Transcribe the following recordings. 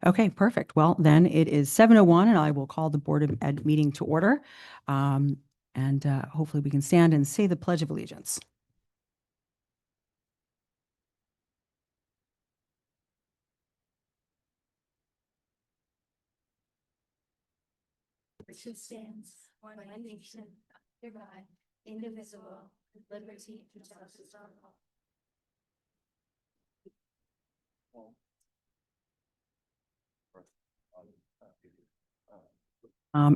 Okay, perfect. Well, then it is 7:01 and I will call the Board of Ed meeting to order. And hopefully we can stand and say the Pledge of Allegiance. Which stands one nation, under God, indivisible, with liberty and justice for all.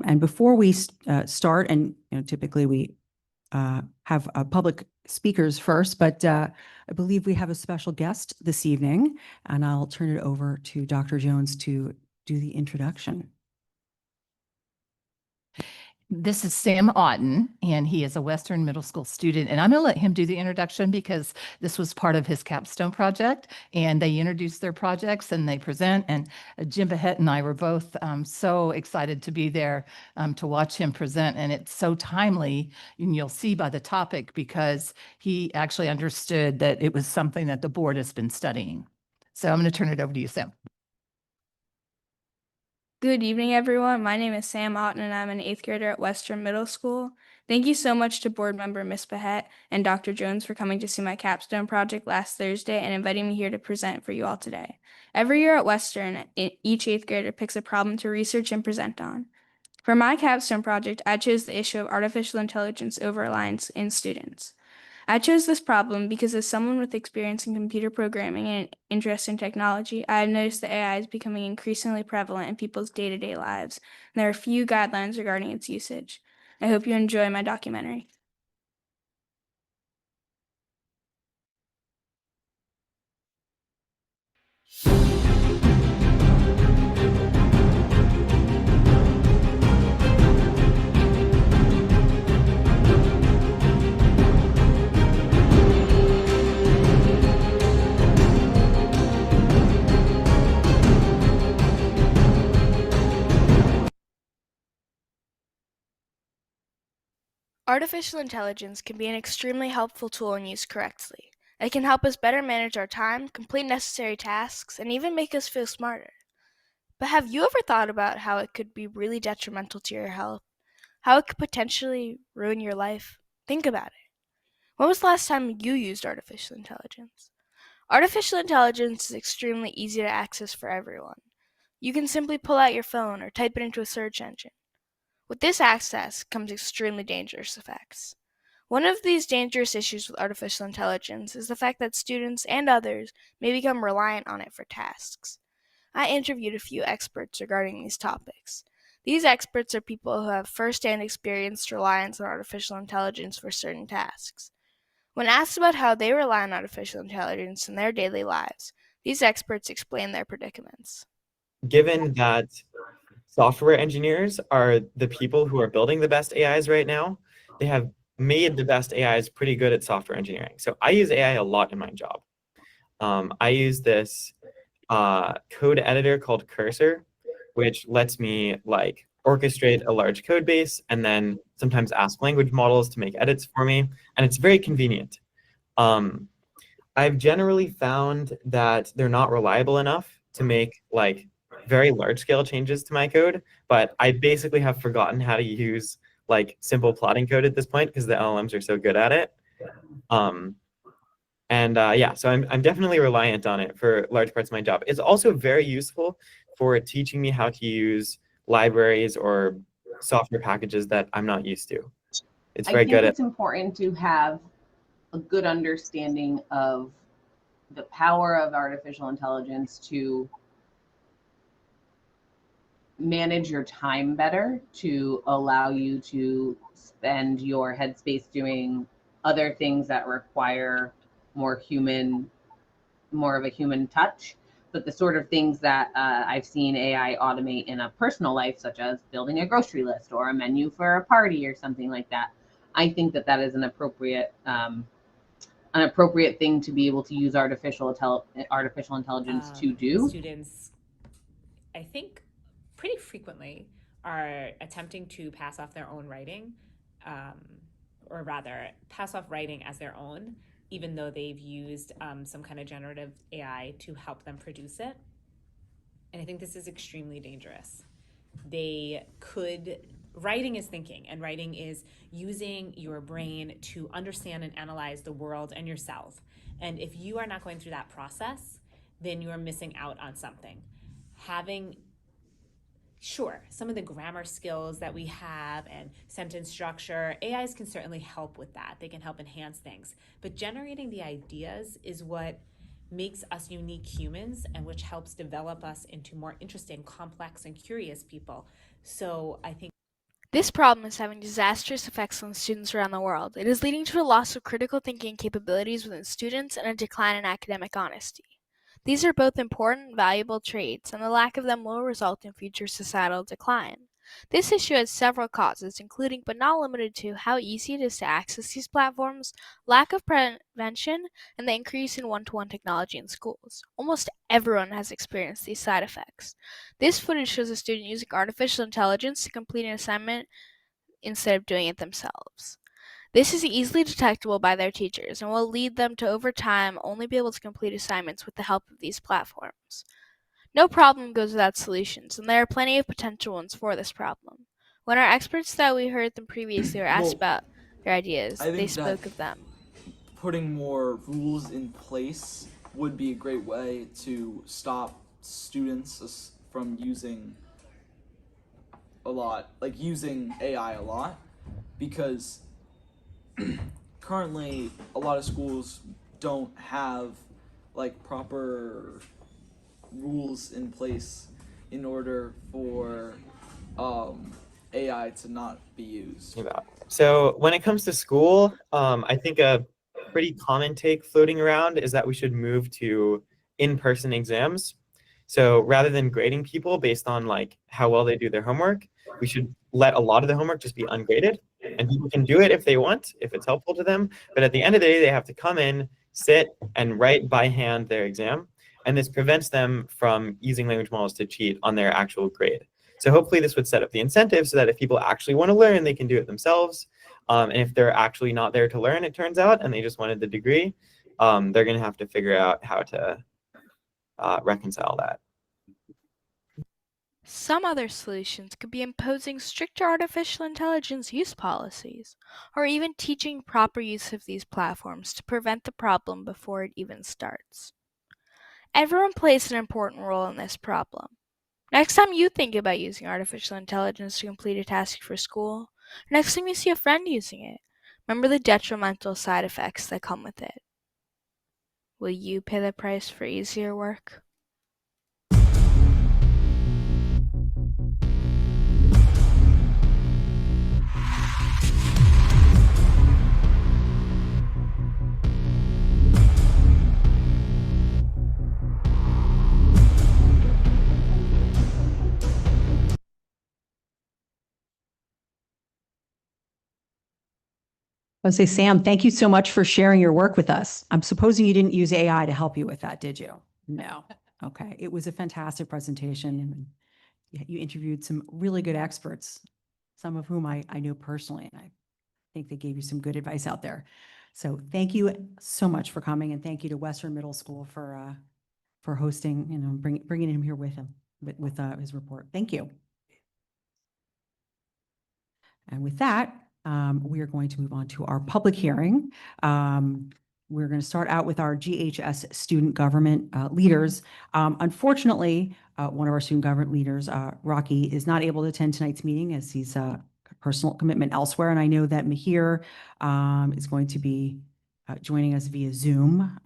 And before we start, and typically we have public speakers first, but I believe we have a special guest this evening, and I'll turn it over to Dr. Jones to do the introduction. This is Sam Otten, and he is a Western Middle School student. And I'm going to let him do the introduction because this was part of his capstone project. And they introduce their projects and they present. And Jim Behet and I were both so excited to be there to watch him present. And it's so timely, and you'll see by the topic, because he actually understood that it was something that the board has been studying. So I'm going to turn it over to you, Sam. Good evening, everyone. My name is Sam Otten, and I'm an 8th grader at Western Middle School. Thank you so much to board member Ms. Behet and Dr. Jones for coming to see my capstone project last Thursday and inviting me here to present for you all today. Every year at Western, each 8th grader picks a problem to research and present on. For my capstone project, I chose the issue of artificial intelligence over-reliance in students. I chose this problem because as someone with experience in computer programming and interest in technology, I have noticed that AI is becoming increasingly prevalent in people's day-to-day lives, and there are few guidelines regarding its usage. I hope you enjoy my documentary. Artificial intelligence can be an extremely helpful tool when used correctly. It can help us better manage our time, complete necessary tasks, and even make us feel smarter. But have you ever thought about how it could be really detrimental to your health? How it could potentially ruin your life? Think about it. When was the last time you used artificial intelligence? Artificial intelligence is extremely easy to access for everyone. You can simply pull out your phone or type it into a search engine. With this access comes extremely dangerous effects. One of these dangerous issues with artificial intelligence is the fact that students and others may become reliant on it for tasks. I interviewed a few experts regarding these topics. These experts are people who have first-hand experienced reliance on artificial intelligence for certain tasks. When asked about how they rely on artificial intelligence in their daily lives, these experts explain their predicaments. Given that software engineers are the people who are building the best AIs right now, they have made the best AIs pretty good at software engineering. So I use AI a lot in my job. I use this code editor called Cursor, which lets me like orchestrate a large code base and then sometimes ask language models to make edits for me. And it's very convenient. I've generally found that they're not reliable enough to make like very large scale changes to my code, but I basically have forgotten how to use like simple plotting code at this point because the LLMs are so good at it. Yeah, so I'm definitely reliant on it for large parts of my job. It's also very useful for teaching me how to use libraries or software packages that I'm not used to. It's very good at. It's important to have a good understanding of the power of artificial intelligence to manage your time better, to allow you to spend your headspace doing other things that require more of a human touch. But the sort of things that I've seen AI automate in a personal life, such as building a grocery list or a menu for a party or something like that, I think that that is an appropriate thing to be able to use artificial intelligence to do. Students, I think, pretty frequently are attempting to pass off their own writing, or rather pass off writing as their own, even though they've used some kind of generative AI to help them produce it. And I think this is extremely dangerous. Writing is thinking, and writing is using your brain to understand and analyze the world and yourself. And if you are not going through that process, then you are missing out on something. Sure, some of the grammar skills that we have and sentence structure, AIs can certainly help with that. They can help enhance things. But generating the ideas is what makes us unique humans and which helps develop us into more interesting, complex, and curious people. So I think This problem is having disastrous effects on students around the world. It is leading to a loss of critical thinking capabilities within students and a decline in academic honesty. These are both important, valuable traits, and the lack of them will result in future societal decline. This issue has several causes, including but not limited to how easy it is to access these platforms, lack of prevention, and the increase in one-to-one technology in schools. Almost everyone has experienced these side effects. This footage shows a student using artificial intelligence to complete an assignment instead of doing it themselves. This is easily detectable by their teachers and will lead them to, over time, only be able to complete assignments with the help of these platforms. No problem goes without solutions, and there are plenty of potential ones for this problem. When our experts that we heard them previously were asked about their ideas, I they think spoke of them. Putting more rules in place would be a great way to stop students from using AI a lot, because currently a lot of schools don't have proper rules in place in order for AI to not be used. So when it comes to school, I think a pretty common take floating around is that we should move to in-person exams. So rather than grading people based on how well they do their homework, we should let a lot of the homework just be ungraded, and people can do it if they want, if it's helpful to them. But at the end of the day, they have to come in, sit, and write by hand their exam. And this prevents them from using language models to cheat on their actual grade. So hopefully this would set up the incentive so that if people actually want to learn, they can do it themselves. And if they're actually not there to learn, it turns out, and they just wanted the degree, they're going to have to figure out how to reconcile that. Some other solutions could be imposing stricter artificial intelligence use policies, or even teaching proper use of these platforms to prevent the problem before it even starts. Everyone plays an important role in this problem. Next time you think about using artificial intelligence to complete a task for school, or next time you see a friend using it, remember the detrimental side effects that come with it. Will you pay the price for easier work? I would say, Sam, thank you so much for sharing your work with us. I'm supposing you didn't use AI to help you with that, did you? No. Okay. It was a fantastic presentation. And you interviewed some really good experts, some of whom I know personally, and I think they gave you some good advice out there. So thank you so much for coming, and thank you to Western Middle School for hosting, bringing him here with him, with his report. Thank you. And with that, we are going to move on to our public hearing. We're going to start out with our GHS student government leaders. Unfortunately, one of our student government leaders, Rocky, is not able to attend tonight's meeting as he's a personal commitment elsewhere. And I know that Mahir is going to be joining us via Zoom,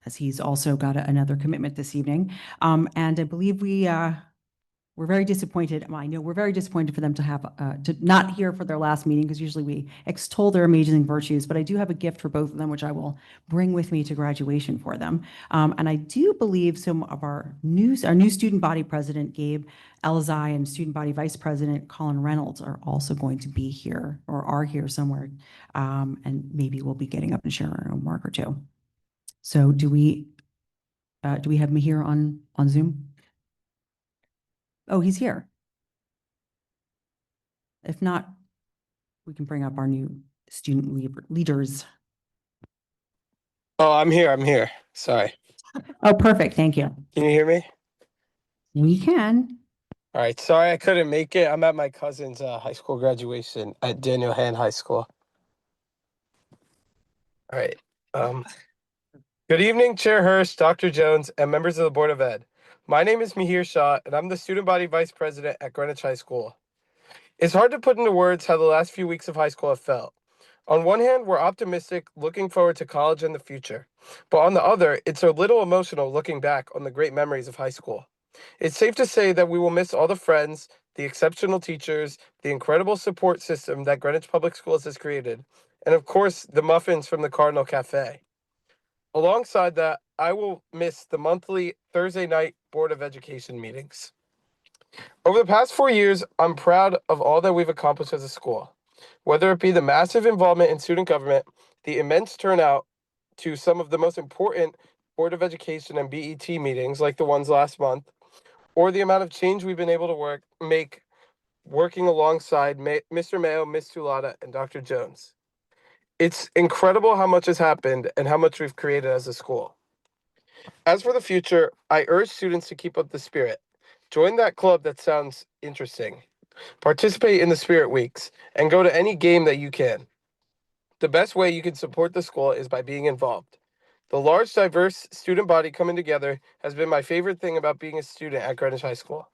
as he's also got another commitment this evening. And I believe we're very disappointed. I know we're very disappointed for them to have to not hear for their last meeting, because usually we extol their amazing virtues. But I do have a gift for both of them, which I will bring with me to graduation for them. And I do believe some of our new student body president, Gabe Elizai, and student body vice president, Colin Reynolds, are also going to be here, or are here somewhere. And maybe we'll be getting up and sharing a remark or two. So do we have Mahir on Zoom? Oh, he's here. If not, we can bring up our new student leaders. Oh, I'm here. Sorry. Oh, perfect. Thank you. Can you hear me? We can. All right, sorry I couldn't make it. I'm at my cousin's high school graduation at Daniel Hand High School. All right. Good evening, Chair Hirsch, Dr. Jones, and members of the Board of Ed. My name is Mihir Shah, and I'm the Student Body Vice President at Greenwich High School. It's hard to put into words how the last few weeks of high school have felt. On one hand, we're optimistic, looking forward to college and the future. But on the other, it's a little emotional looking back on the great memories of high school. It's safe to say that we will miss all the friends, the exceptional teachers, the incredible support system that Greenwich Public Schools has created, and of course, the muffins from the Cardinal Cafe. Alongside that, I will miss the monthly Thursday night Board of Education meetings. Over the past 4 years, I'm proud of all that we've accomplished as a school, whether it be the massive involvement in student government, the immense turnout to some of the most important Board of Education and BET meetings like the ones last month, or the amount of change we've been able to make working alongside Mr. Mayo, Ms. Tulata, and Dr. Jones. It's incredible how much has happened and how much we've created as a school. As for the future, I urge students to keep up the spirit. Join that club that sounds interesting. Participate in the Spirit Weeks and go to any game that you can. The best way you can support the school is by being involved. The large, diverse student body coming together has been my favorite thing about being a student at Greenwich High School.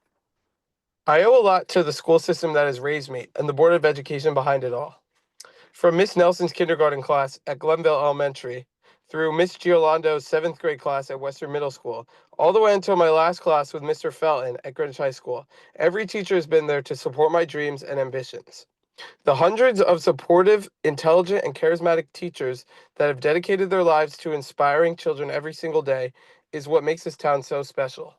I owe a lot to the school system that has raised me and the Board of Education behind it all. From Miss Nelson's kindergarten class at Glenville Elementary, through Miss Giolando's 7th grade class at Western Middle School, all the way until my last class with Mr. Felton at Greenwich High School, every teacher has been there to support my dreams and ambitions. The hundreds of supportive, intelligent, and charismatic teachers that have dedicated their lives to inspiring children every single day is what makes this town so special.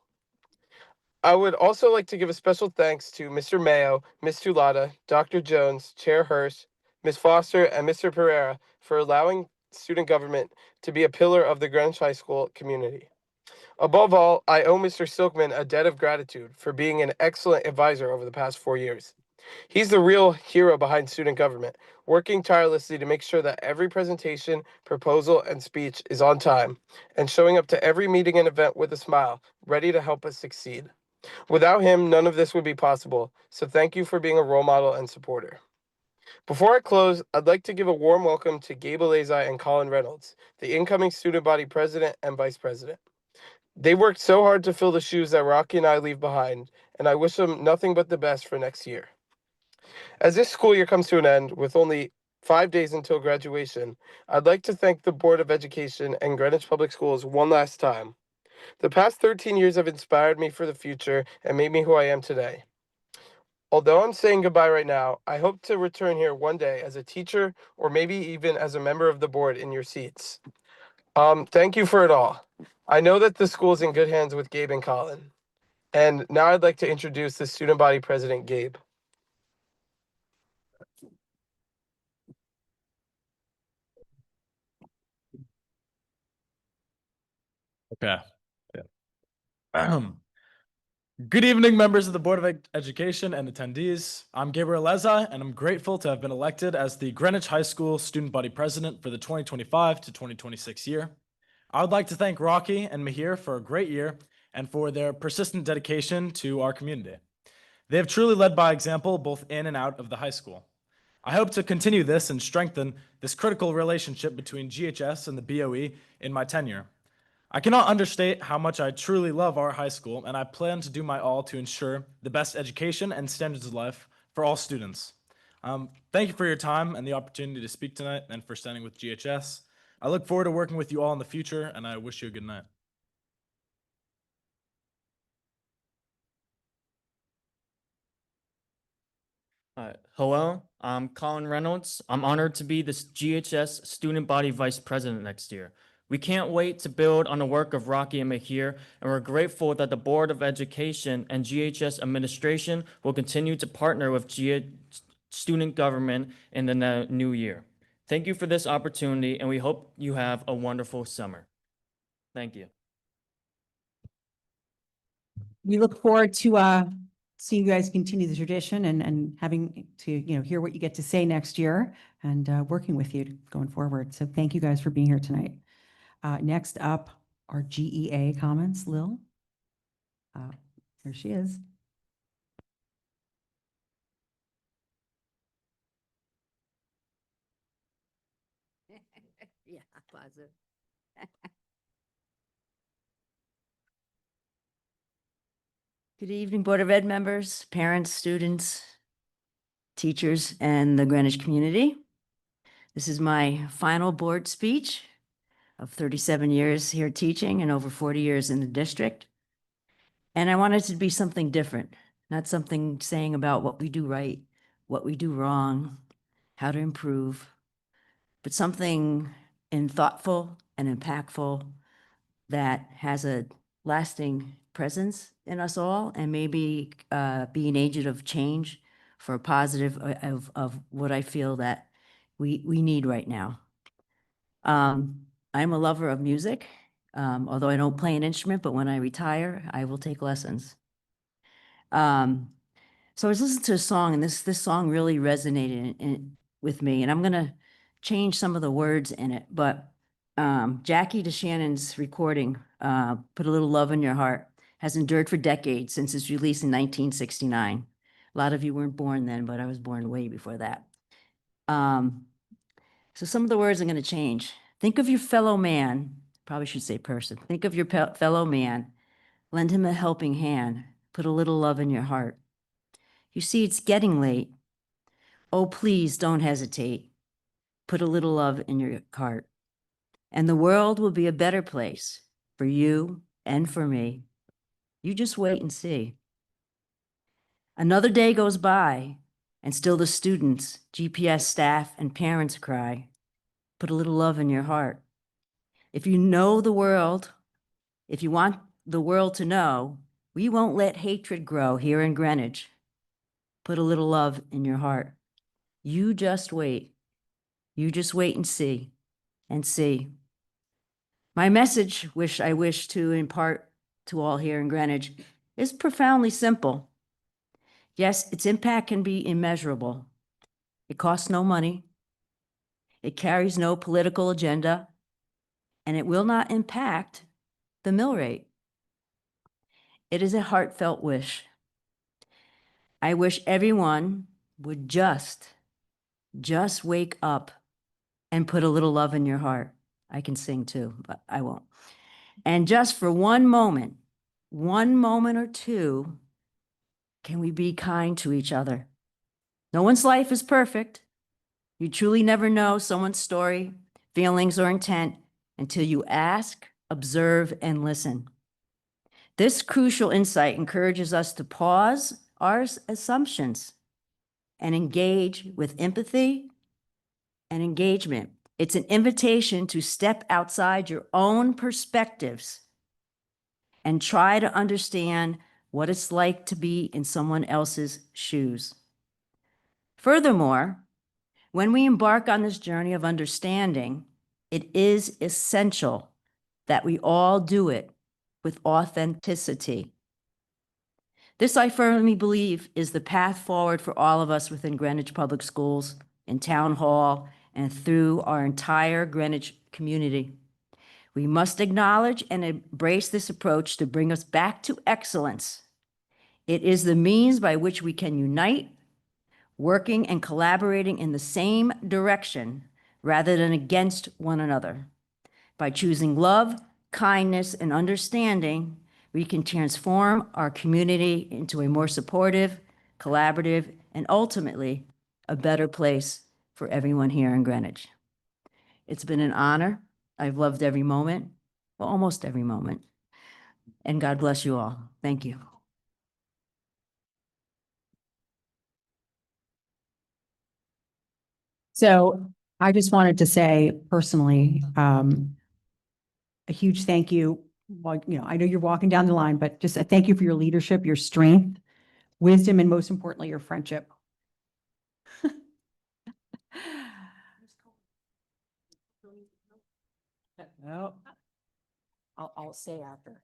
I would also like to give a special thanks to Mr. Mayo, Ms. Tulata, Dr. Jones, Chair Hirsch, Ms. Foster, and Mr. Pereira for allowing student government to be a pillar of the Greenwich High School community. Above all, I owe Mr. Silkman a debt of gratitude for being an excellent advisor over the past 4 years. He's the real hero behind student government, working tirelessly to make sure that every presentation, proposal, and speech is on time, and showing up to every meeting and event with a smile, ready to help us succeed. Without him, none of this would be possible, so thank you for being a role model and supporter. Before I close, I'd like to give a warm welcome to Gabe Elias and Colin Reynolds, the incoming student body president and vice president. They worked so hard to fill the shoes that Rocky and I leave behind, and I wish them nothing but the best for next year. As this school year comes to an end, with only 5 days until graduation, I'd like to thank the Board of Education and Greenwich Public Schools one last time. The past 13 years have inspired me for the future and made me who I am today. Although I'm saying goodbye right now, I hope to return here one day as a teacher or maybe even as a member of the board in your seats. Thank you for it all. I know that the school is in good hands with Gabe and Colin. And now I'd like to introduce the student body president, Gabe. Okay. Yeah. Good evening, members of the Board of Education and attendees. I'm Gabriel Leza, and I'm grateful to have been elected as the Greenwich High School Student Body President for the 2025 to 2026 year. I would like to thank Rocky and Mihir for a great year and for their persistent dedication to our community. They have truly led by example both in and out of the high school. I hope to continue this and strengthen this critical relationship between GHS and the BOE in my tenure. I cannot understate how much I truly love our high school, and I plan to do my all to ensure the best education and standards of life for all students. Thank you for your time and the opportunity to speak tonight and for standing with GHS. I look forward to working with you all in the future, and I wish you a good night. Hello, I'm Colin Reynolds. I'm honored to be the GHS Student Body Vice President next year. We can't wait to build on the work of Rocky and Mihir, and we're grateful that the Board of Education and GHS administration will continue to partner with student government in the new year. Thank you for this opportunity, and we hope you have a wonderful summer. Thank you. We look forward to seeing you guys continue the tradition and having to hear what you get to say next year and working with you going forward. So thank you guys for being here tonight. Next up are GEA comments. Lil, Here she is. Yeah, positive. Good evening, Board of Ed members, parents, students, teachers, and the Greenwich community. This is my final board speech of 37 years here teaching and over 40 years in the district. And I wanted it to be something different, not something saying about what we do right, what we do wrong, how to improve, but something thoughtful and impactful that has a lasting presence in us all and maybe be an agent of change for a positive of what I feel that we need right now. I'm a lover of music, although I don't play an instrument, but when I retire, I will take lessons. So I was listening to a song, and this song really resonated with me, and I'm gonna change some of the words in it, but Jackie DeShannon's recording, Put a Little Love in Your Heart, has endured for decades since its release in 1969. A lot of you weren't born then, but I was born way before that. So some of the words I'm going to change. Think of your fellow man, probably should say person. Think of your fellow man. Lend him a helping hand. Put a little love in your heart. You see, it's getting late. Oh, please don't hesitate. Put a little love in your heart. And the world will be a better place for you and for me. You just wait and see. Another day goes by, and still the students, GPS staff, and parents cry. Put a little love in your heart. If you know the world, if you want the world to know, we won't let hatred grow here in Greenwich. Put a little love in your heart. You just wait. You just wait and see, and see. My message, which I wish to impart to all here in Greenwich, is profoundly simple. Yes, its impact can be immeasurable. It costs no money. It carries no political agenda, and it will not impact the mill rate. It is a heartfelt wish. I wish everyone would just wake up and put a little love in your heart. I can sing too, but I won't. And just for one moment or two, can we be kind to each other? No one's life is perfect. You truly never know someone's story, feelings, or intent until you ask, observe, and listen. This crucial insight encourages us to pause our assumptions and engage with empathy and engagement. It's an invitation to step outside your own perspectives and try to understand what it's like to be in someone else's shoes. Furthermore, when we embark on this journey of understanding, it is essential that we all do it with authenticity. This, I firmly believe, is the path forward for all of us within Greenwich Public Schools, in Town Hall, and through our entire Greenwich community. We must acknowledge and embrace this approach to bring us back to excellence. It is the means by which we can unite, working and collaborating in the same direction rather than against one another. By choosing love, kindness, and understanding, we can transform our community into a more supportive, collaborative, and ultimately a better place for everyone here in Greenwich. It's been an honor. I've loved every moment, well, almost every moment. And God bless you all. Thank you. So I just wanted to say personally, a huge thank you. Well, I know you're walking down the line, but just a thank you for your leadership, your strength, wisdom, and most importantly, your friendship. No, I'll say after.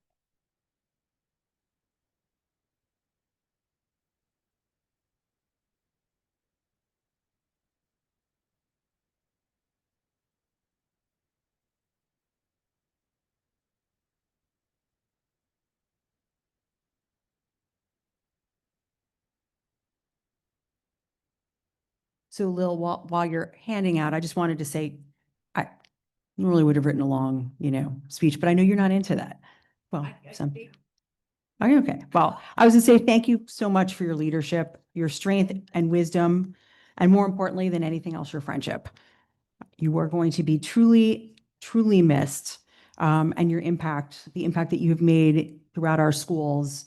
So Lil, while you're handing out, I just wanted to say, I normally would have written a long, speech, but I know you're not into that. Well, okay. Well, I was gonna say, thank you so much for your leadership, your strength and wisdom, and more importantly than anything else, your friendship. You are going to be truly, truly missed. And your impact, the impact that you have made throughout our schools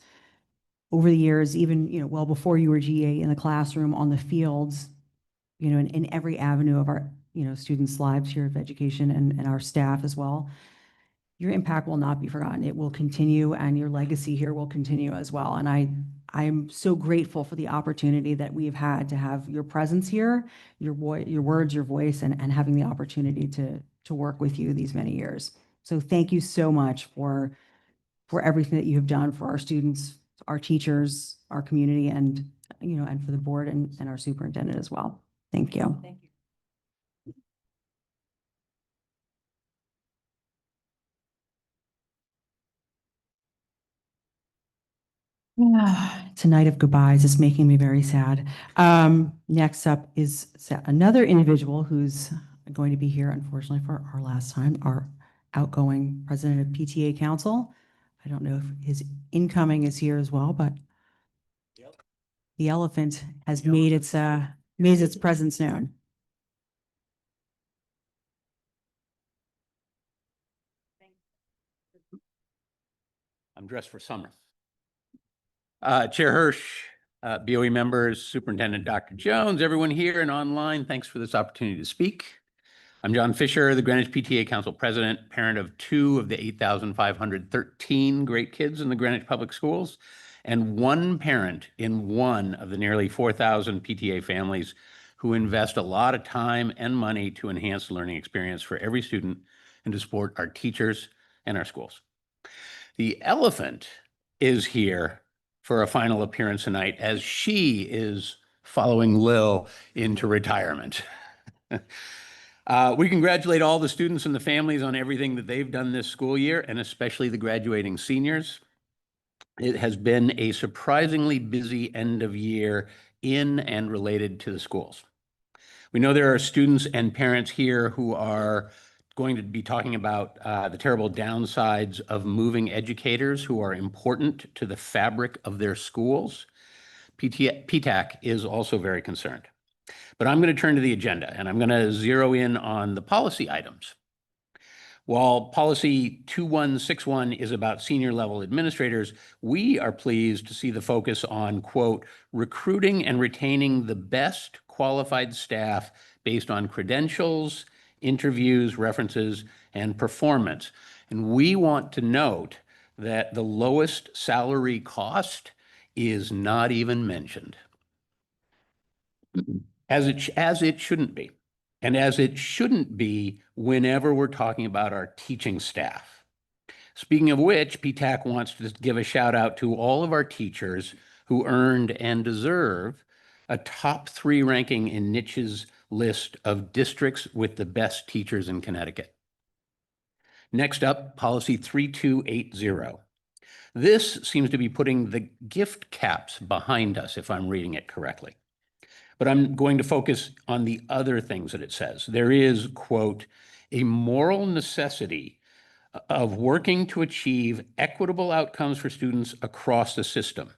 over the years, even, well before you were GA in the classroom, on the fields, in every avenue of our, students' lives here of education and our staff as well. Your impact will not be forgotten. It will continue, and your legacy here will continue as well. And I'm so grateful for the opportunity that we've had to have your presence here, your words, your voice, and having the opportunity to work with you these many years. So thank you so much for everything that you have done for our students, our teachers, our community, and, and for the board and our superintendent as well. Thank you. Thank you. It's a night of goodbyes. It's making me very sad. Next up is another individual who's going to be here, unfortunately, for our last time, our outgoing president of PTA Council. I don't know if his incoming is here as well, but the elephant has made its presence known. I'm dressed for summer. Chair Hirsch, BOE members, Superintendent Dr. Jones, everyone here and online, thanks for this opportunity to speak. I'm John Fisher, the Greenwich PTA Council President, parent of 2 of the 8,513 great kids in the Greenwich Public Schools, and one parent in one of the nearly 4,000 PTA families who invest a lot of time and money to enhance the learning experience for every student and to support our teachers and our schools. The elephant is here for a final appearance tonight as she is following Lil into retirement. We congratulate all the students and the families on everything that they've done this school year, and especially the graduating seniors. It has been a surprisingly busy end of year in and related to the schools. We know there are students and parents here who are going to be talking about the terrible downsides of moving educators who are important to the fabric of their schools. PTAC is also very concerned. But I'm going to turn to the agenda, and I'm going to zero in on the policy items. While policy 2161 is about senior level administrators, we are pleased to see the focus on, quote, recruiting and retaining the best qualified staff based on credentials, interviews, references, and performance. And we want to note that the lowest salary cost is not even mentioned, as it shouldn't be. And as it shouldn't be whenever we're talking about our teaching staff. Speaking of which, PTAC wants to give a shout out to all of our teachers who earned and deserve a top 3 ranking in Niche's list of districts with the best teachers in Connecticut. Next up, policy 3280. This seems to be putting the gift caps behind us, if I'm reading it correctly. But I'm going to focus on the other things that it says. There is, quote, a moral necessity of working to achieve equitable outcomes for students across the system.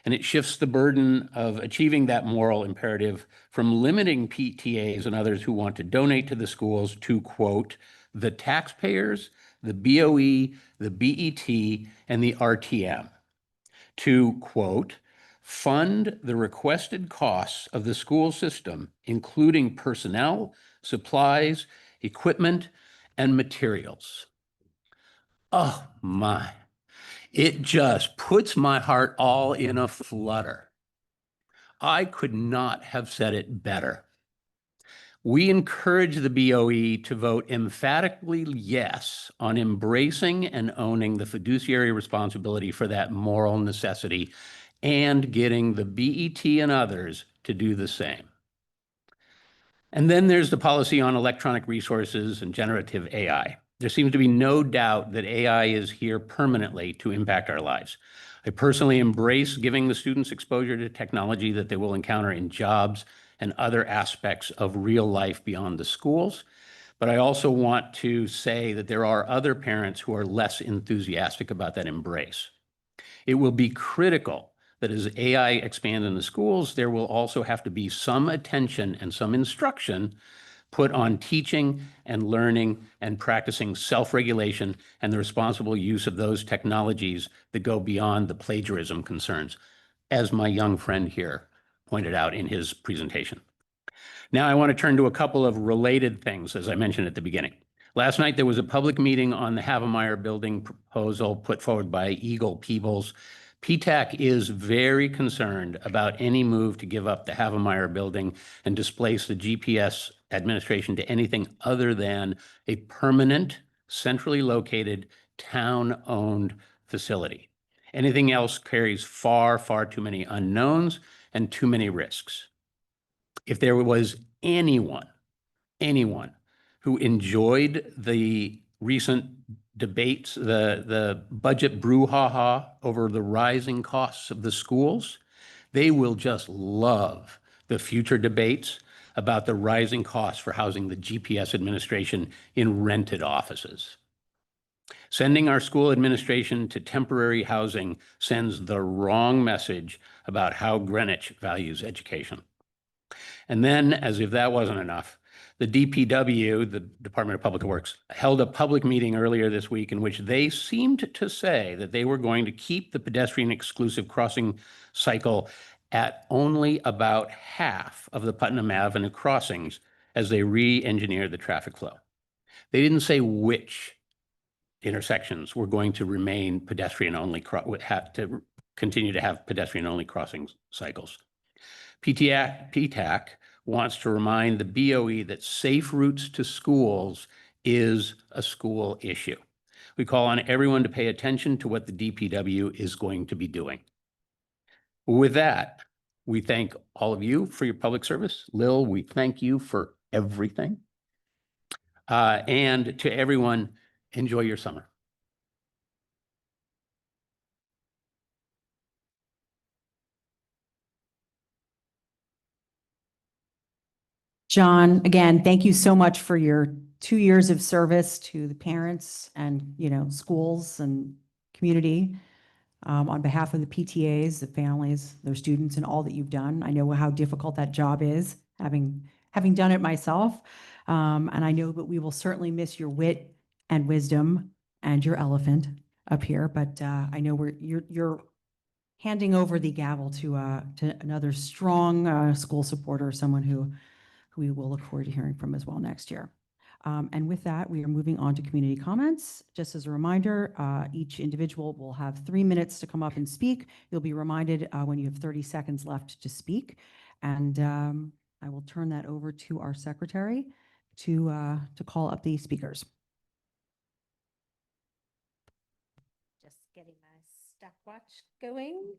And it shifts the burden of achieving that moral imperative from limiting PTAs and others who want to donate to the schools to, quote, the taxpayers, the BOE, the BET, and the RTM, to, quote, fund the requested costs of the school system, including personnel, supplies, equipment, and materials. Oh my, it just puts my heart all in a flutter. I could not have said it better. We encourage the BOE to vote emphatically yes on embracing and owning the fiduciary responsibility for that moral necessity and getting the BET and others to do the same. And then there's the policy on electronic resources and generative AI. There seems to be no doubt that AI is here permanently to impact our lives. I personally embrace giving the students exposure to technology that they will encounter in jobs and other aspects of real life beyond the schools. But I also want to say that there are other parents who are less enthusiastic about that embrace. It will be critical that as AI expands in the schools, there will also have to be some attention and some instruction put on teaching and learning and practicing self-regulation and the responsible use of those technologies that go beyond the plagiarism concerns, as my young friend here pointed out in his presentation. Now I want to turn to a couple of related things, as I mentioned at the beginning. Last night, there was a public meeting on the Havemeyer building proposal put forward by Eagle Peebles. PTAC is very concerned about any move to give up the Havemeyer building and displace the GPS administration to anything other than a permanent, centrally located, town-owned facility. Anything else carries far, far too many unknowns and too many risks. If there was anyone who enjoyed the recent debates, the budget brouhaha over the rising costs of the schools, they will just love the future debates about the rising costs for housing the GPS administration in rented offices. Sending our school administration to temporary housing sends the wrong message about how Greenwich values education. And then, as if that wasn't enough, the DPW, the Department of Public Works, held a public meeting earlier this week in which they seemed to say that they were going to keep the pedestrian exclusive crossing cycle at only about half of the Putnam Avenue crossings as they re-engineer the traffic flow. They didn't say which intersections were going to remain pedestrian-only, to continue to have pedestrian-only crossing cycles. PTAC wants to remind the BOE that safe routes to schools is a school issue. We call on everyone to pay attention to what the DPW is going to be doing. With that, we thank all of you for your public service. Lil, we thank you for everything. And to everyone, enjoy your summer. John, again, thank you so much for your 2 years of service to the parents and, schools and community. On behalf of the PTAs, the families, their students, and all that you've done. I know how difficult that job is, having done it myself. And I know that we will certainly miss your wit and wisdom and your elephant up here. But I know you're handing over the gavel to another strong school supporter, someone who we will look forward to hearing from as well next year. And with that, we are moving on to community comments. Just as a reminder, each individual will have 3 minutes to come up and speak. You'll be reminded when you have 30 seconds left to speak. And I will turn that over to our secretary to call up the speakers. Just getting my stopwatch going.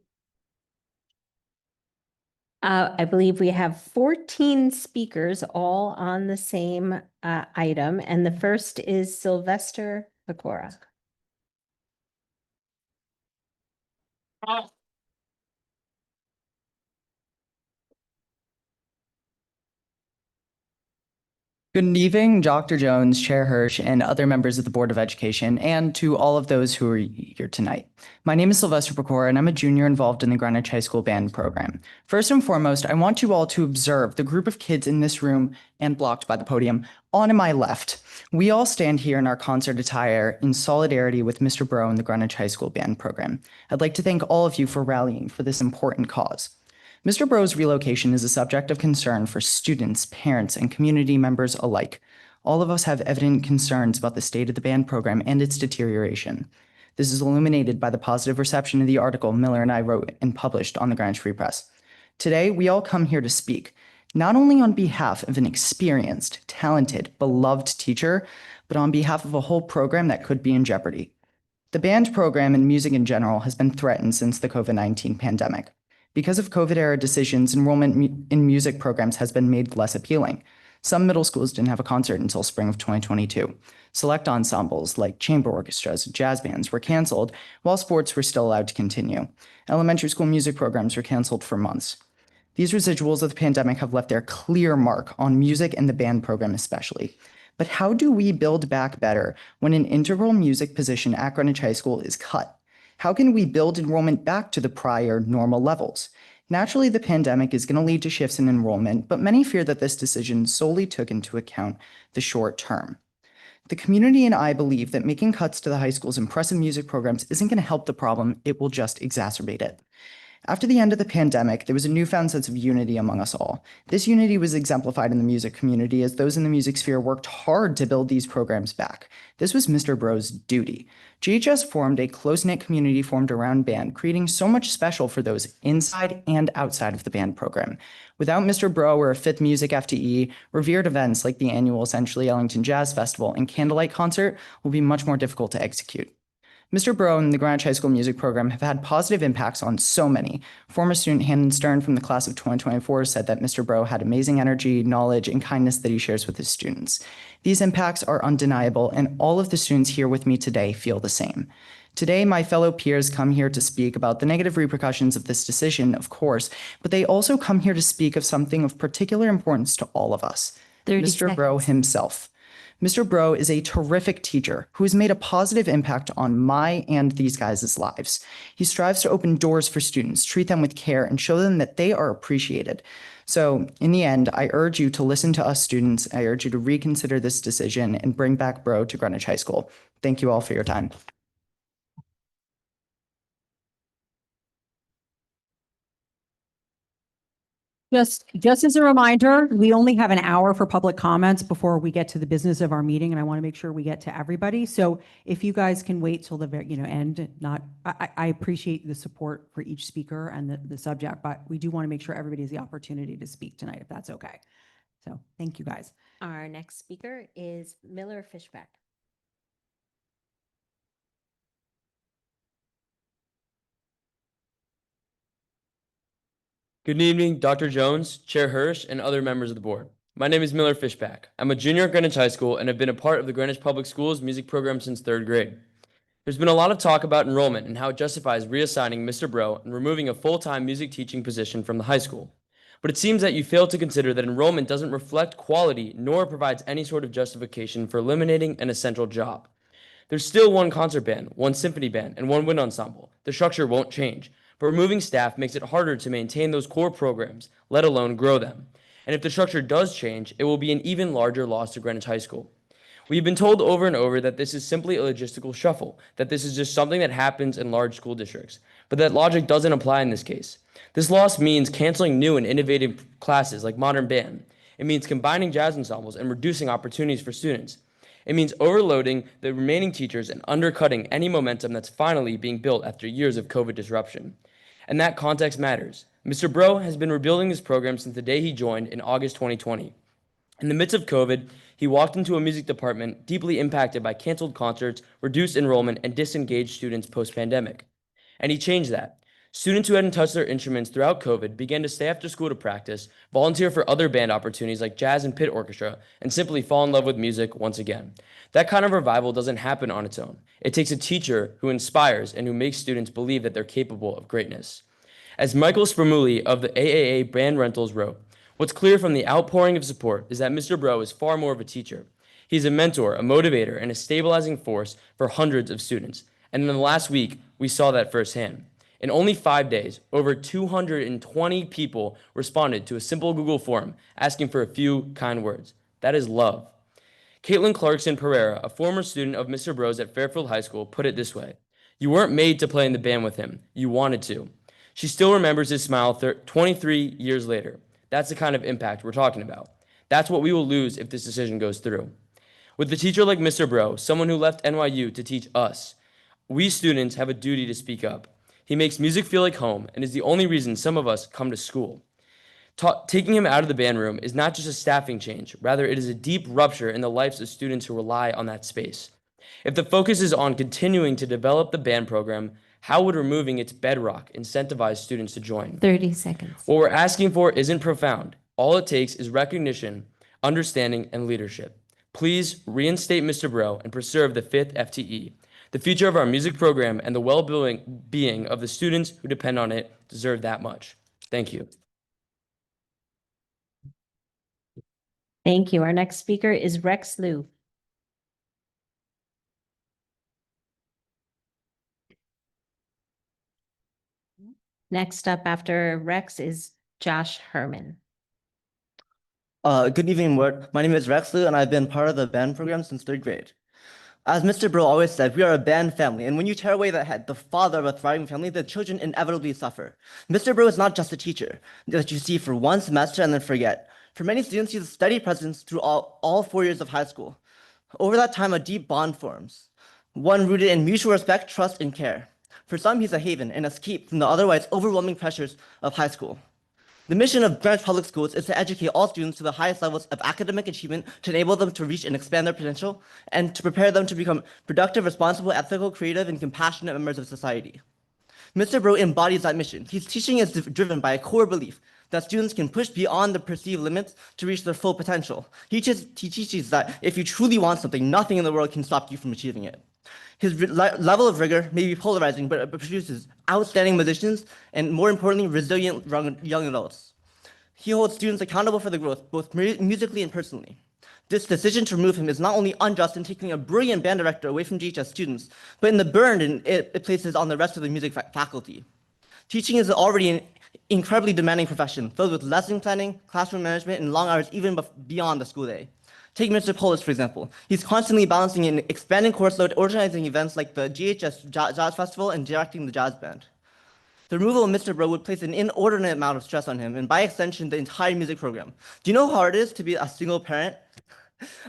I believe we have 14 speakers all on the same item, and the first is Sylvester Pakor. Good evening, Dr. Jones, Chair Hirsch, and other members of the Board of Education, and to all of those who are here tonight. My name is Sylvester Pakor, and I'm a junior involved in the Greenwich High School Band program. First and foremost, I want you all to observe the group of kids in this room and blocked by the podium on my left. We all stand here in our concert attire in solidarity with Mr. Bro and the Greenwich High School Band program. I'd like to thank all of you for rallying for this important cause. Mr. Bro's relocation is a subject of concern for students, parents, and community members alike. All of us have evident concerns about the state of the band program and its deterioration. This is illuminated by the positive reception of the article Miller and I wrote and published on the Greenwich Free Press. Today, we all come here to speak, not only on behalf of an experienced, talented, beloved teacher, but on behalf of a whole program that could be in jeopardy. The band program and music in general has been threatened since the COVID-19 pandemic. Because of COVID-era decisions, enrollment in music programs has been made less appealing. Some middle schools didn't have a concert until spring of 2022. Select ensembles like chamber orchestras and jazz bands were canceled, while sports were still allowed to continue. Elementary school music programs were canceled for months. These residuals of the pandemic have left their clear mark on music and the band program especially. But how do we build back better when an integral music position at Greenwich High School is cut? How can we build enrollment back to the prior normal levels? Naturally, the pandemic is going to lead to shifts in enrollment, but many fear that this decision solely took into account the short term. The community and I believe that making cuts to the high school's impressive music programs isn't going to help the problem, it will just exacerbate it. After the end of the pandemic, there was a newfound sense of unity among us all. This unity was exemplified in the music community as those in the music sphere worked hard to build these programs back. This was Mr. Bro's duty. GHS formed a close-knit community formed around band, creating so much special for those inside and outside of the band program. Without Mr. Bro or a fifth music FTE, revered events like the annual Essentially Ellington Jazz Festival and Candlelight Concert will be much more difficult to execute. Mr. Bro and the Greenwich High School Music Program have had positive impacts on so many. Former student Hannon Stern from the class of 2024 said that Mr. Bro had amazing energy, knowledge, and kindness that he shares with his students. These impacts are undeniable, and all of the students here with me today feel the same. Today, my fellow peers come here to speak about the negative repercussions of this decision, of course, but they also come here to speak of something of particular importance to all of us, 30 Mr. Bro seconds. himself. Mr. Bro is a terrific teacher who has made a positive impact on my and these guys' lives. He strives to open doors for students, treat them with care, and show them that they are appreciated. So in the end, I urge you to listen to us students. I urge you to reconsider this decision and bring back Bro to Greenwich High School. Thank you all for your time. Just as a reminder, we only have an hour for public comments before we get to the business of our meeting, and I want to make sure we get to everybody. So if you guys can wait till the very, end, I appreciate the support for each speaker and the subject, but we do want to make sure everybody has the opportunity to speak tonight, if that's okay. So thank you, guys. Our next speaker is Miller Fishbach. Good evening, Dr. Jones, Chair Hirsch, and other members of the board. My name is Miller Fishbach. I'm a junior at Greenwich High School and have been a part of the Greenwich Public Schools music program since 3rd grade. There's been a lot of talk about enrollment and how it justifies reassigning Mr. Bro and removing a full-time music teaching position from the high school. But it seems that you fail to consider that enrollment doesn't reflect quality nor provides any sort of justification for eliminating an essential job. There's still one concert band, one symphony band, and one wind ensemble. The structure won't change. But removing staff makes it harder to maintain those core programs, let alone grow them. And if the structure does change, it will be an even larger loss to Greenwich High School. We've been told over and over that this is simply a logistical shuffle, that this is just something that happens in large school districts. But that logic doesn't apply in this case. This loss means canceling new and innovative classes like modern band. It means combining jazz ensembles and reducing opportunities for students. It means overloading the remaining teachers and undercutting any momentum that's finally being built after years of COVID disruption. And that context matters. Mr. Bro has been rebuilding this program since the day he joined in August 2020. In the midst of COVID, he walked into a music department deeply impacted by canceled concerts, reduced enrollment, and disengaged students post-pandemic. And he changed that. Students who hadn't touched their instruments throughout COVID began to stay after school to practice, volunteer for other band opportunities like jazz and pit orchestra, and simply fall in love with music once again. That kind of revival doesn't happen on its own. It takes a teacher who inspires and who makes students believe that they're capable of greatness. As Michael Spermuli of the AAA Band Rentals wrote, what's clear from the outpouring of support is that Mr. Bro is far more of a teacher. He's a mentor, a motivator, and a stabilizing force for hundreds of students. And in the last week, we saw that firsthand. In only 5 days, over 220 people responded to a simple Google form asking for a few kind words. That is love. Caitlin Clarkson Pereira, a former student of Mr. Bro's at Fairfield High School, put it this way. You weren't made to play in the band with him. You wanted to. She still remembers his smile 23 years later. That's the kind of impact we're talking about. That's what we will lose if this decision goes through. With a teacher like Mr. Bro, someone who left NYU to teach us, we students have a duty to speak up. He makes music feel like home and is the only reason some of us come to school. Taking him out of the band room is not just a staffing change, rather it is a deep rupture in the lives of students who rely on that space. If the focus is on continuing to develop the band program, how would removing its bedrock incentivize students to join? 30 seconds. What we're asking for isn't profound. All it takes is recognition, understanding, and leadership. Please reinstate Mr. Bro and preserve the 5th FTE. The future of our music program and the well-being of the students who depend on it deserve that much. Thank you. Thank you. Our next speaker is Rex Liu. Next up after Rex is Josh Herman. Good evening, Board. My name is Rex Liu, and I've been part of the band program since 3rd grade. As Mr. Bro always said, we are a band family, and when you tear away the head, the father of a thriving family, the children inevitably suffer. Mr. Bro is not just a teacher that you see for one semester and then forget. For many students, he's a steady presence through all 4 years of high school. Over that time, a deep bond forms, one rooted in mutual respect, trust, and care. For some, he's a haven, an escape from the otherwise overwhelming pressures of high school. The mission of Greenwich Public Schools is to educate all students to the highest levels of academic achievement to enable them to reach and expand their potential, and to prepare them to become productive, responsible, ethical, creative, and compassionate members of society. Mr. Bro embodies that mission. His teaching is driven by a core belief that students can push beyond the perceived limits to reach their full potential. He teaches that if you truly want something, nothing in the world can stop you from achieving it. His level of rigor may be polarizing, but it produces outstanding musicians and, more importantly, resilient young adults. He holds students accountable for their growth, both musically and personally. This decision to remove him is not only unjust in taking a brilliant band director away from GHS students, but in the burden it places on the rest of the music faculty. Teaching is already an incredibly demanding profession, filled with lesson planning, classroom management, and long hours even beyond the school day. Take Mr. Polis, for example. He's constantly balancing an expanding course load, organizing events like the GHS Jazz Festival, and directing the jazz band. The removal of Mr. Bro would place an inordinate amount of stress on him, and by extension, the entire music program. Do you know how hard it is to be a single parent?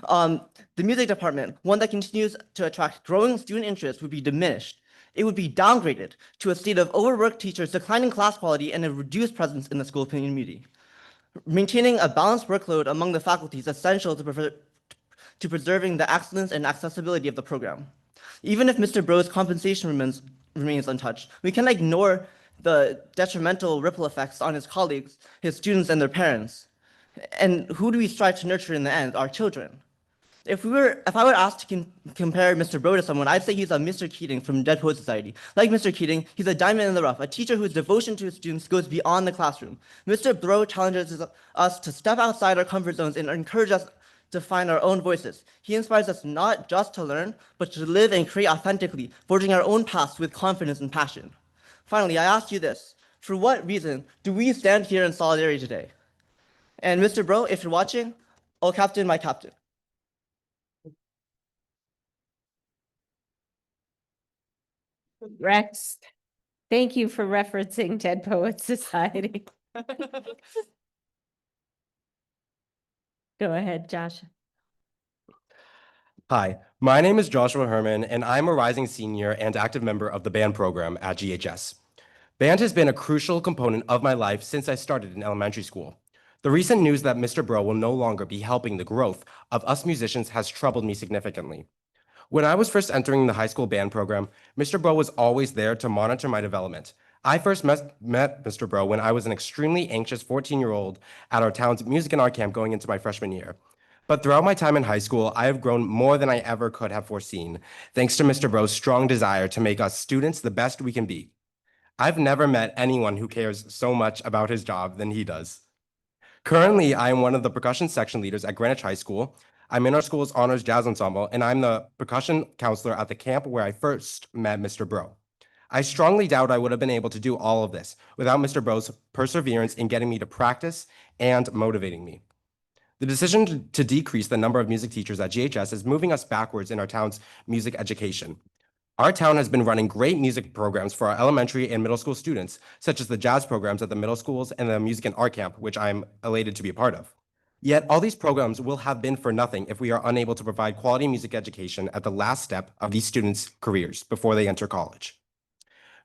The music department, one that continues to attract growing student interest, would be diminished. It would be downgraded to a state of overworked teachers, declining class quality, and a reduced presence in the school community. Maintaining a balanced workload among the faculty is essential to preserving the excellence and accessibility of the program. Even if Mr. Bro's compensation remains untouched, we cannot ignore the detrimental ripple effects on his colleagues, his students, and their parents. And who do we strive to nurture in the end? Our children. If I were asked to compare Mr. Bro to someone, I'd say he's a Mr. Keating from Dead Poets Society. Like Mr. Keating, he's a diamond in the rough, a teacher whose devotion to his students goes beyond the classroom. Mr. Bro challenges us to step outside our comfort zones and encourages us to find our own voices. He inspires us not just to learn, but to live and create authentically, forging our own paths with confidence and passion. Finally, I ask you this: for what reason do we stand here in solidarity today? And Mr. Bro, if you're watching, oh Captain, my Captain. Rex, thank you for referencing Dead Poets Society. Go ahead, Josh. Hi, my name is Joshua Herman, and I'm a rising senior and active member of the band program at GHS. Band has been a crucial component of my life since I started in elementary school. The recent news that Mr. Bro will no longer be helping the growth of us musicians has troubled me significantly. When I was first entering the high school band program, Mr. Bro was always there to monitor my development. I first met Mr. Bro when I was an extremely anxious 14-year-old at our town's music and art camp going into my freshman year. But throughout my time in high school, I have grown more than I ever could have foreseen, thanks to Mr. Bro's strong desire to make us students the best we can be. I've never met anyone who cares so much about his job than he does. Currently, I am one of the percussion section leaders at Greenwich High School. I'm in our school's honors jazz ensemble, and I'm the percussion counselor at the camp where I first met Mr. Bro. I strongly doubt I would have been able to do all of this without Mr. Bro's perseverance in getting me to practice and motivating me. The decision to decrease the number of music teachers at GHS is moving us backwards in our town's music education. Our town has been running great music programs for our elementary and middle school students, such as the jazz programs at the middle schools and the music and art camp, which I'm elated to be a part of. Yet all these programs will have been for nothing if we are unable to provide quality music education at the last step of these students' careers before they enter college.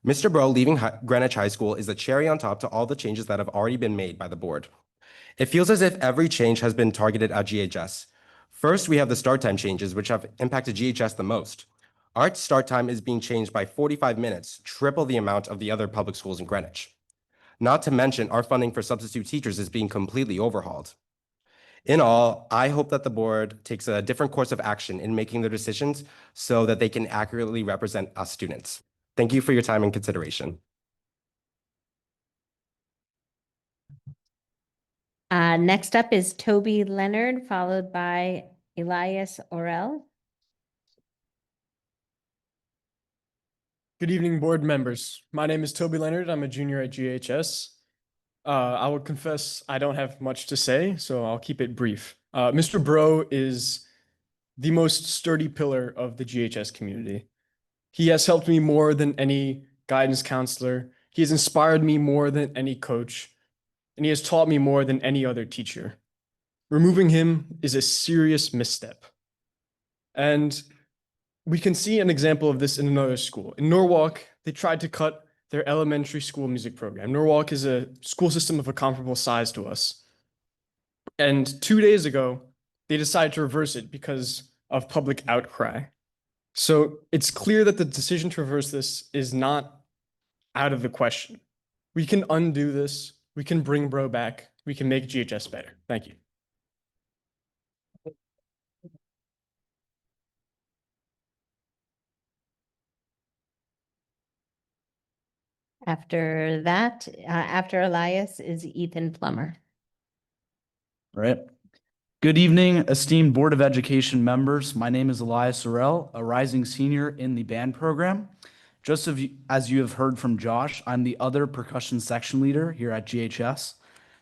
Mr. Bro leaving Greenwich High School is the cherry on top to all the changes that have already been made by the board. It feels as if every change has been targeted at GHS. First, we have the start time changes, which have impacted GHS the most. Our start time is being changed by 45 minutes, triple the amount of the other public schools in Greenwich. Not to mention, our funding for substitute teachers is being completely overhauled. In all, I hope that the board takes a different course of action in making their decisions so that they can accurately represent us students. Thank you for your time and consideration. Next up is Toby Leonard, followed by Elias Orel. Good evening, board members. My name is Toby Leonard. I'm a junior at GHS. I will confess I don't have much to say, so I'll keep it brief. Mr. Bro is the most sturdy pillar of the GHS community. He has helped me more than any guidance counselor. He has inspired me more than any coach, and he has taught me more than any other teacher. Removing him is a serious misstep. And we can see an example of this in another school. In Norwalk, they tried to cut their elementary school music program. Norwalk is a school system of a comparable size to us. And 2 days ago, they decided to reverse it because of public outcry. So it's clear that the decision to reverse this is not out of the question. We can undo this. We can bring Bro back. We can make GHS better. Thank you. After that, after Elias is Ethan Plummer. Right. Good evening, esteemed Board of Education members. My name is Elias Sell, a rising senior in the band program. Just as you have heard from Josh, I'm the other percussion section leader here at GHS.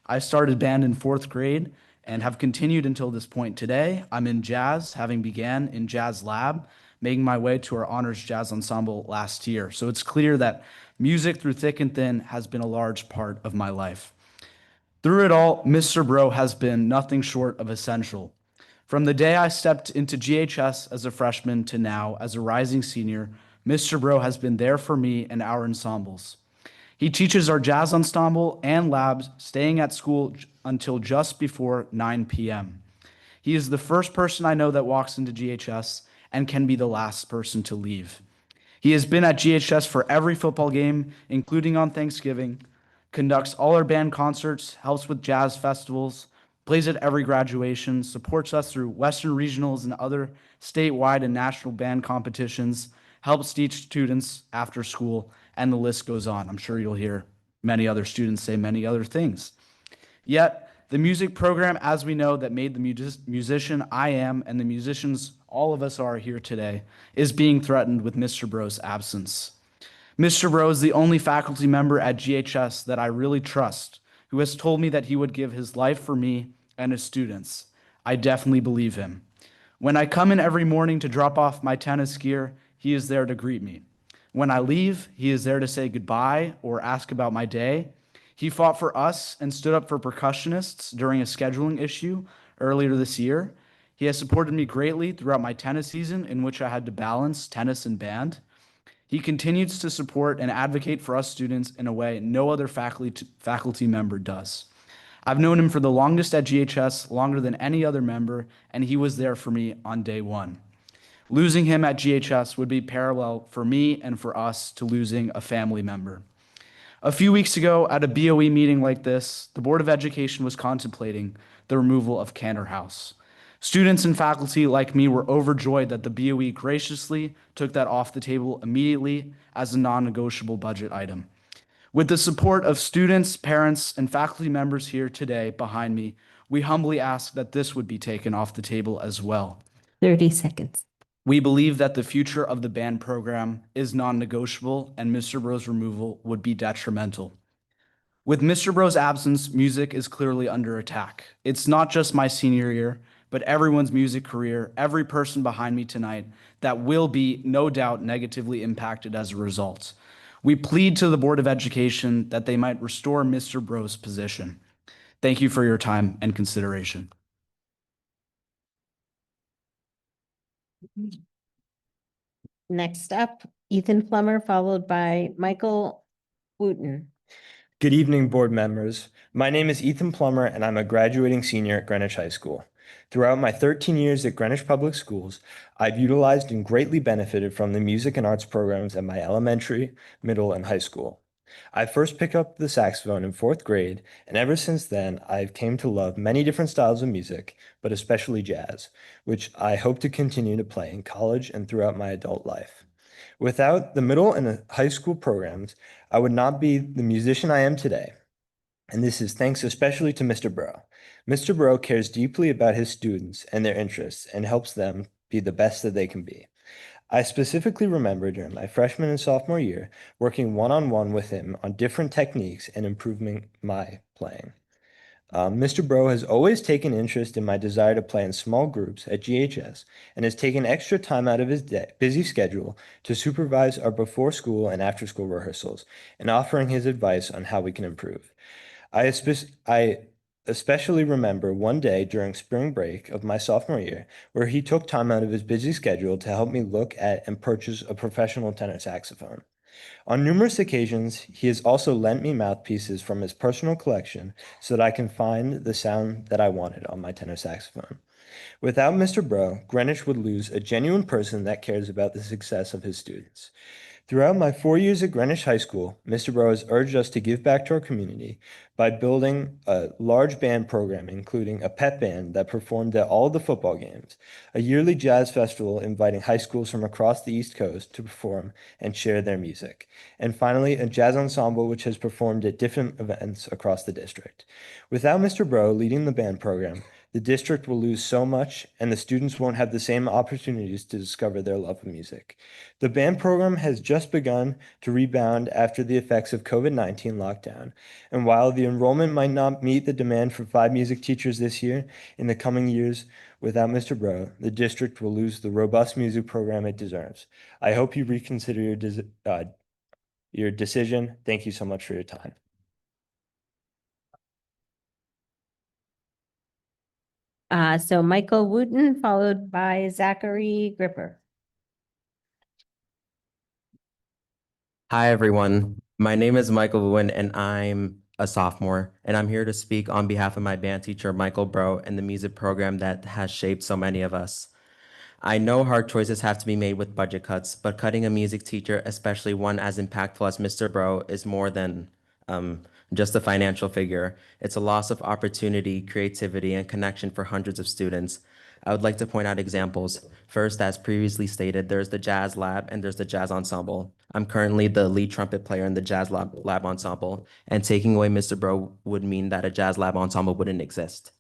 I started band in 4th grade and have continued until this point today. I'm in jazz, having began in Jazz Lab, making my way to our honors jazz ensemble last year. So it's clear that music through thick and thin has been a large part of my life. Through it all, Mr. Bro has been nothing short of essential. From the day I stepped into GHS as a freshman to now as a rising senior, Mr. Bro has been there for me and our ensembles. He teaches our jazz ensemble and labs, staying at school until just before 9 p.m. He is the first person I know that walks into GHS and can be the last person to leave. He has been at GHS for every football game, including on Thanksgiving, conducts all our band concerts, helps with jazz festivals, plays at every graduation, supports us through Western regionals and other statewide and national band competitions, helps teach students after school, and the list goes on. I'm sure you'll hear many other students say many other things. Yet, the music program, as we know, that made the musician I am and the musicians all of us are here today, is being threatened with Mr. Bro's absence. Mr. Bro is the only faculty member at GHS that I really trust, who has told me that he would give his life for me and his students. I definitely believe him. When I come in every morning to drop off my tennis gear, he is there to greet me. When I leave, he is there to say goodbye or ask about my day. He fought for us and stood up for percussionists during a scheduling issue earlier this year. He has supported me greatly throughout my tennis season, in which I had to balance tennis and band. He continues to support and advocate for us students in a way no other faculty member does. I've known him for the longest at GHS, longer than any other member, and he was there for me on day one. Losing him at GHS would be parallel for me and for us to losing a family member. A few weeks ago, at a BOE meeting like this, the Board of Education was contemplating the removal of Cantor House. Students and faculty like me were overjoyed that the BOE graciously took that off the table immediately as a non-negotiable budget item. With the support of students, parents, and faculty members here today behind me, we humbly ask that this would be taken off the table as well. 30 seconds. We believe that the future of the band program is non-negotiable, and Mr. Bro's removal would be detrimental. With Mr. Bro's absence, music is clearly under attack. It's not just my senior year, but everyone's music career, every person behind me tonight, that will be, no doubt, negatively impacted as a result. We plead to the Board of Education that they might restore Mr. Bro's position. Thank you for your time and consideration. Next up, Ethan Plummer, followed by Michael Wooten. Good evening, board members. My name is Ethan Plummer, and I'm a graduating senior at Greenwich High School. Throughout my 13 years at Greenwich Public Schools, I've utilized and greatly benefited from the music and arts programs at my elementary, middle, and high school. I first picked up the saxophone in 4th grade, and ever since then, I've came to love many different styles of music, but especially jazz, which I hope to continue to play in college and throughout my adult life. Without the middle and high school programs, I would not be the musician I am today. And this is thanks especially to Mr. Bro. Mr. Bro cares deeply about his students and their interests and helps them be the best that they can be. I specifically remember during my freshman and sophomore year working one-on-one with him on different techniques and improving my playing. Mr. Bro has always taken interest in my desire to play in small groups at GHS and has taken extra time out of his busy schedule to supervise our before school and after school rehearsals and offering his advice on how we can improve. I especially remember one day during spring break of my sophomore year where he took time out of his busy schedule to help me look at and purchase a professional tenor saxophone. On numerous occasions, he has also lent me mouthpieces from his personal collection so that I can find the sound that I wanted on my tenor saxophone. Without Mr. Bro, Greenwich would lose a genuine person that cares about the success of his students. Throughout my 4 years at Greenwich High School, Mr. Bro has urged us to give back to our community by building a large band program, including a pep band that performed at all of the football games, a yearly jazz festival inviting high schools from across the East Coast to perform and share their music, and finally, a jazz ensemble which has performed at different events across the district. Without Mr. Bro leading the band program, the district will lose so much, and the students won't have the same opportunities to discover their love of music. The band program has just begun to rebound after the effects of COVID-19 lockdown, and while the enrollment might not meet the demand for 5 music teachers this year, in the coming years, without Mr. Bro, the district will lose the robust music program it deserves. I hope you reconsider your decision. Thank you so much for your time. So Michael Wooten, followed by Zachary Graer. Hi, everyone. My name is Michael Luen, and I'm a sophomore, and I'm here to speak on behalf of my band teacher, Michael Bro, and the music program that has shaped so many of us. I know hard choices have to be made with budget cuts, but cutting a music teacher, especially one as impactful as Mr. Bro, is more than just a financial figure. It's a loss of opportunity, creativity, and connection for hundreds of students. I would like to point out examples. First, as previously stated, there's the Jazz Lab and there's the Jazz Ensemble. I'm currently the lead trumpet player in the Jazz Lab Ensemble, and taking away Mr. Bro would mean that a Jazz Lab Ensemble wouldn't exist.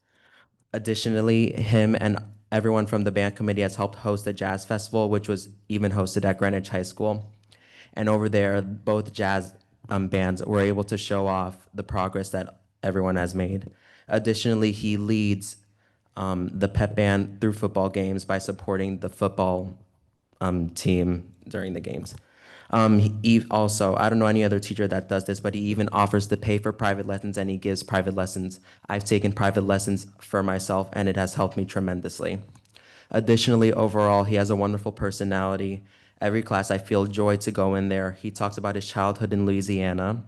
Additionally, him and everyone from the band committee has helped host the Jazz Festival, which was even hosted at Greenwich High School. And over there, both jazz bands were able to show off the progress that everyone has made. Additionally, he leads the pep band through football games by supporting the football team during the games. He also, I don't know any other teacher that does this, but he even offers to pay for private lessons, and he gives private lessons. I've taken private lessons for myself, and it has helped me tremendously. Additionally, overall, he has a wonderful personality. Every class, I feel joy to go in there. He talks about his childhood in Louisiana.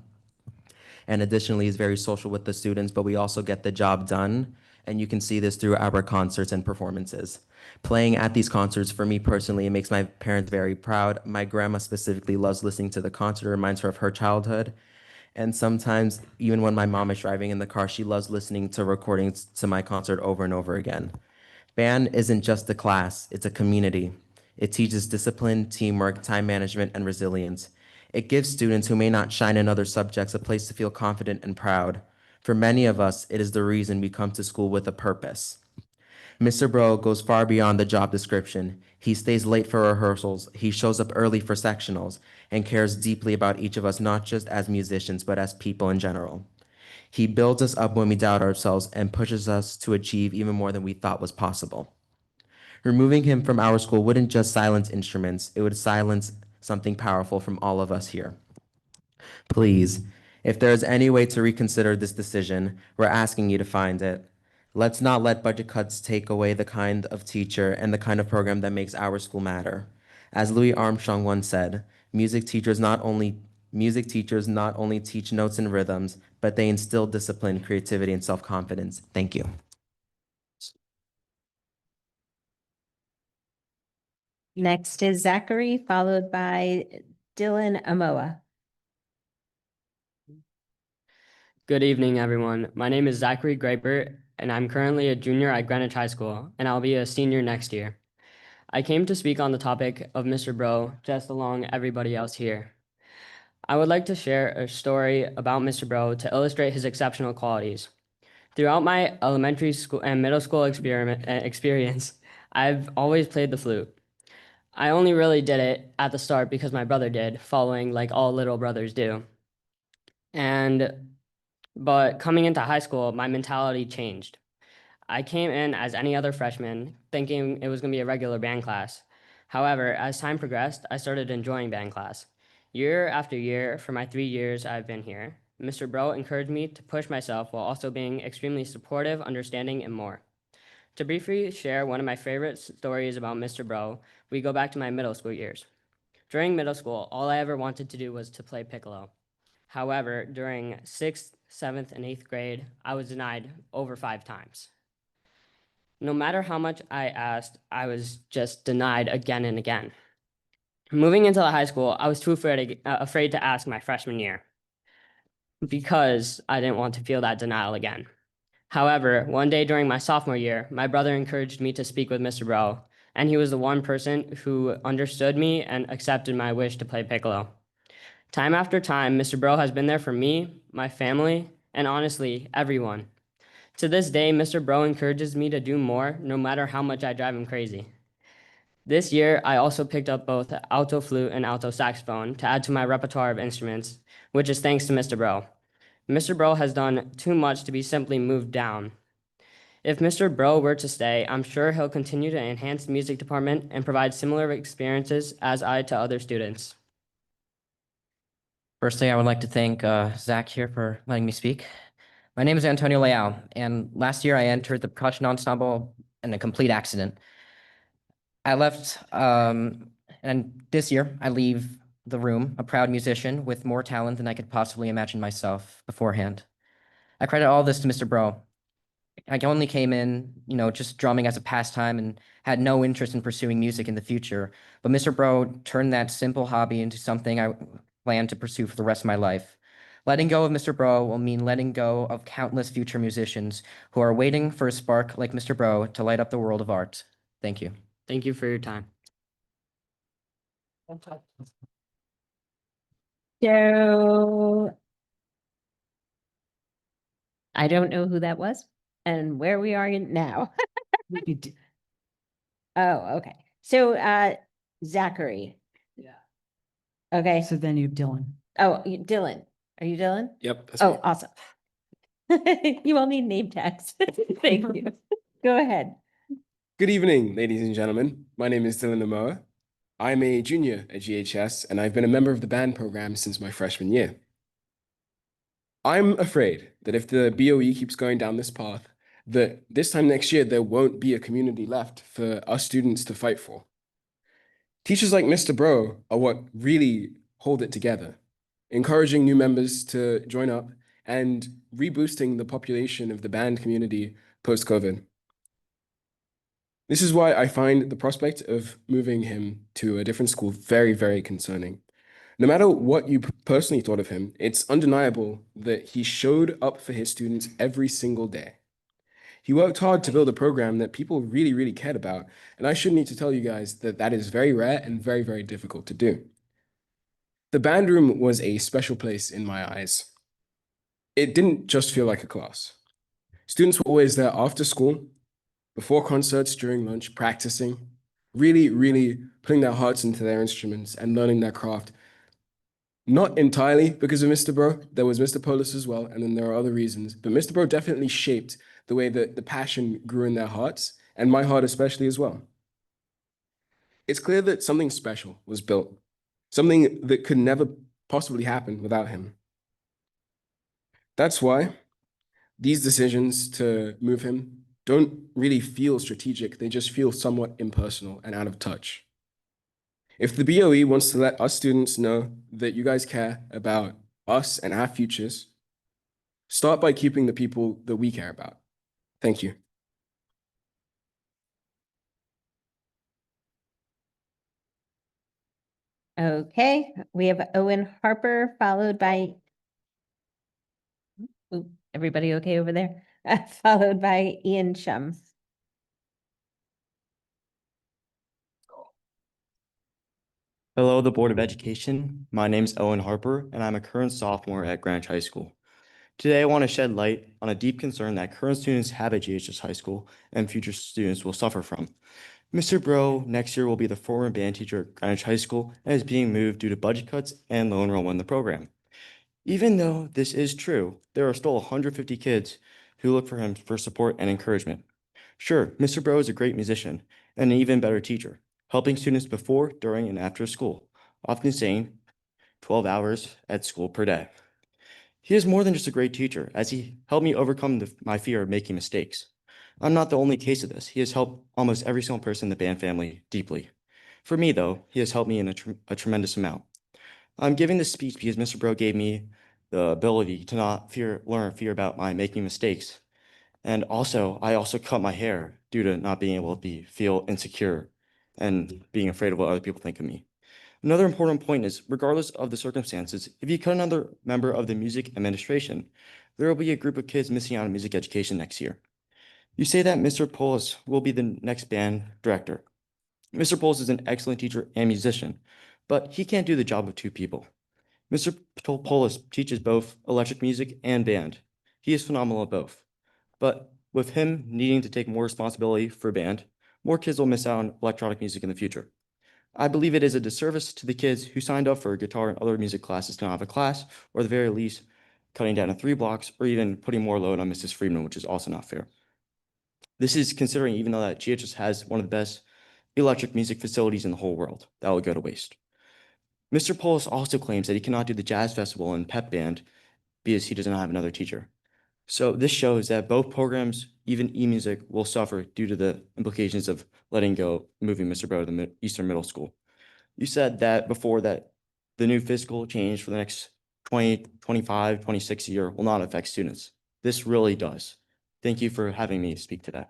And additionally, he's very social with the students, but we also get the job done. And you can see this through our concerts and performances. Playing at these concerts, for me personally, it makes my parents very proud. My grandma specifically loves listening to the concert. It reminds her of her childhood. And sometimes, even when my mom is driving in the car, she loves listening to recordings to my concert over and over again. Band isn't just a class, it's a community. It teaches discipline, teamwork, time management, and resilience. It gives students who may not shine in other subjects a place to feel confident and proud. For many of us, it is the reason we come to school with a purpose. Mr. Bro goes far beyond the job description. He stays late for rehearsals, he shows up early for sectionals, and cares deeply about each of us, not just as musicians, but as people in general. He builds us up when we doubt ourselves and pushes us to achieve even more than we thought was possible. Removing him from our school wouldn't just silence instruments, it would silence something powerful from all of us here. Please, if there is any way to reconsider this decision, we're asking you to find it. Let's not let budget cuts take away the kind of teacher and the kind of program that makes our school matter. As Louis Armstrong once said, music teachers not only teach notes and rhythms, but they instill discipline, creativity, and self-confidence. Thank you. Next is Zachary, followed by Dylan Amoa. Good evening, everyone. My name is Zachary Graer, and I'm currently a junior at Greenwich High School, and I'll be a senior next year. I came to speak on the topic of Mr. Bro, just along everybody else here. I would like to share a story about Mr. Bro to illustrate his exceptional qualities. Throughout my elementary school and middle school experience, I've always played the flute. I only really did it at the start because my brother did, following like all little brothers do. But coming into high school, my mentality changed. I came in as any other freshman, thinking it was going to be a regular band class. However, as time progressed, I started enjoying band class. Year after year, for my 3 years I've been here, Mr. Bro encouraged me to push myself while also being extremely supportive, understanding, and more. To briefly share one of my favorite stories about Mr. Bro, we go back to my middle school years. During middle school, all I ever wanted to do was to play piccolo. However, during 6th, 7th, and 8th grade, I was denied over 5 times. No matter how much I asked, I was just denied again and again. Moving into the high school, I was too afraid to ask my freshman year because I didn't want to feel that denial again. However, one day during my sophomore year, my brother encouraged me to speak with Mr. Bro, and he was the one person who understood me and accepted my wish to play piccolo. Time after time, Mr. Bro has been there for me, my family, and honestly, everyone. To this day, Mr. Bro encourages me to do more, no matter how much I drive him crazy. This year, I also picked up both alto flute and alto saxophone to add to my repertoire of instruments, which is thanks to Mr. Bro. Mr. Bro has done too much to be simply moved down. If Mr. Bro were to stay, I'm sure he'll continue to enhance the music department and provide similar experiences as I to other students. Firstly, I would like to thank Zach here for letting me speak. My name is Antonio Leal, and last year I entered the percussion ensemble in a complete accident. I left, and this year I leave the room a proud musician with more talent than I could possibly imagine myself beforehand. I credit all this to Mr. Bro. I only came in, just drumming as a pastime and had no interest in pursuing music in the future. But Mr. Bro turned that simple hobby into something I plan to pursue for the rest of my life. Letting go of Mr. Bro will mean letting go of countless future musicians who are waiting for a spark like Mr. Bro to light up the world of art. Thank you. Thank you for your time. So I don't know who that was and where we are now. Oh, okay. So Zachary. Yeah. Okay. So then you have Dylan. Oh, Dylan. Are you Dylan? Yep. That's Oh, me. awesome. You all need name tags. Thank you. Go ahead. Good evening, ladies and gentlemen. My name is Dylan Namoa. I'm a junior at GHS, and I've been a member of the band program since my freshman year. I'm afraid that if the BOE keeps going down this path, that this time next year, there won't be a community left for us students to fight for. Teachers like Mr. Bro are what really hold it together, encouraging new members to join up and reboosting the population of the band community post-COVID. This is why I find the prospect of moving him to a different school very, very concerning. No matter what you personally thought of him, it's undeniable that he showed up for his students every single day. He worked hard to build a program that people really, really cared about, and I shouldn't need to tell you guys that that is very rare and very, very difficult to do. The band room was a special place in my eyes. It didn't just feel like a class. Students were always there after school, before concerts, during lunch, practicing, really, really putting their hearts into their instruments and learning their craft. Not entirely because of Mr. Bro. There was Mr. Polis as well, and then there are other reasons. But Mr. Bro definitely shaped the way that the passion grew in their hearts, and my heart especially as well. It's clear that something special was built, something that could never possibly happen without him. That's why these decisions to move him don't really feel strategic. They just feel somewhat impersonal and out of touch. If the BOE wants to let us students know that you guys care about us and our futures, start by keeping the people that we care about. Thank you. Okay, we have Owen Harper followed by, ooh, everybody okay over there? Followed by Ian Shum. Hello, the Board of Education. My name is Owen Harper, and I'm a current sophomore at Greenwich High School. Today, I want to shed light on a deep concern that current students have at GHS High School and future students will suffer from. Mr. Bro next year will be the former band teacher at Greenwich High School and is being moved due to budget cuts and low enrollment in the program. Even though this is true, there are still 150 kids who look for him for support and encouragement. Sure, Mr. Bro is a great musician and an even better teacher, helping students before, during, and after school, often staying 12 hours at school per day. He is more than just a great teacher, as he helped me overcome my fear of making mistakes. I'm not the only case of this. He has helped almost every single person in the band family deeply. For me, though, he has helped me in a tremendous amount. I'm giving this speech because Mr. Bro gave me the ability to not learn fear about my making mistakes. And also, I also cut my hair due to not being able to feel insecure and being afraid of what other people think of me. Another important point is, regardless of the circumstances, if you cut another member of the music administration, there will be a group of kids missing out on music education next year. You say that Mr. Polis will be the next band director. Mr. Polis is an excellent teacher and musician, but he can't do the job of two people. Mr. Polis teaches both electric music and band. He is phenomenal at both. But with him needing to take more responsibility for band, more kids will miss out on electronic music in the future. I believe it is a disservice to the kids who signed up for guitar and other music classes to not have a class, or at the very least, cutting down to 3 blocks, or even putting more load on Mrs. Friedman, which is also not fair. This is considering even though that GHS has one of the best electric music facilities in the whole world, that will go to waste. Mr. Polis also claims that he cannot do the jazz festival and pep band because he does not have another teacher. So this shows that both programs, even e-music, will suffer due to the implications of moving Mr. Bro to the Eastern Middle School. You said that before that the new fiscal change for the next 2025, 26 year will not affect students. This really does. Thank you for having me speak today.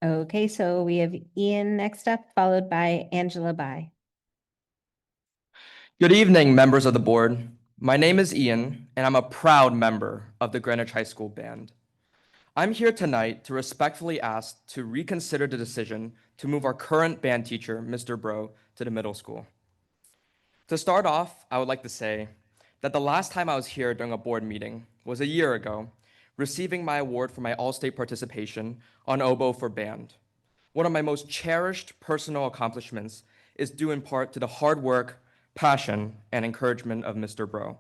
Okay, so we have Ian next up, followed by Angela Bai. Good evening, members of the board. My name is Ian, and I'm a proud member of the Greenwich High School Band. I'm here tonight to respectfully ask to reconsider the decision to move our current band teacher, Mr. Bro, to the middle school. To start off, I would like to say that the last time I was here during a board meeting was a year ago, receiving my award for my all-state participation on oboe for band. One of my most cherished personal accomplishments is due in part to the hard work, passion, and encouragement of Mr. Bro.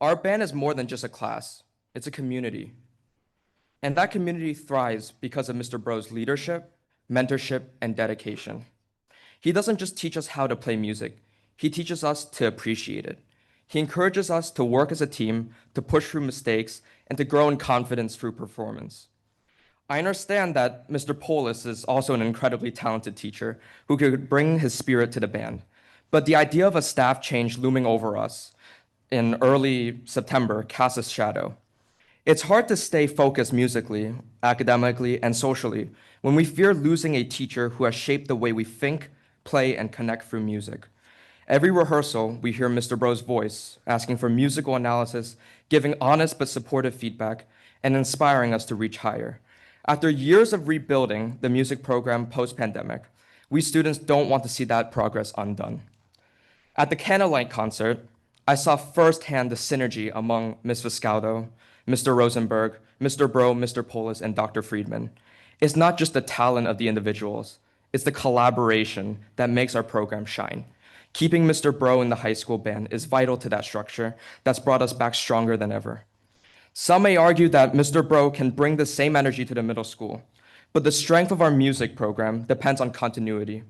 Our band is more than just a class, it's a community. And that community thrives because of Mr. Bro's leadership, mentorship, and dedication. He doesn't just teach us how to play music, he teaches us to appreciate it. He encourages us to work as a team, to push through mistakes, and to grow in confidence through performance. I understand that Mr. Polis is also an incredibly talented teacher who could bring his spirit to the band. But the idea of a staff change looming over us in early September casts a shadow. It's hard to stay focused musically, academically, and socially when we fear losing a teacher who has shaped the way we think, play, and connect through music. Every rehearsal, we hear Mr. Bro's voice, asking for musical analysis, giving honest but supportive feedback, and inspiring us to reach higher. After years of rebuilding the music program post-pandemic, we students don't want to see that progress undone. At the Candlelight concert, I saw firsthand the synergy among Ms. Viscaldo, Mr. Rosenberg, Mr. Bro, Mr. Polis, and Dr. Friedman. It's not just the talent of the individuals, it's the collaboration that makes our program shine. Keeping Mr. Bro in the high school band is vital to that structure that's brought us back stronger than ever. Some may argue that Mr. Bro can bring the same energy to the middle school, but the strength of our music program depends on continuity.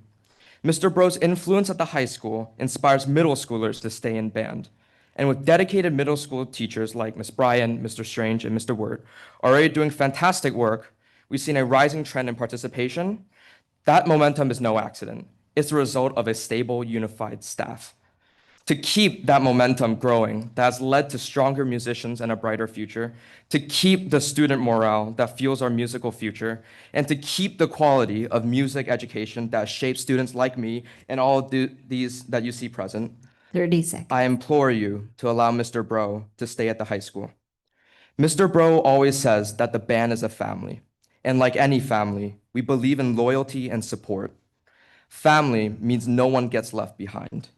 Mr. Bro's influence at the high school inspires middle schoolers to stay in band. And with dedicated middle school teachers like Ms. Bryan, Mr. Strange, and Mr. Word already doing fantastic work, we've seen a rising trend in participation. That momentum is no accident. It's the result of a stable, unified staff. To keep that momentum growing, that has led to stronger musicians and a brighter future, to keep the student morale that fuels our musical future, and to keep the quality of music education that shapes students like me and all of these that you see present, 30 seconds. I implore you to allow Mr. Bro to stay at the high school. Mr. Bro always says that the band is a family. And like any family, we believe in loyalty and support. Family means no one gets left behind.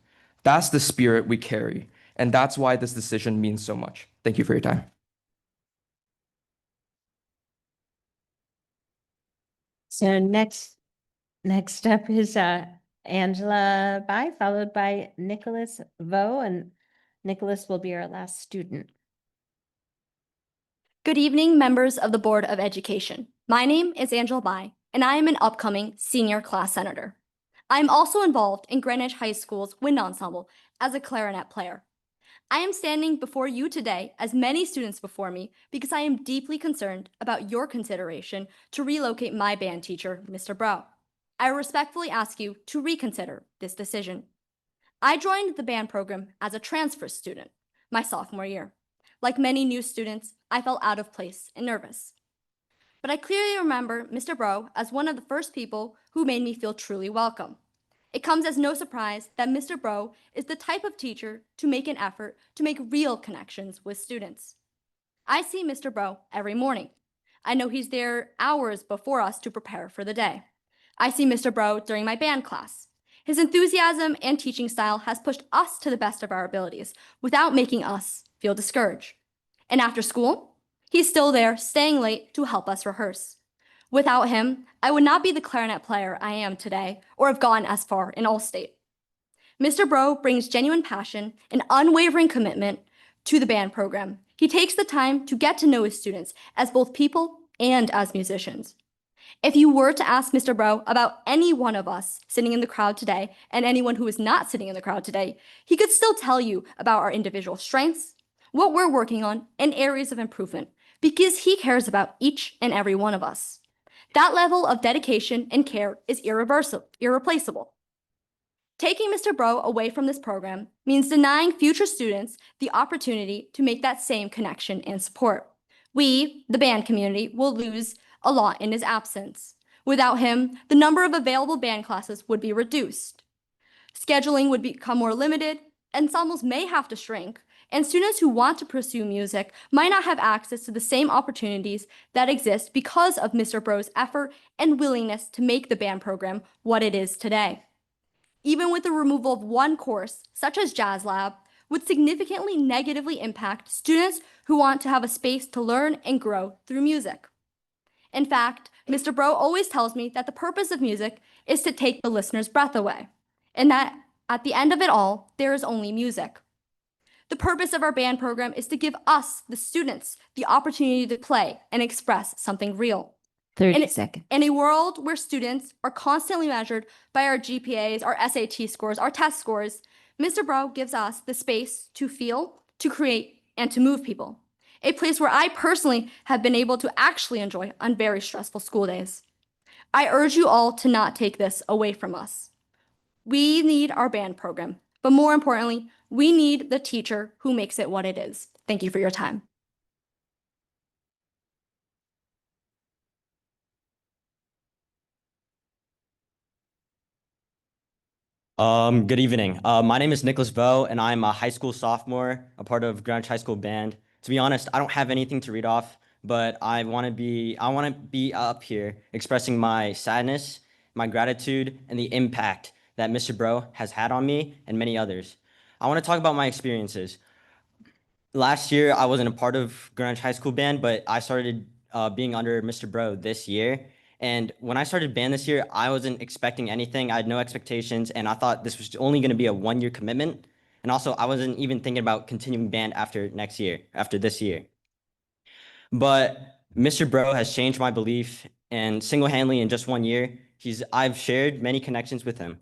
That's the spirit we carry, and that's why this decision means so much. Thank you for your time. So next up is Angela Bai, followed by Nicholas Vo, and Nicholas will be our last student. Good evening, members of the Board of Education. My name is Angela Bai, and I am an upcoming senior class senator. I am also involved in Greenwich High School's wind ensemble as a clarinet player. I am standing before you today, as many students before me, because I am deeply concerned about your consideration to relocate my band teacher, Mr. Bro. I respectfully ask you to reconsider this decision. I joined the band program as a transfer student my sophomore year. Like many new students, I felt out of place and nervous. But I clearly remember Mr. Bro as one of the first people who made me feel truly welcome. It comes as no surprise that Mr. Bro is the type of teacher to make an effort to make real connections with students. I see Mr. Bro every morning. I know he's there hours before us to prepare for the day. I see Mr. Bro during my band class. His enthusiasm and teaching style has pushed us to the best of our abilities without making us feel discouraged. And after school, he's still there, staying late to help us rehearse. Without him, I would not be the clarinet player I am today or have gone as far in All-State. Mr. Bro brings genuine passion and unwavering commitment to the band program. He takes the time to get to know his students as both people and as musicians. If you were to ask Mr. Bro about any one of us sitting in the crowd today and anyone who is not sitting in the crowd today, he could still tell you about our individual strengths, what we're working on, and areas of improvement, because he cares about each and every one of us. That level of dedication and care is irreplaceable. Taking Mr. Bro away from this program means denying future students the opportunity to make that same connection and support. We, the band community, will lose a lot in his absence. Without him, the number of available band classes would be reduced. Scheduling would become more limited, ensembles may have to shrink, and students who want to pursue music might not have access to the same opportunities that exist because of Mr. Bro's effort and willingness to make the band program what it is today. Even with the removal of one course, such as Jazz Lab, would significantly negatively impact students who want to have a space to learn and grow through music. In fact, Mr. Bro always tells me that the purpose of music is to take the listener's breath away, and that at the end of it all, there is only music. The purpose of our band program is to give us, the students, the opportunity to play and express something real. 30 seconds. In a world where students are constantly measured by our GPAs, our SAT scores, our test scores, Mr. Bro gives us the space to feel, to create, and to move people. A place where I personally have been able to actually enjoy on very stressful school days. I urge you all to not take this away from us. We need our band program, but more importantly, we need the teacher who makes it what it is. Thank you for your time. Good evening. My name is Nicholas Vo, and I'm a high school sophomore, a part of Greenwich High School band. To be honest, I don't have anything to read off, but I want to be up here expressing my sadness, my gratitude, and the impact that Mr. Bro has had on me and many others. I want to talk about my experiences. Last year, I wasn't a part of Greenwich High School band, but I started being under Mr. Bro this year. And when I started band this year, I wasn't expecting anything. I had no expectations, and I thought this was only going to be a one-year commitment. And also, I wasn't even thinking about continuing band after this year. But Mr. Bro has changed my belief, and single-handedly in just 1 year, I've shared many connections with him.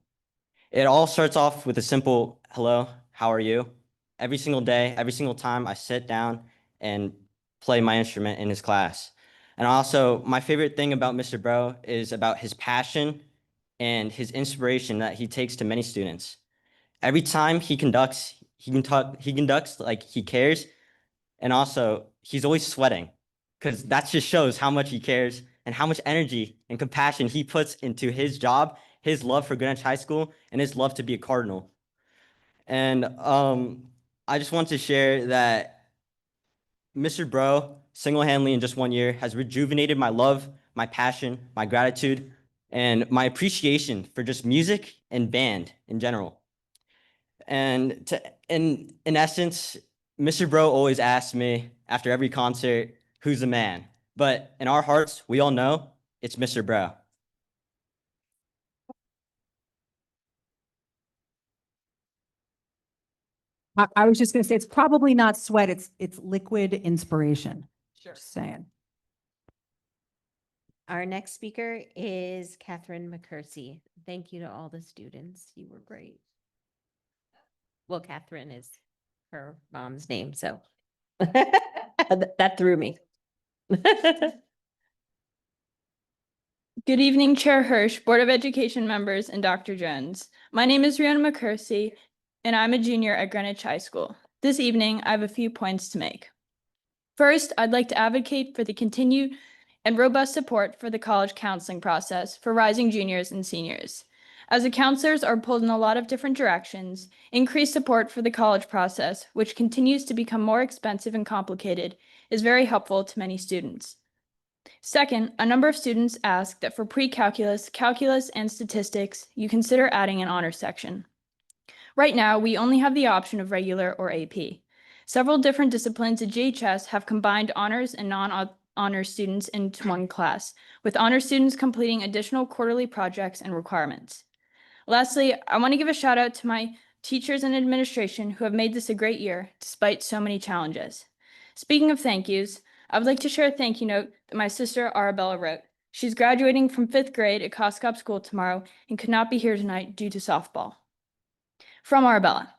It all starts off with a simple, hello, how are you? Every single day, every single time I sit down and play my instrument in his class. And also, my favorite thing about Mr. Bro is about his passion and his inspiration that he takes to many students. Every time he conducts like he cares, and also he's always sweating, because that just shows how much he cares and how much energy and compassion he puts into his job, his love for Greenwich High School, and his love to be a Cardinal. And I just want to share that Mr. Bro, single-handedly in just 1 year, has rejuvenated my love my passion, my gratitude, and my appreciation for just music and band in general. And in essence, Mr. Bro always asks me after every concert, who's the man? But in our hearts, we all know it's Mr. Bro. I was just going to say, it's probably not sweat. It's liquid inspiration. Sure. Just saying. Our next speaker is Catherine McCursey. Thank you to all the students. You were great. Well, Catherine is her mom's name, so that threw me. Good evening, Chair Hirsch, Board of Education members, and Dr. Jones. My name is Rihanna McCursey, and I'm a junior at Greenwich High School. This evening, I have a few points to make. First, I'd like to advocate for the continued and robust support for the college counseling process for rising juniors and seniors. As the counselors are pulled in a lot of different directions, increased support for the college process, which continues to become more expensive and complicated, is very helpful to many students. Second, a number of students ask that for pre-calculus, calculus, and statistics, you consider adding an honors section. Right now, we only have the option of regular or AP. Several different disciplines at GHS have combined honors and non-honors students into one class, with honors students completing additional quarterly projects and requirements. Lastly, I want to give a shout out to my teachers and administration who have made this a great year, despite so many challenges. Speaking of thank yous, I would like to share a thank you note that my sister Arabella wrote. She's graduating from 5th grade at Coscop School tomorrow and could not be here tonight due to softball. From Arabella,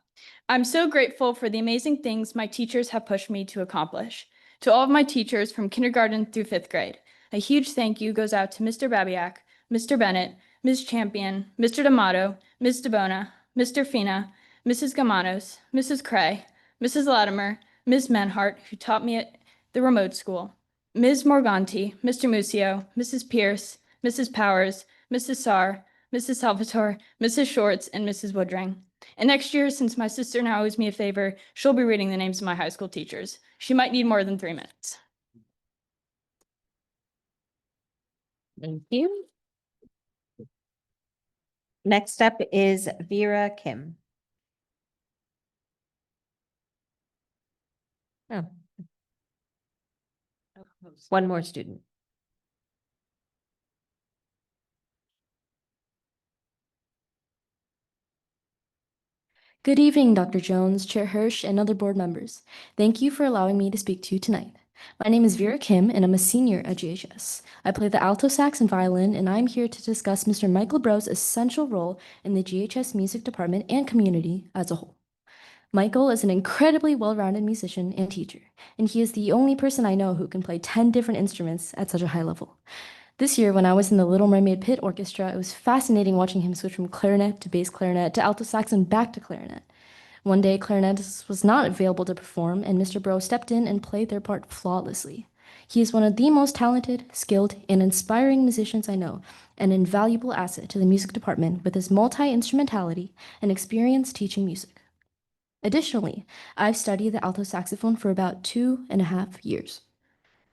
I'm so grateful for the amazing things my teachers have pushed me to accomplish. To all of my teachers from kindergarten through 5th grade, a huge thank you goes out to Mr. Babiak, Mr. Bennett, Ms. Champion, Mr. D'Amato, Ms. DeBona, Mr. Fina, Mrs. Gamanos, Mrs. Cray, Mrs. Latimer, Ms. Menhart, who taught me at the remote school, Ms. Morganti, Mr. Musio, Mrs. Pierce, Mrs. Powers, Mrs. Sarr, Mrs. Salvatore, Mrs. Shorts, and Mrs. Woodring. And next year, since my sister now owes me a favor, she'll be reading the names of my high school teachers. She might need more than 3 minutes. Thank you. Next up is Vera Kim. Oh. One more student. Good evening, Dr. Jones, Chair Hirsch, and other board members. Thank you for allowing me to speak to you tonight. My name is Vera Kim, and I'm a senior at GHS. I play the alto sax and violin, and I'm here to discuss Mr. Michael Bro's essential role in the GHS music department and community as a whole. Michael is an incredibly well-rounded musician and teacher, and he is the only person I know who can play 10 different instruments at such a high level. This year, when I was in the Little Mermaid Pit Orchestra, it was fascinating watching him switch from clarinet to bass clarinet to alto sax and back to clarinet. One day, clarinetist was not available to perform, and Mr. Bro stepped in and played their part flawlessly. He is one of the most talented, skilled, and inspiring musicians I know, and an invaluable asset to the music department with his multi-instrumentality and experience teaching music. Additionally, I've studied the alto saxophone for about 2.5 years.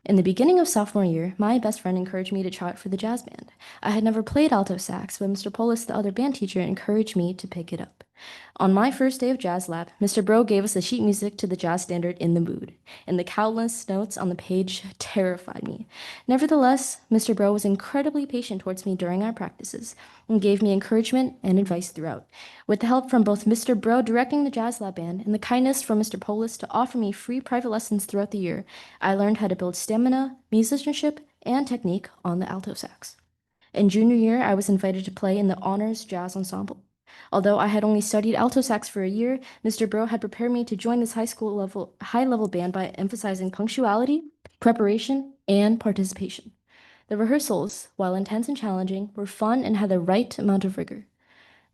In the beginning of sophomore year, my best friend encouraged me to try out for the jazz band. I had never played alto sax, but Mr. Polis, the other band teacher, encouraged me to pick it up. On my first day of jazz lab, Mr. Bro gave us the sheet music to the jazz standard In the Mood, and the countless notes on the page terrified me. Nevertheless, Mr. Bro was incredibly patient towards me during our practices and gave me encouragement and advice throughout. With the help from both Mr. Bro directing the jazz lab band and the kindness from Mr. Polis to offer me free private lessons throughout the year, I learned how to build stamina, musicianship, and technique on the alto sax. In junior year, I was invited to play in the Honors Jazz Ensemble. Although I had only studied alto sax for a year, Mr. Bro had prepared me to join this high-level band by emphasizing punctuality, preparation, and participation. The rehearsals, while intense and challenging, were fun and had the right amount of rigor.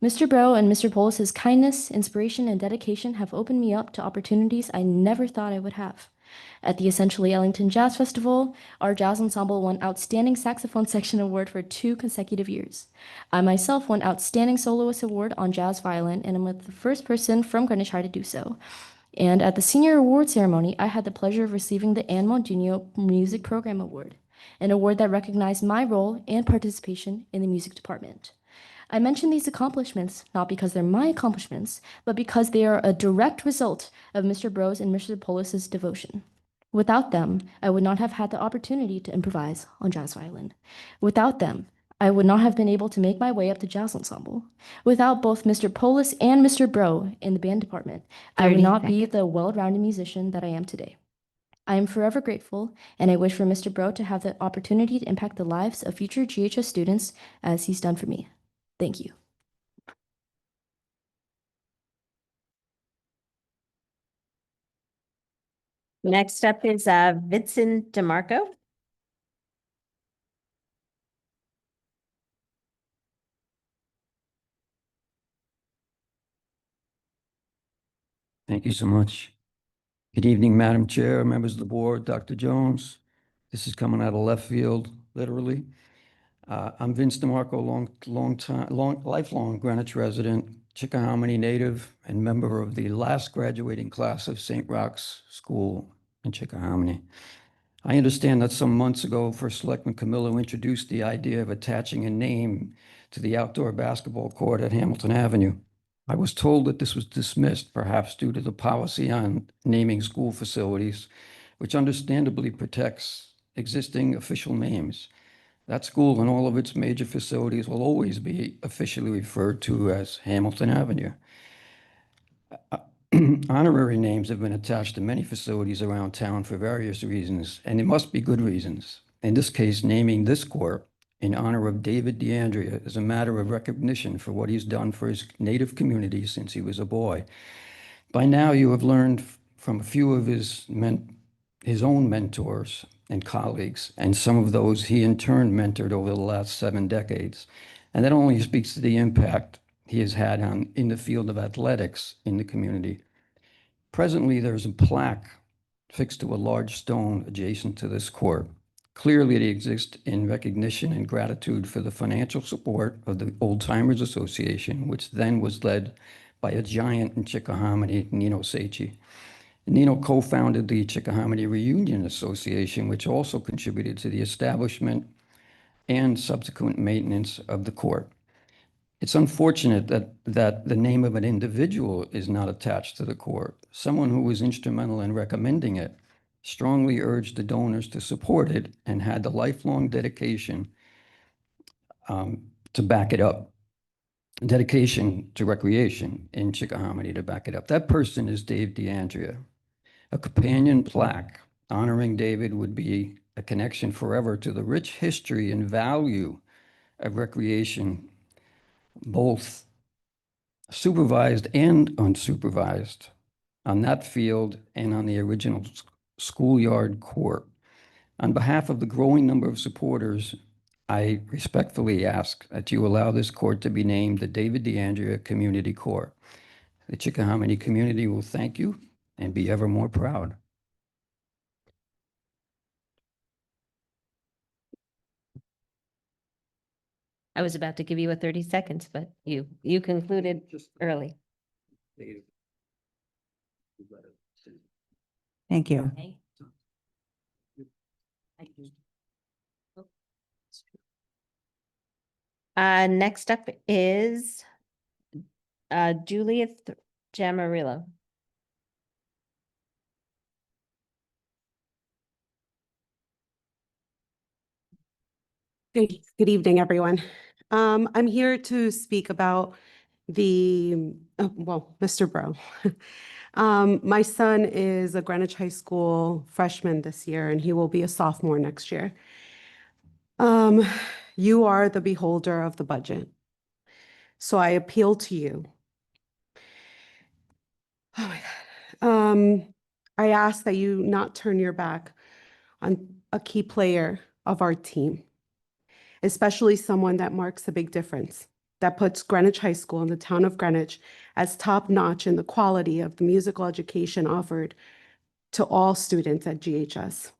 Mr. Bro and Mr. Polis's kindness, inspiration, and dedication have opened me up to opportunities I never thought I would have. At the Essentially Ellington Jazz Festival, our jazz ensemble won Outstanding Saxophone Section Award for 2 consecutive years. I myself won Outstanding Soloist Award on jazz violin, and I'm the first person from Greenwich High to do so. And at the Senior Award Ceremony, I had the pleasure of receiving the Anne Mondino Music Program Award. an award that recognized my role and participation in the music department. I mention these accomplishments not because they're my accomplishments, but because they are a direct result of Mr. Bro's and Mr. Polis's devotion. Without them, I would not have had the opportunity to improvise on jazz violin. Without them, I would not have been able to make my way up to jazz ensemble. Without both Mr. Polis and Mr. Bro in the band department, I would 30 not be the well-rounded musician that I am today. I am forever grateful, and I wish for Mr. Bro to have the opportunity to impact the lives of future GHS students as he's done for me. Thank you. Next up is Vincent DeMarco. Thank you so much. Good evening, Madam Chair, members of the board, Dr. Jones. This is coming out of left field, literally. I'm Vince DeMarco, lifelong Greenwich resident, Chickahominy native, and member of the last graduating class of St. Roch's School in Chickahominy. I understand that some months ago, First Selectman Camillo introduced the idea of attaching a name to the outdoor basketball court at Hamilton Avenue. I was told that this was dismissed, perhaps due to the policy on naming school facilities, which understandably protects existing official names. That school and all of its major facilities will always be officially referred to as Hamilton Avenue. Honorary names have been attached to many facilities around town for various reasons, and it must be good reasons. In this case, naming this court in honor of David DeAndrea is a matter of recognition for what he's done for his native community since he was a boy. By now, you have learned from a few of his own mentors and colleagues, and some of those he in turn mentored over the last 7 decades. And that only speaks to the impact he has had in the field of athletics in the community. Presently, there's a plaque fixed to a large stone adjacent to this court. Clearly, it exists in recognition and gratitude for the financial support of the Old Timers Association, which then was led by a giant in Chickahominy, Nino Seichi. Nino co-founded the Chickahominy Reunion Association, which also contributed to the establishment and subsequent maintenance of the court. It's unfortunate that the name of an individual is not attached to the court. Someone who was instrumental in recommending it strongly urged the donors to support it and had the lifelong dedication to back it up. Dedication to recreation in Chickahominy to back it up. That person is Dave DeAndrea. A companion plaque honoring David would be a connection forever to the rich history and value of recreation, both supervised and unsupervised, on that field and on the original schoolyard court. On behalf of the growing number of supporters, I respectfully ask that you allow this court to be named the David DeAndrea Community Court. The Chickahominy community will thank you and be ever more proud. I was about to give you a 30 seconds, but you concluded early. Thank you. Okay. Next up is Juliet Jamarillo. Good evening, everyone. I'm here to speak about Mr. Bro. My son is a Greenwich High School freshman this year, and he will be a sophomore next year. You are the beholder of the budget, so I appeal to you. Oh my God. I ask that you not turn your back on a key player of our team, especially someone that marks a big difference, that puts Greenwich High School in the town of Greenwich as top-notch in the quality of the musical education offered to all students at GHS.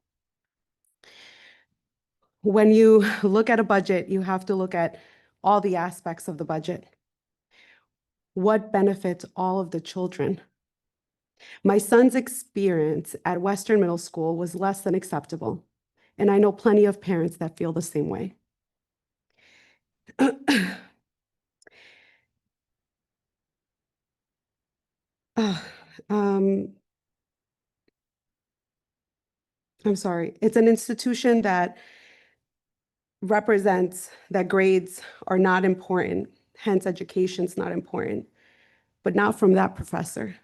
When you look at a budget, you have to look at all the aspects of the budget. What benefits all of the children? My son's experience at Western Middle School was less than acceptable. And I know plenty of parents that feel the same way. I'm sorry. It's an institution that represents that grades are not important, hence education's not important, but not from that professor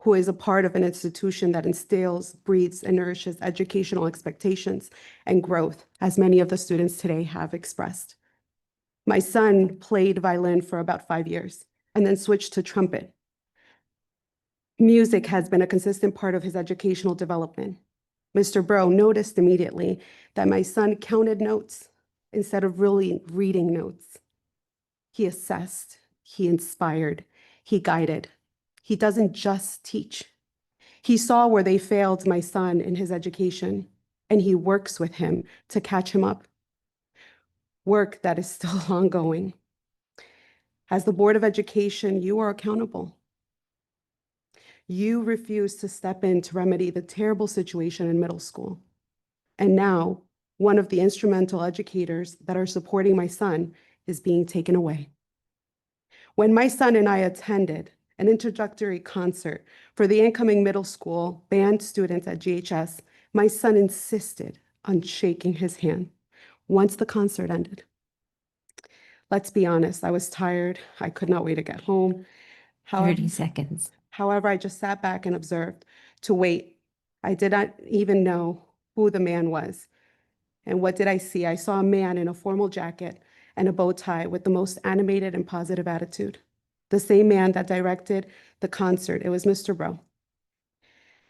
who is a part of an institution that instills, breeds, and nourishes educational expectations and growth, as many of the students today have expressed. My son played violin for about 5 years and then switched to trumpet. Music has been a consistent part of his educational development. Mr. Bro noticed immediately that my son counted notes instead of really reading notes. He assessed, he inspired, he guided. He doesn't just teach. He saw where they failed my son in his education, and he works with him to catch him up. Work that is still ongoing. As the Board of Education, you are accountable. You refused to step in to remedy the terrible situation in middle school. And now, one of the instrumental educators that are supporting my son is being taken away. When my son and I attended an introductory concert for the incoming middle school band students at GHS, my son insisted on shaking his hand once the concert ended. Let's be honest, I was tired. I could not wait to get home. 30 seconds. However, I just sat back and observed to wait. I did not even know who the man was. And what did I see? I saw a man in a formal jacket and a bow tie with the most animated and positive attitude. The same man that directed the concert. It was Mr. Bro.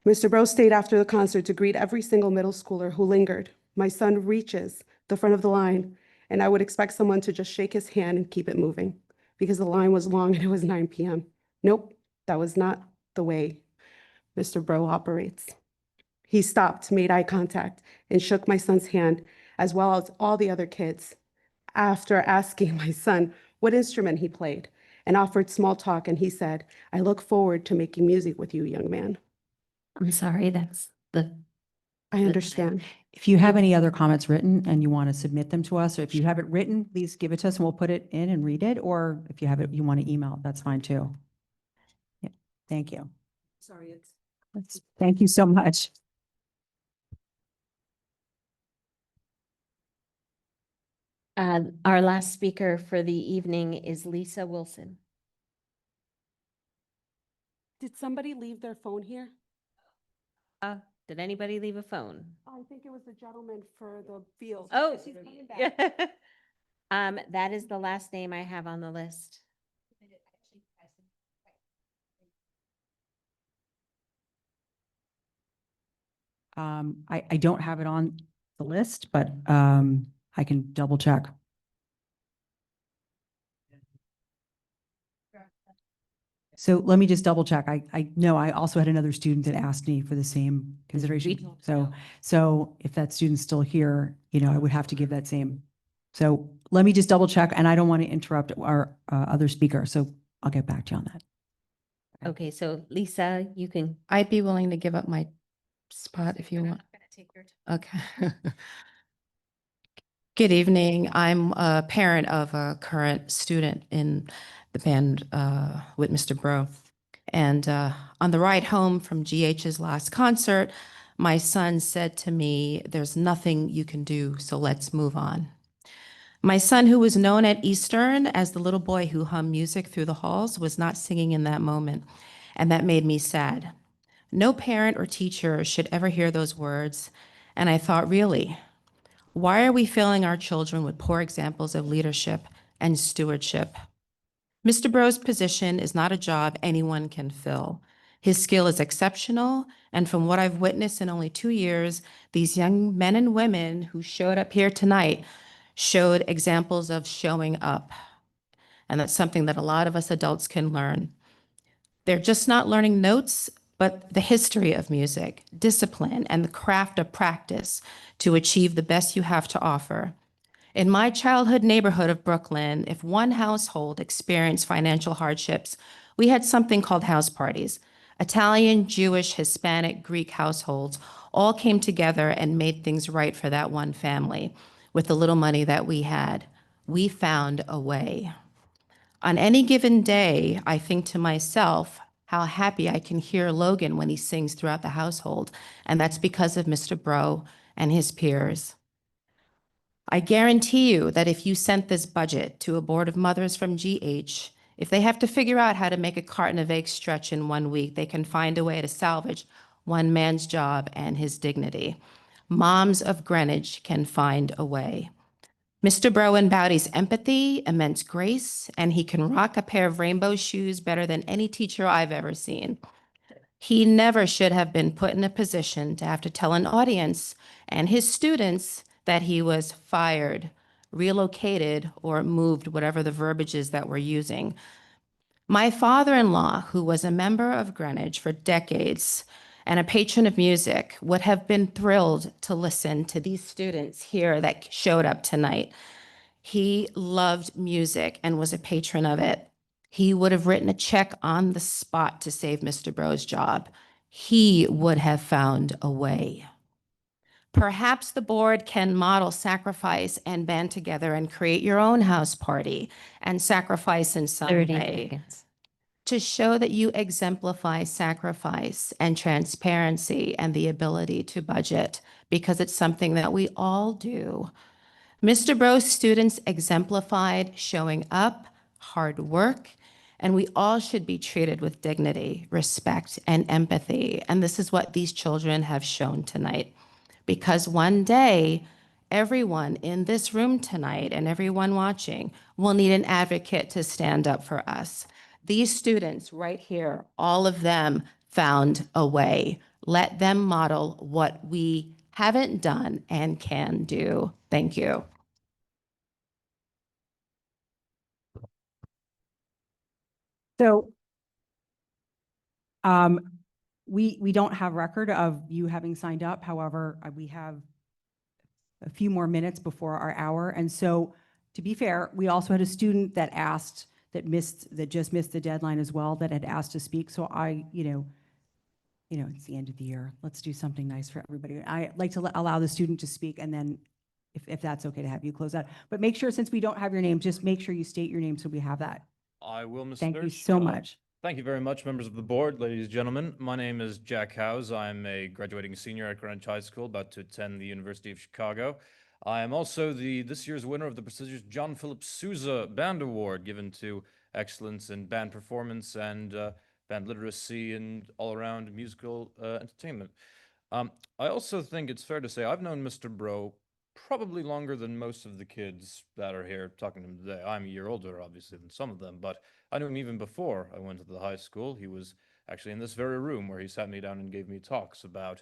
Mr. Bro stayed after the concert to greet every single middle schooler who lingered. My son reaches the front of the line, and I would expect someone to just shake his hand and keep it moving because the line was long and it was 9 p.m. Nope, that was not the way Mr. Bro operates. He stopped, made eye contact, and shook my son's hand, as well as all the other kids, after asking my son what instrument he played, and offered small talk, and he said, "I look forward to making music with you, young man." I'm sorry, that's I understand. If you have any other comments written and you want to submit them to us, or if you have it written, please give it to us and we'll put it in and read it. Or if you have it, you want to email, that's fine too. Yeah, thank you. Sorry, Thank you so much. Our last speaker for the evening is Lisa Wilson. Did somebody leave their phone here? Did anybody leave a phone? I think it was the gentleman for the field. Oh, She's coming back. that is the last name I have on the list. I don't have it on the list, but I can double check. So let me just double check. I know I also had another student that asked me for the same consideration. So if that student's still here, I would have to give that same. So let me just double check, and I don't want to interrupt our other speaker. So I'll get back to you on that. Okay, so Lisa, you can. I'd be willing to give up my spot if you want. Okay. Good evening. I'm a parent of a current student in the band with Mr. Bro. And on the ride home from GH's last concert, my son said to me, "There's nothing you can do, so let's move on." My son, who was known at Eastern as the little boy who hummed music through the halls, was not singing in that moment, and that made me sad. No parent or teacher should ever hear those words, and I thought, really, why are we failing our children with poor examples of leadership and stewardship? Mr. Bro's position is not a job anyone can fill. His skill is exceptional, and from what I've witnessed in only 2 years, these young men and women who showed up here tonight showed examples of showing up. And that's something that a lot of us adults can learn. They're just not learning notes, but the history of music, discipline, and the craft of practice to achieve the best you have to offer. In my childhood neighborhood of Brooklyn, if one household experienced financial hardships, we had something called house parties, Italian, Jewish, Hispanic, Greek households all came together and made things right for that one family with the little money that we had. We found a way. On any given day, I think to myself how happy I can hear Logan when he sings throughout the household, and that's because of Mr. Bro and his peers. I guarantee you that if you sent this budget to a board of mothers from GH, if they have to figure out how to make a carton of eggs stretch in 1 week, they can find a way to salvage one man's job and his dignity. Moms of Greenwich can find a way. Mr. Bro embodies empathy, immense grace, and he can rock a pair of rainbow shoes better than any teacher I've ever seen. He never should have been put in a position to have to tell an audience and his students that he was fired, relocated, or moved, whatever the verbiage is that we're using. My father-in-law, who was a member of Greenwich for decades and a patron of music, would have been thrilled to listen to these students here that showed up tonight. He loved music and was a patron of it. He would have written a check on the spot to save Mr. Bro's job. He would have found a way. Perhaps the board can model sacrifice and band together and create your own house party and sacrifice in some 30 way seconds. to show that you exemplify sacrifice and transparency and the ability to budget, because it's something that we all do. Mr. Bro's students exemplified showing up, hard work, and we all should be treated with dignity, respect, and empathy. And this is what these children have shown tonight. Because one day, everyone in this room tonight and everyone watching will need an advocate to stand up for us. These students right here, all of them found a way. Let them model what we haven't done and can do. Thank you. So we don't have record of you having signed up. However, we have a few more minutes before our hour. And so to be fair, we also had a student that asked, that just missed the deadline as well, that had asked to speak. So it's the end of the year. Let's do something nice for everybody. I like to allow the student to speak, and then if that's okay to have you close out. But make sure, since we don't have your name, just make sure you state your name so we have that. I will, Ms. Thank you Sturge. so much. Thank you very much, members of the board, ladies and gentlemen. My name is Jack Howes. I'm a graduating senior at Greenwich High School, about to attend the University of Chicago. I am also this year's winner of the prestigious John Philip Sousa Band Award, given to excellence in band performance and band literacy and all-around musical entertainment. I also think it's fair to say I've known Mr. Bro probably longer than most of the kids that are here talking to him today. I'm a year older, obviously, than some of them, but I knew him even before I went to the high school. He was actually in this very room where he sat me down and gave me talks about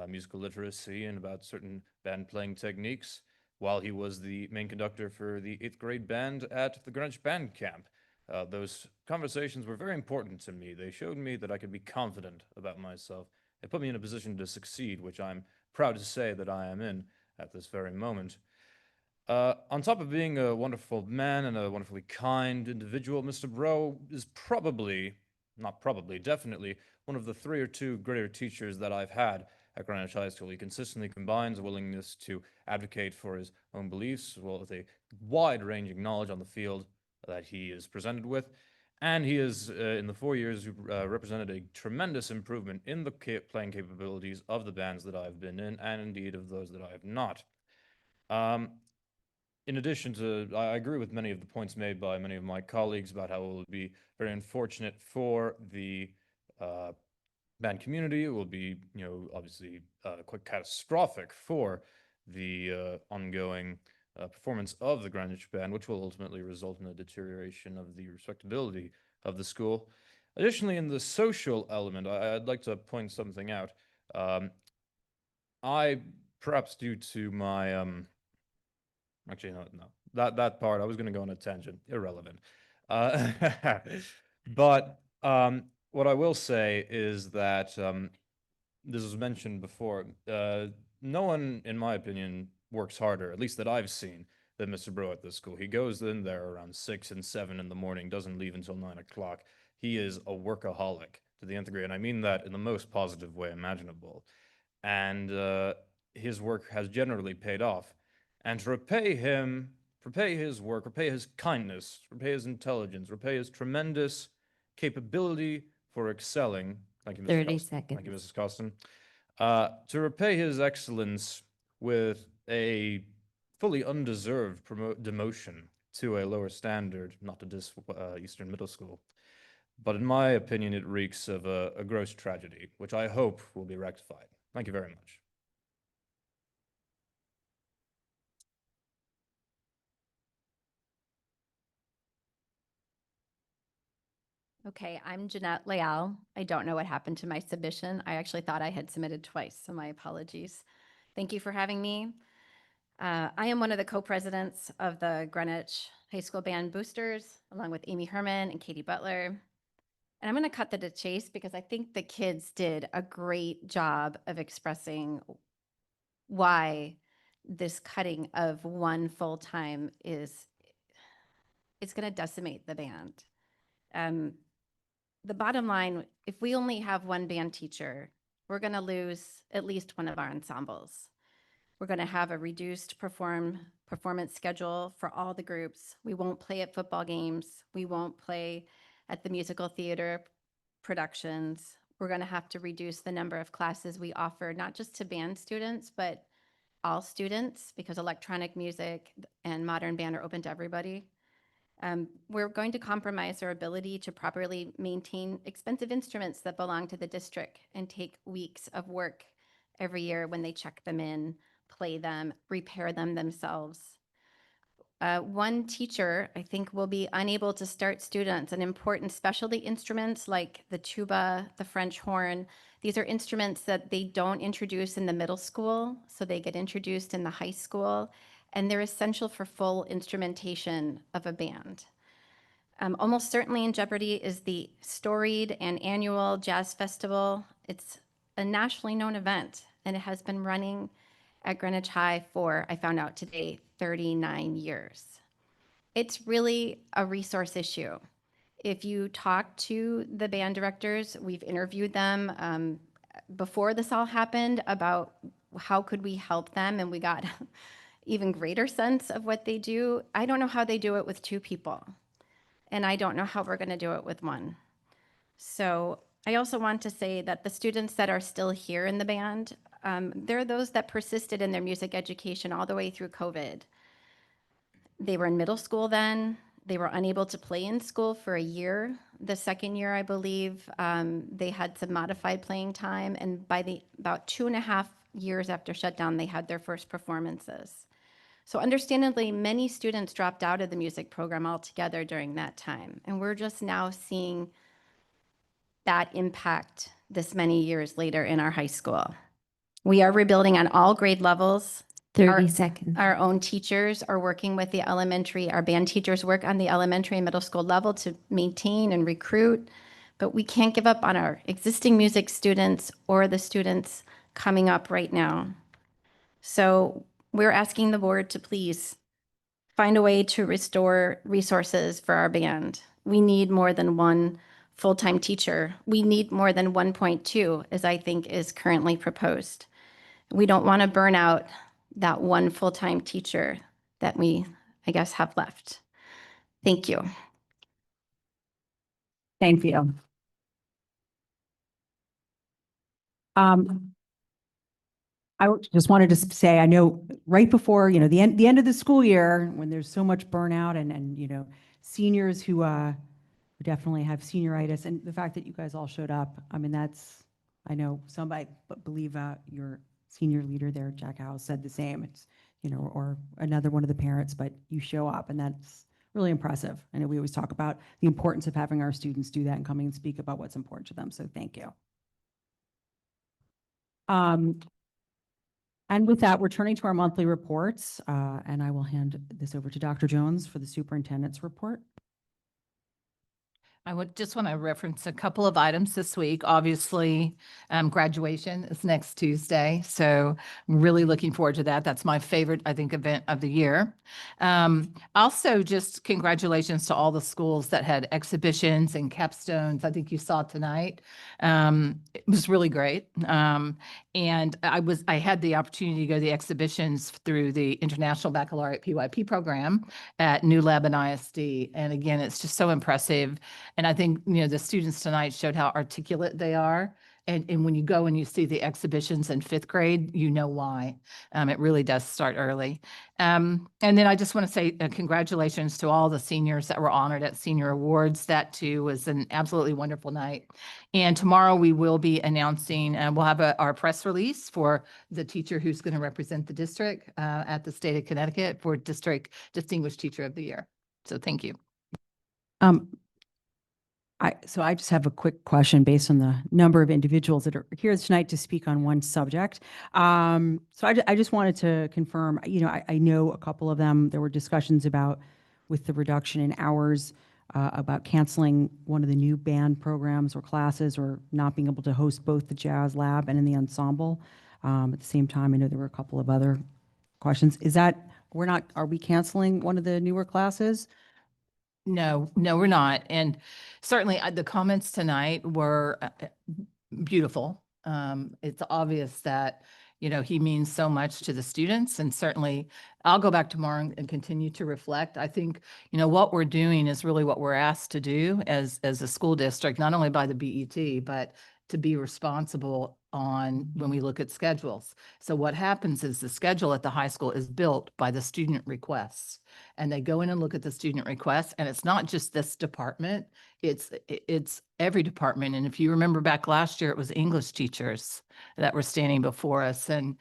musical literacy and about certain band playing techniques while he was the main conductor for the 8th grade band at the Greenwich Band Camp. Those conversations were very important to me. They showed me that I could be confident about myself. They put me in a position to succeed, which I'm proud to say that I am in at this very moment. On top of being a wonderful man and a wonderfully kind individual, Mr. Bro is definitely one of the 3 or 2 greater teachers that I've had at Greenwich High School. He consistently combines a willingness to advocate for his own beliefs, as well as a wide-ranging knowledge on the field that he is presented with. And he is, in the 4 years, represented a tremendous improvement in the playing capabilities of the bands that I've been in, and indeed of those that I have not. In addition to, I agree with many of the points made by many of my colleagues about how it will be very unfortunate for the band community. It will be, obviously quite catastrophic for the ongoing performance of the Greenwich Band, which will ultimately result in a deterioration of the respectability of the school. Additionally, in the social element, I'd like to point something out. I, perhaps due to my, actually, no, that part, I was going to go on a tangent, irrelevant. But what I will say is that, this was mentioned before, no one, in my opinion, works harder, at least that I've seen, than Mr. Bro at this school. He goes in there around 6 and 7 in the morning, doesn't leave until 9 o'clock. He is a workaholic. to the nth degree, and I mean that in the most positive way imaginable. And his work has generally paid off. And to repay his work, repay his kindness, repay his intelligence, repay his tremendous capability for excelling. Thank you, Mrs. 30 Costin. seconds. Thank you, Mrs. Costin. To repay his excellence with a fully undeserved demotion to a lower standard, not to diss Eastern Middle School. But in my opinion, it reeks of a gross tragedy, which I hope will be rectified. Thank you very much. Okay, I'm Jeanette Leal. I don't know what happened to my submission. I actually thought I had submitted twice, so my apologies. Thank you for having me. I am one of the co-presidents of the Greenwich High School Band Boosters, along with Amy Herman and Katie Butler. And I'm going to cut to the chase because I think the kids did a great job of expressing why this cutting of one full-time it's going to decimate the band. The bottom line, if we only have one band teacher, we're going to lose at least one of our ensembles. We're going to have a reduced performance schedule for all the groups. We won't play at football games. We won't play at the musical theater productions. We're going to have to reduce the number of classes we offer, not just to band students, but all students, because electronic music and modern band are open to everybody. We're going to compromise our ability to properly maintain expensive instruments that belong to the district and take weeks of work every year when they check them in, play them, repair them themselves. One teacher, I think, will be unable to start students on important specialty instruments like the tuba, the French horn. These are instruments that they don't introduce in the middle school, so they get introduced in the high school, and they're essential for full instrumentation of a band. Almost certainly in jeopardy is the storied and annual Jazz Festival. It's a nationally known event, and it has been running at Greenwich High for, I found out today, 39 years. It's really a resource issue. If you talk to the band directors, we've interviewed them before this all happened about how could we help them, and we got even greater sense of what they do. I don't know how they do it with 2 people, and I don't know how we're going to do it with 1. So I also want to say that the students that are still here in the band, they're those that persisted in their music education all the way through COVID. They were in middle school then. They were unable to play in school for a year. The second year, I believe, they had some modified playing time, and by about 2.5 years after shutdown, they had their first performances. So understandably, many students dropped out of the music program altogether during that time. And we're just now seeing that impact this many years later in our high school. We are rebuilding on all grade levels. 30 seconds. Our own teachers are working with the elementary, our band teachers work on the elementary and middle school level to maintain and recruit, but we can't give up on our existing music students or the students coming up right now. So we're asking the board to please find a way to restore resources for our band. We need more than 1 full-time teacher. We need more than 1.2, as I think is currently proposed. We don't want to burn out that 1 full-time teacher that we, I guess, have left. Thank you. Thank you. I just wanted to say, I know right before, the end of the school year, when there's so much burnout and seniors who definitely have senioritis, and the fact that you guys all showed up, I mean, I know somebody, but believe your senior leader there, Jack Howe, said the same. It's, or another one of the parents, but you show up, and that's really impressive. I know we always talk about the importance of having our students do that and coming and speak about what's important to them. So thank you. And with that, we're turning to our monthly reports, and I will hand this over to Dr. Jones for the superintendent's report. I would just want to reference a couple of items this week. Obviously, graduation is next Tuesday, so I'm really looking forward to that. That's my favorite, I think, event of the year. Also, just congratulations to all the schools that had exhibitions and capstones. I think you saw tonight. It was really great. And I had the opportunity to go to the exhibitions through the International Baccalaureate PYP program at New Lebanon ISD. And again, it's just so impressive. And I think, the students tonight showed how articulate they are. And when you go and you see the exhibitions in fifth grade, you know why. It really does start early. And then I just want to say congratulations to all the seniors that were honored at Senior Awards. That too was an absolutely wonderful night. And tomorrow we will be announcing, we'll have our press release for the teacher who's going to represent the district at the state of Connecticut for District Distinguished Teacher of the Year. So thank you. So I just have a quick question based on the number of individuals that are here tonight to speak on one subject. So I just wanted to confirm, I know a couple of them, there were discussions about with the reduction in hours about canceling one of the new band programs or classes or not being able to host both the jazz lab and in the ensemble. At the same time, I know there were a couple of other questions. Are we canceling one of the newer classes? No, we're not. And certainly the comments tonight were beautiful. It's obvious that, he means so much to the students, and certainly I'll go back tomorrow and continue to reflect. I think, what we're doing is really what we're asked to do as a school district, not only by the BET, but to be responsible on when we look at schedules. So what happens is the schedule at the high school is built by the student requests, and they go in and look at the student requests, and it's not just this department, it's every department. And if you remember back last year, it was English teachers that were standing before us and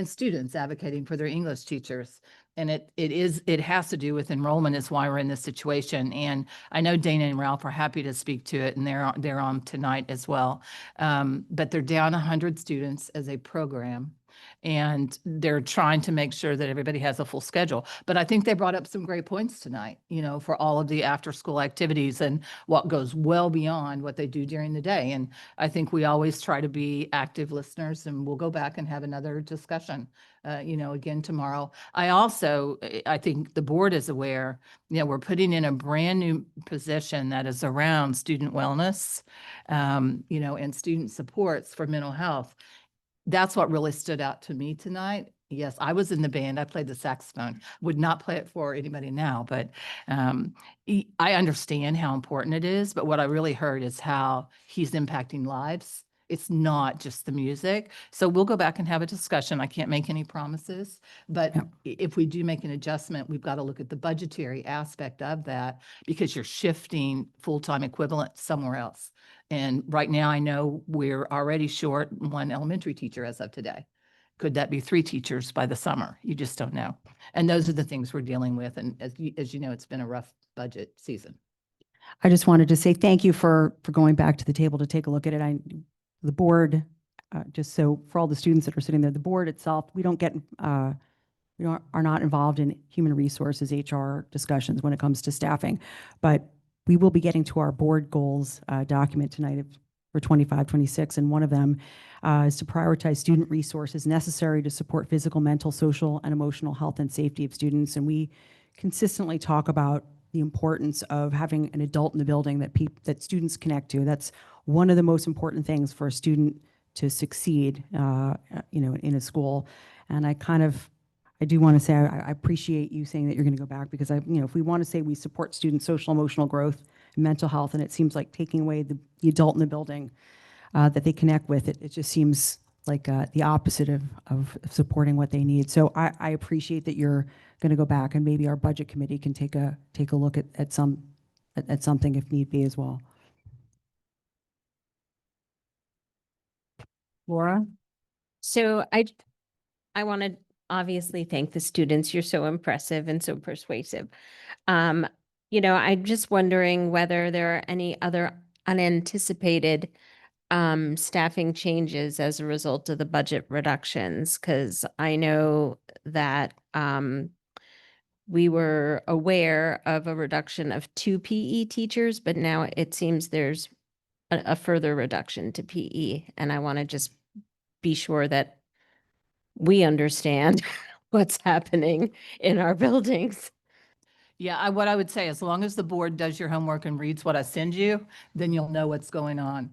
students advocating for their English teachers. And it has to do with enrollment is why we're in this situation. And I know Dana and Ralph are happy to speak to it, and they're on tonight as well. But they're down 100 students as a program, and they're trying to make sure that everybody has a full schedule. But I think they brought up some great points tonight, for all of the after school activities and what goes well beyond what they do during the day. And I think we always try to be active listeners, and we'll go back and have another discussion, again tomorrow. I think the board is aware, we're putting in a brand new position that is around student wellness, and student supports for mental health. That's what really stood out to me tonight. Yes, I was in the band. I played the saxophone. Would not play it for anybody now, but I understand how important it is. But what I really heard is how he's impacting lives. It's not just the music. So we'll go back and have a discussion. I can't make any promises, but if we do make an adjustment, we've got to look at the budgetary aspect of that, because you're shifting full-time equivalent somewhere else. And right now, I know we're already short one elementary teacher as of today. Could that be 3 teachers by the summer? You just don't know. And those are the things we're dealing with. And as you know, it's been a rough budget season. I just wanted to say thank you for going back to the table to take a look at it. The board, just so for all the students that are sitting there, the board itself, we are not involved in human resources, HR discussions when it comes to staffing, but we will be getting to our board goals document tonight for 25-26, and one of them is to prioritize student resources necessary to support physical, mental, social, and emotional health and safety of students. And we consistently talk about the importance of having an adult in the building that students connect to. That's one of the most important things for a student to succeed, in a school. And I do want to say I appreciate you saying that you're going to go back, because if we want to say we support students' social emotional growth and mental health, and it seems like taking away the adult in the building that they connect with, it just seems like the opposite of supporting what they need. So I appreciate that you're going to go back, and maybe our budget committee can take a look at something if need be as well. Laura? So I want to obviously thank the students. You're so impressive and so persuasive. I'm just wondering whether there are any other unanticipated staffing changes as a result of the budget reductions, because I know that we were aware of a reduction of 2 PE teachers, but now it seems there's a further reduction to PE. And I want to just be sure that we understand what's happening in our buildings. Yeah, what I would say, as long as the board does your homework and reads what I send you, then you'll know what's going on.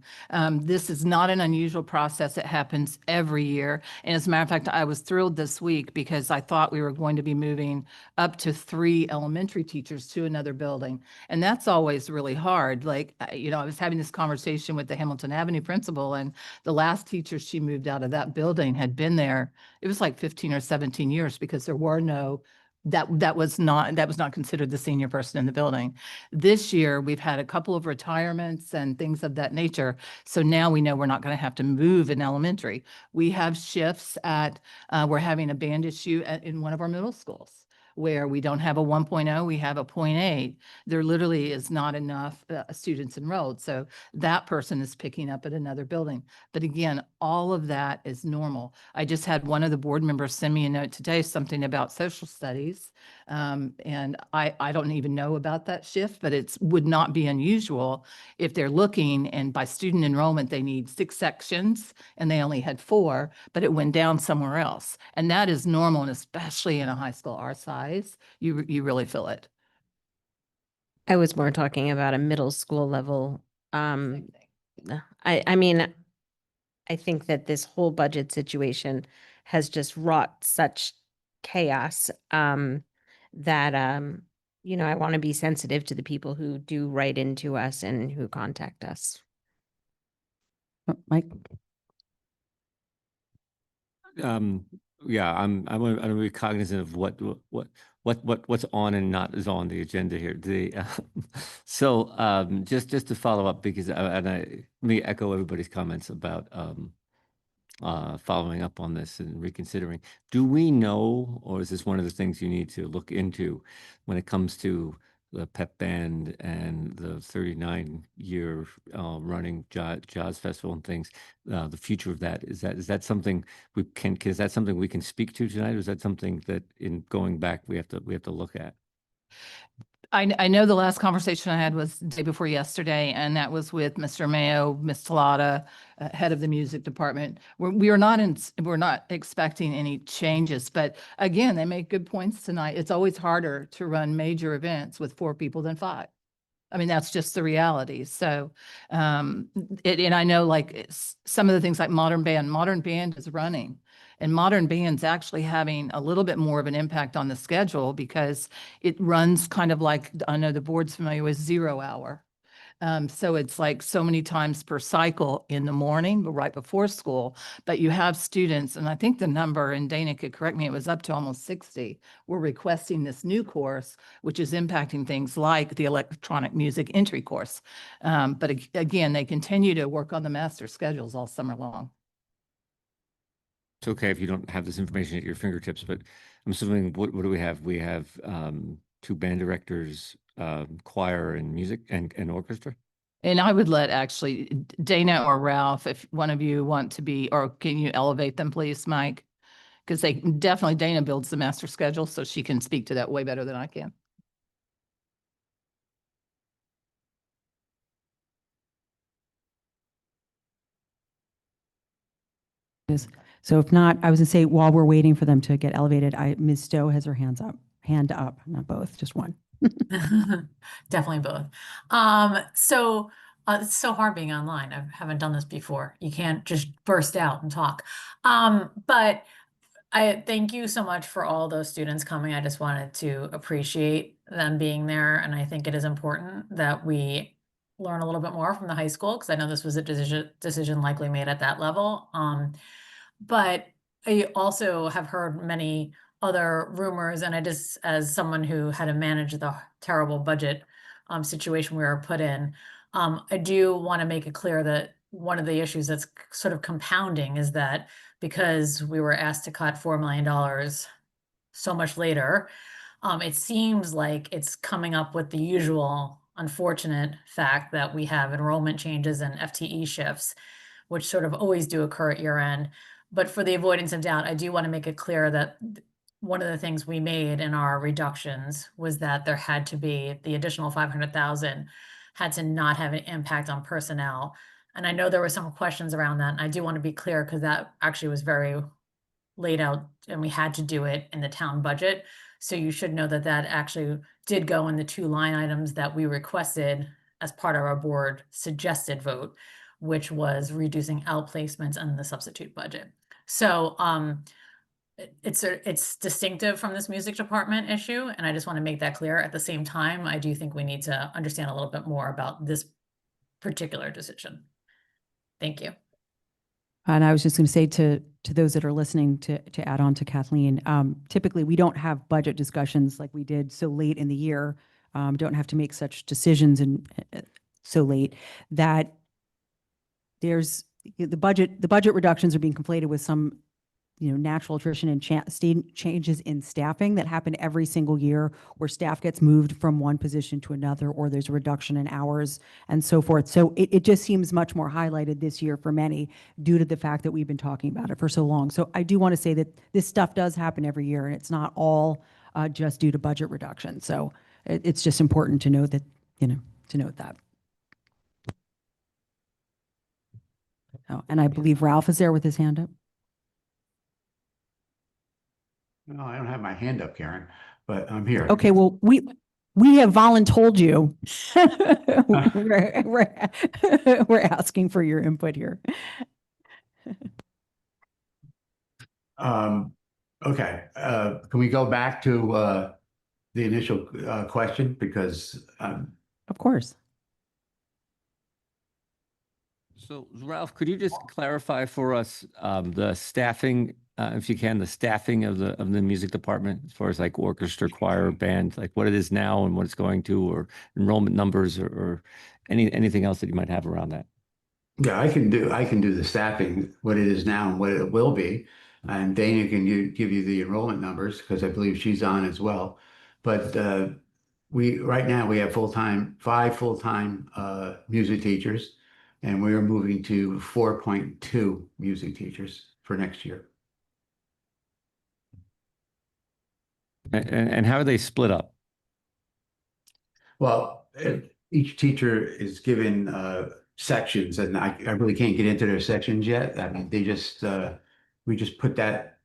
This is not an unusual process. It happens every year. And as a matter of fact, I was thrilled this week because I thought we were going to be moving up to 3 elementary teachers to another building. And that's always really hard. Like, I was having this conversation with the Hamilton Avenue principal, and the last teacher she moved out of that building had been there. It was like 15 or 17 years because there were no that was not considered the senior person in the building. This year, we've had a couple of retirements and things of that nature. So now we know we're not going to have to move in elementary. We have shifts we're having a band issue in one of our middle schools where we don't have a 1.0, we have a 0.8. There literally is not enough students enrolled. So that person is picking up at another building. But again, all of that is normal. I just had one of the board members send me a note today, something about social studies. And I don't even know about that shift, but it would not be unusual if they're looking and by student enrollment, they need 6 sections and they only had 4, but it went down somewhere else. And that is normal, and especially in a high school our size, you really feel it. I was more talking about a middle school level. I mean, I think that this whole budget situation has just wrought such chaos that I want to be sensitive to the people who do write into us and who contact us. Mike? Yeah, I'm gonna be cognizant of what's on and not is on the agenda here. Just to follow up, because let me echo everybody's comments about following up on this and reconsidering. Do we know, or is this one of the things you need to look into when it comes to the pep band and the 39-year running jazz festival and things, the future of that? Is that something is that something we can speak to tonight, or is that something that in going back we have to look at? I know the last conversation I had was the day before yesterday, and that was with Mr. Mayo, Ms. Talata, head of the music department. We're not expecting any changes, but again, they make good points tonight. It's always harder to run major events with 4 people than 5. I mean, that's just the reality. So, and I know like some of the things like Modern Band is running, and Modern Band's actually having a little bit more of an impact on the schedule because it runs kind of like, I know the board's familiar with 0 hour. So it's like so many times per cycle in the morning, but right before school, but you have students, and I think the number, and Dana could correct me, it was up to almost 60, were requesting this new course, which is impacting things like the electronic music entry course. But again, they continue to work on the master schedules all summer long. It's okay if you don't have this information at your fingertips, but I'm assuming, what do we have? We have 2 band directors, choir and music and orchestra. And I would let actually Dana or Ralph, if one of you want to be, or can you elevate them, please, Mike? Because Dana builds the master schedule, so she can speak to that way better than I can. So if not, I was gonna say, while we're waiting for them to get elevated, Ms. Stowe has her hand up, not both, just one. Definitely both. It's so hard being online. I haven't done this before. You can't just burst out and talk. But I thank you so much for all those students coming. I just wanted to appreciate them being there. And I think it is important that we learn a little bit more from the high school, because I know this was a decision likely made at that level. But I also have heard many other rumors, and as someone who had to manage the terrible budget situation we were put in, I do want to make it clear that one of the issues that's sort of compounding is that because we were asked to cut $4 million so much later, it seems like it's coming up with the usual unfortunate fact that we have enrollment changes and FTE shifts, which sort of always do occur at year end. But for the avoidance of doubt, I do want to make it clear that one of the things we made in our reductions was that there had to be the additional 500,000 had to not have an impact on personnel. And I know there were some questions around that. And I do want to be clear because that actually was very laid out and we had to do it in the town budget. So you should know that that actually did go in the 2 line items that we requested as part of our board suggested vote, which was reducing outplacements and the substitute budget. So it's distinctive from this music department issue, and I just want to make that clear. At the same time, I do think we need to understand a little bit more about this particular decision. Thank you. And I was just going to say to those that are listening, to add on to Kathleen, typically we don't have budget discussions like we did so late in the year. Don't have to make such decisions and so late that there's the budget reductions are being conflated with some natural attrition and changes in staffing that happen every single year, where staff gets moved from one position to another, or there's a reduction in hours and so forth. So it just seems much more highlighted this year for many due to the fact that we've been talking about it for so long. So I do want to say that this stuff does happen every year, and it's not all just due to budget reduction. So it's just important to know that, to note that. Oh, and I believe Ralph is there with his hand up. No, I don't have my hand up, Karen, but I'm here. Okay, well, we have voluntold you. we're asking for your input here. Okay, can we go back to the initial question? Because of course. So Ralph, could you just clarify for us the staffing, if you can, the staffing of the music department, as far as like orchestra, choir, band, like what it is now and what it's going to, or enrollment numbers, or anything else that you might have around that? yeah, I can do the staffing, what it is now and what it will be, and Dana can give you the enrollment numbers because I believe she's on as well. But right now we have five full-time music teachers, and we are moving to 4.2 music teachers for next year. And how are they split up? Well, each teacher is given sections, and I really can't get into their sections yet. I mean, we just put that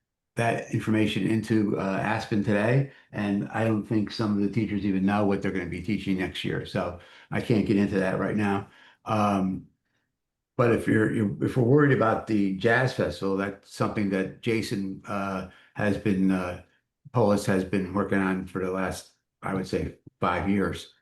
information into Aspen today, and I don't think some of the teachers even know what they're going to be teaching next year. So I can't get into that right now. But if we're worried about the jazz festival, that's something that Jason Polis has been working on for the last, I would say, 5 years.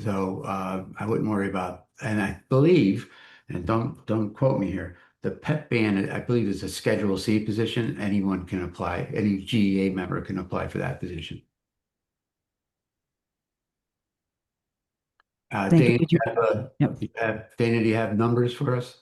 So I wouldn't worry about, and I believe, and don't quote me here, the pep band, I believe, is a Schedule C position. Anyone can apply, any GEA member can apply for that position. Dana, Dana, do you have numbers for us?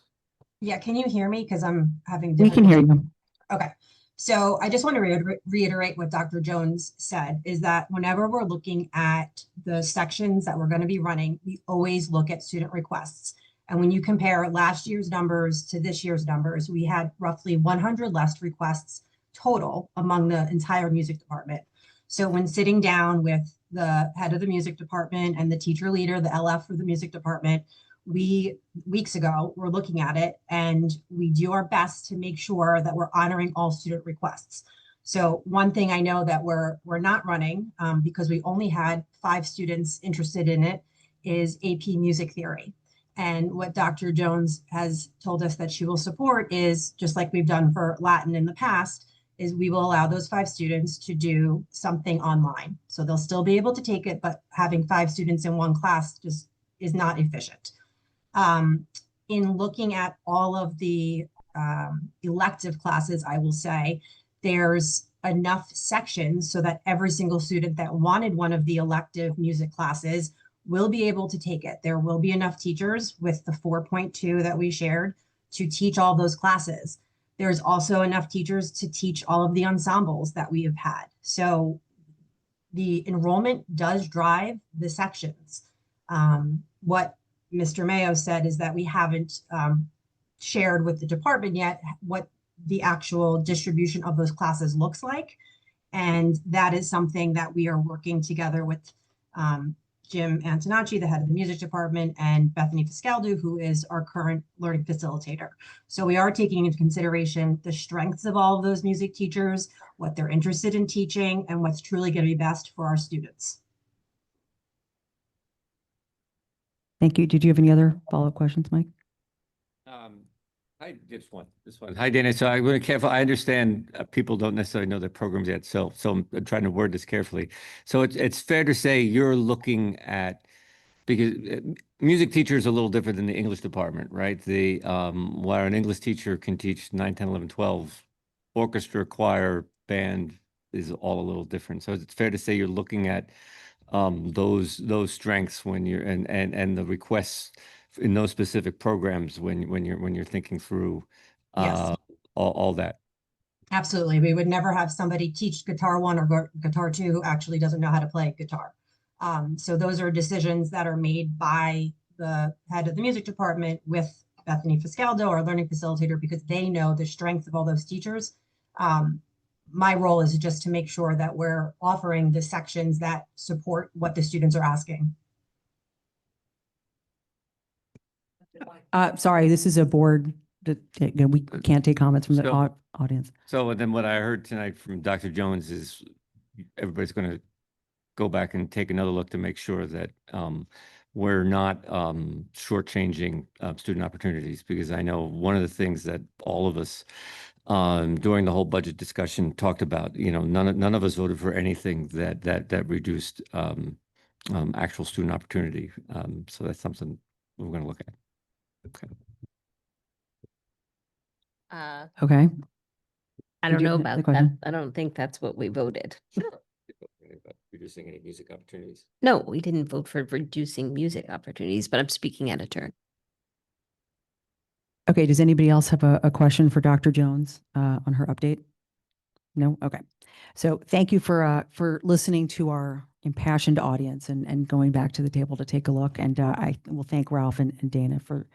Yeah, can you hear me? Because I'm having We can hear you. Okay. So I just want to reiterate what Dr. Jones said, is that whenever we're looking at the sections that we're going to be running, we always look at student requests. And when you compare last year's numbers to this year's numbers, we had roughly 100 less requests total among the entire music department. So when sitting down with the head of the music department and the teacher leader, the LF for the music department, weeks ago, we're looking at it, and we do our best to make sure that we're honoring all student requests. So one thing I know that we're not running, because we only had 5 students interested in it, is AP Music Theory. And what Dr. Jones has told us that she will support is, just like we've done for Latin in the past, is we will allow those 5 students to do something online. So they'll still be able to take it, but having 5 students in one class just is not efficient. In looking at all of the elective classes, I will say there's enough sections so that every single student that wanted one of the elective music classes will be able to take it. There will be enough teachers with the 4.2 that we shared to teach all those classes. There's also enough teachers to teach all of the ensembles that we have had. So the enrollment does drive the sections. What Mr. Mayo said is that we haven't shared with the department yet what the actual distribution of those classes looks like. And that is something that we are working together with Jim Antonacci, the head of the music department, and Bethany Fiscaldo, who is our current learning facilitator. So we are taking into consideration the strengths of all of those music teachers, what they're interested in teaching, and what's truly going to be best for our students. Thank you. Did you have any other follow-up questions, Mike? I just want this one. Hi, Dana. So I'm going to be careful. I understand people don't necessarily know their programs yet. So I'm trying to word this carefully. So it's fair to say you're looking at, because music teacher is a little different than the English department, right? Where an English teacher can teach 9, 10, 11, 12, orchestra, choir, band is all a little different. So it's fair to say you're looking at those strengths when you're and the requests in those specific programs when you're thinking through Yes. all that. Absolutely. We would never have somebody teach guitar 1 or guitar 2 who actually doesn't know how to play guitar. So those are decisions that are made by the head of the music department with Bethany Fiscaldo, our learning facilitator, because they know the strength of all those teachers. My role is just to make sure that we're offering the sections that support what the students are asking. Sorry, this is a board that we can't take comments from the audience. So then what I heard tonight from Dr. Jones is everybody's going to go back and take another look to make sure that we're not shortchanging student opportunities, because I know one of the things that all of us during the whole budget discussion talked about, none of us voted for anything that reduced actual student opportunity. So that's something we're going to look at. Okay. Okay. I Did don't you know have the about that. question? I don't think that's what we voted. Reducing any music opportunities. No, we didn't vote for reducing music opportunities, but I'm speaking out of turn. Okay, does anybody else have a question for Dr. Jones on her update? No? Okay. So thank you for listening to our impassioned audience and going back to the table to take a look. And I will thank Ralph and Dana for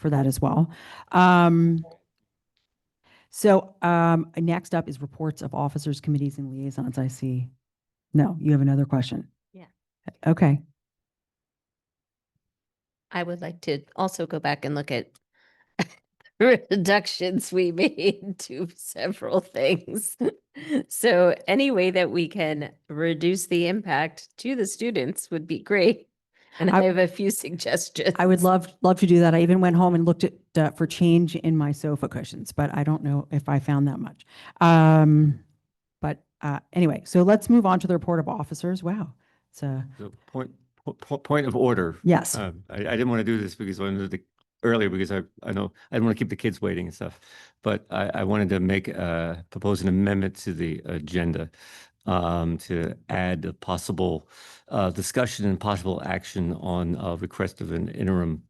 that as well. So next up is reports of officers, committees, and liaisons. I see. No, you have another question. Yeah. Okay. I would like to also go back and look at reductions we made to several things. So any way that we can reduce the impact to the students would be great. And I have a few suggestions. I would love to do that. I even went home and looked at for change in my sofa cushions, but I don't know if I found that much. But anyway, so let's move on to the report of officers. Wow. It's a Point of order. Yes. I didn't want to do this because I wanted to earlier because I know I didn't want to keep the kids waiting and stuff, but I wanted to propose an amendment to the agenda to add a possible discussion and possible action on a request of an interim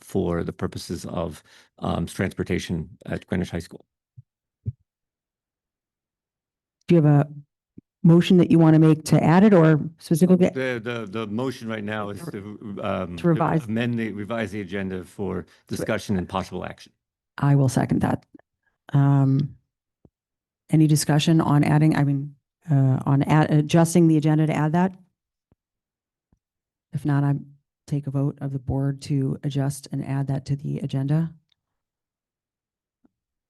for the purposes of transportation at Greenwich High School. Do you have a motion that you want to make to add it, or specifically? The motion right now is to revise the agenda for discussion and possible action. I will second that. Any discussion on adding, adjusting the agenda to add that? If not, I take a vote of the board to adjust and add that to the agenda.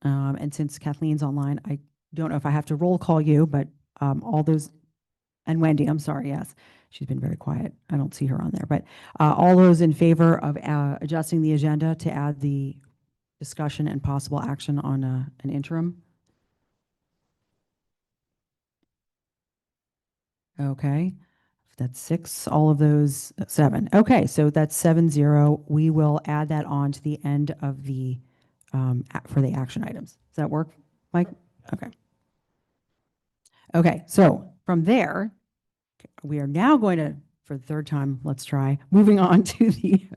And since Kathleen's online, I don't know if I have to roll call you, but all those, and Wendy, I'm sorry, yes, she's been very quiet. I don't see her on there, but all those in favor of adjusting the agenda to add the discussion and possible action on an interim? Okay, that's 6, all of those 7. Okay, so that's 7-0. We will add that on to the end of the, for the action items. Does that work, Mike? Okay. Okay, so from there, we are now going to, for the third time, let's try, moving on to the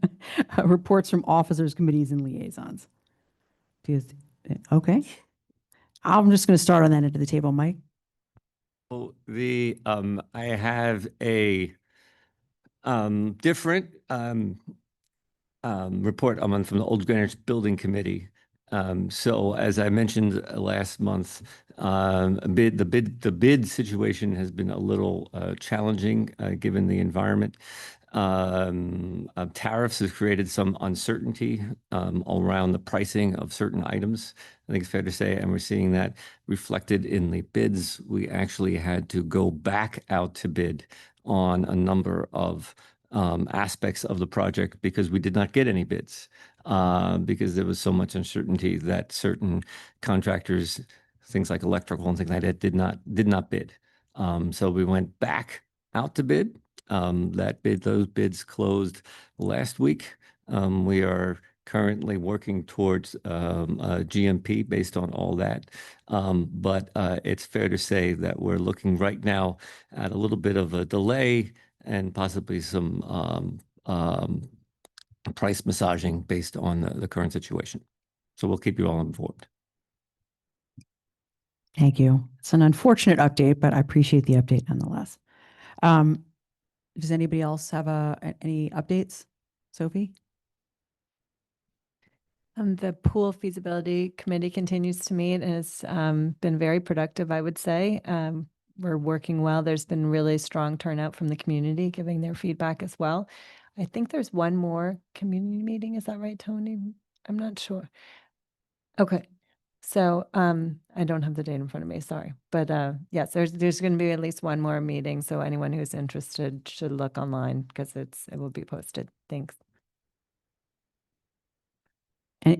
reports from officers, committees, and liaisons. Okay. I'm just going to start on that end of the table, Mike. Well, I have a different report from the Old Greenwich Building Committee. So as I mentioned last month, the bid situation has been a little challenging given the environment. Tariffs has created some uncertainty around the pricing of certain items. I think it's fair to say, and we're seeing that reflected in the bids. We actually had to go back out to bid on a number of aspects of the project because we did not get any bids because there was so much uncertainty that certain contractors, things like electrical and things like that, did not bid. So we went back out to bid. Those bids closed last week. We are currently working towards GMP based on all that. But it's fair to say that we're looking right now at a little bit of a delay and possibly some price massaging based on the current situation. So we'll keep you all informed. Thank you. It's an unfortunate update, but I appreciate the update nonetheless. Does anybody else have any updates? Sophie? The pool feasibility committee continues to meet and it's been very productive, I would say. We're working well. There's been really strong turnout from the community giving their feedback as well. I think there's one more community meeting. Is that right, Tony? I'm not sure. Okay. So I don't have the date in front of me, sorry. But yes, there's going to be at least one more meeting. So anyone who's interested should look online because it will be posted. Thanks.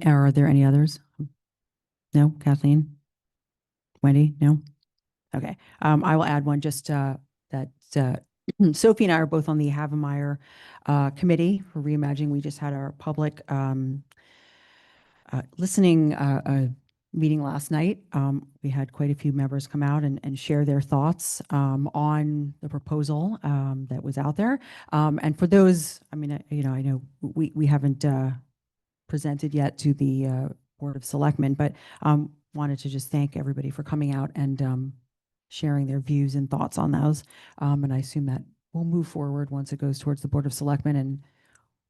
Are there any others? No, Kathleen? Wendy? No? Okay. I will add one just that Sophie and I are both on the Havemeyer committee for reimagining. We just had our public listening meeting last night. We had quite a few members come out and share their thoughts on the proposal that was out there. And for those, I mean, I know we haven't presented yet to the Board of Selectmen, but wanted to just thank everybody for coming out and sharing their views and thoughts on those. And I assume that we'll move forward once it goes towards the Board of Selectmen. And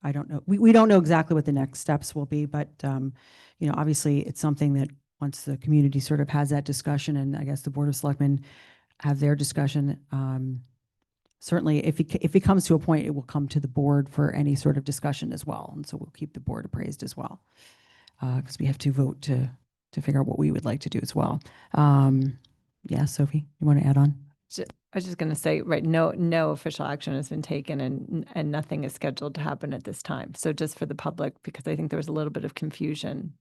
I don't know, we don't know exactly what the next steps will be, but obviously it's something that once the community sort of has that discussion, and I guess the Board of Selectmen have their discussion, certainly if it comes to a point, it will come to the board for any sort of discussion as well. And so we'll keep the board appraised as well, because we have to vote to figure out what we would like to do as well. Yeah, Sophie, you want to add on? I was just going to say, right, no official action has been taken and nothing is scheduled to happen at this time. So just for the public, because I think there was a little bit of confusion.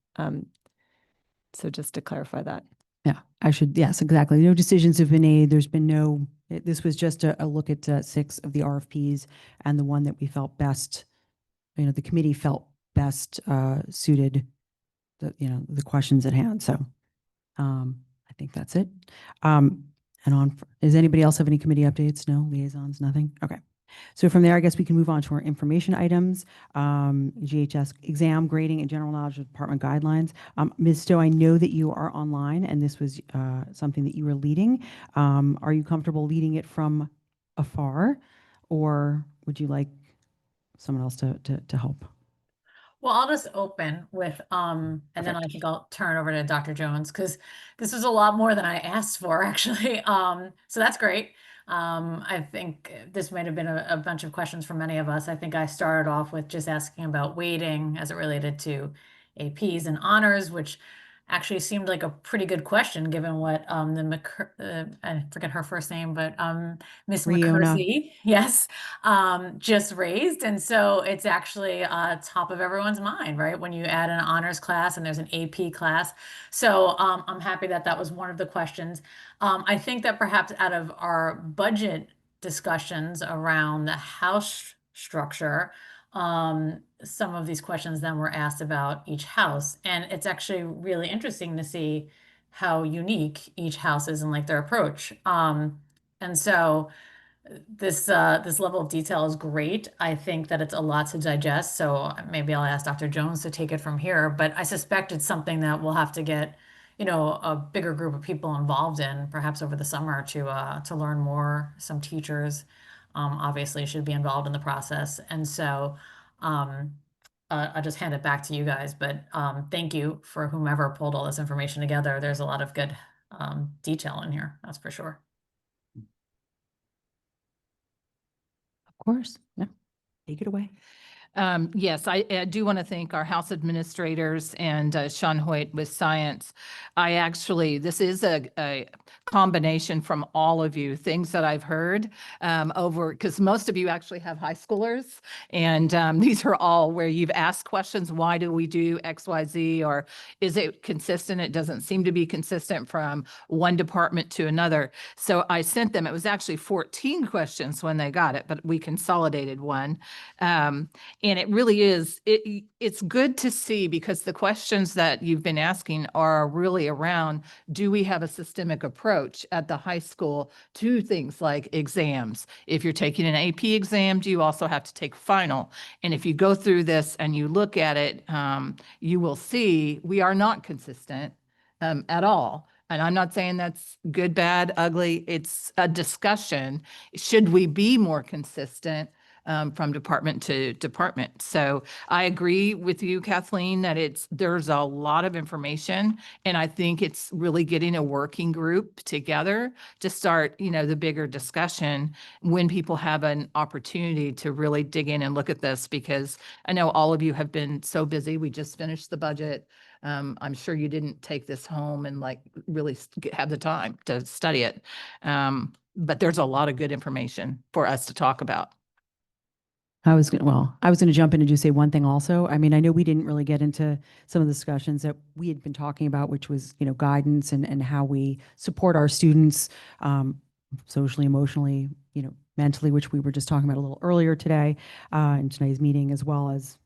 So just to clarify that. Yeah, yes, exactly. No decisions have been made. There's been this was just a look at 6 of the RFPs and the one that we felt best, the committee felt best suited the questions at hand. So I think that's it. Does anybody else have any committee updates? No, liaisons, nothing? Okay. So from there, I guess we can move on to our information items, GHS exam, grading, and general knowledge department guidelines. Ms. Stowe, I know that you are online and this was something that you were leading. Are you comfortable leading it from afar, or would you like someone else to help? Well, I'll just open with, and then I think I'll turn over to Dr. Jones because this was a lot more than I asked for, actually. So that's great. I think this might have been a bunch of questions from many of us. I think I started off with just asking about weighting as it related to APs and honors, which actually seemed like a pretty good question given what I forget her first name, but Miss McCursey, yes, just raised. And so it's actually top of everyone's mind, right? When you add an honors class and there's an AP class. So I'm happy that that was one of the questions. I think that perhaps out of our budget discussions around the house structure, some of these questions then were asked about each house. And it's actually really interesting to see how unique each house is and like their approach. And so this level of detail is great. I think that it's a lot to digest. So maybe I'll ask Dr. Jones to take it from here, but I suspect it's something that we'll have to get, a bigger group of people involved in perhaps over the summer to learn more. Some teachers obviously should be involved in the process. And so I'll just hand it back to you guys, but thank you for whomever pulled all this information together. There's a lot of good detail in here, that's for sure. Of course, yeah. Take it away. Yes, I do want to thank our House administrators and Sean Hoyt with science. This is a combination from all of you, things that I've heard because most of you actually have high schoolers. And these are all where you've asked questions, why do we do X, Y, Z, or is it consistent? It doesn't seem to be consistent from one department to another. So I sent them, it was actually 14 questions when they got it, but we consolidated one. And it really is, it's good to see because the questions that you've been asking are really around, do we have a systemic approach at the high school to things like exams? If you're taking an AP exam, do you also have to take final? And if you go through this and you look at it, you will see we are not consistent at all. And I'm not saying that's good, bad, ugly. It's a discussion. Should we be more consistent? From department to department. So I agree with you, Kathleen, that there's a lot of information, and I think it's really getting a working group together to start, the bigger discussion when people have an opportunity to really dig in and look at this, because I know all of you have been so busy. We just finished the budget. I'm sure you didn't take this home and really have the time to study it. But there's a lot of good information for us to talk about. I was going to jump in and just say one thing also. I mean, I know we didn't really get into some of the discussions that we had been talking about, which was, guidance and how we support our students socially, emotionally, mentally, which we were just talking about a little earlier today in today's meeting, as well as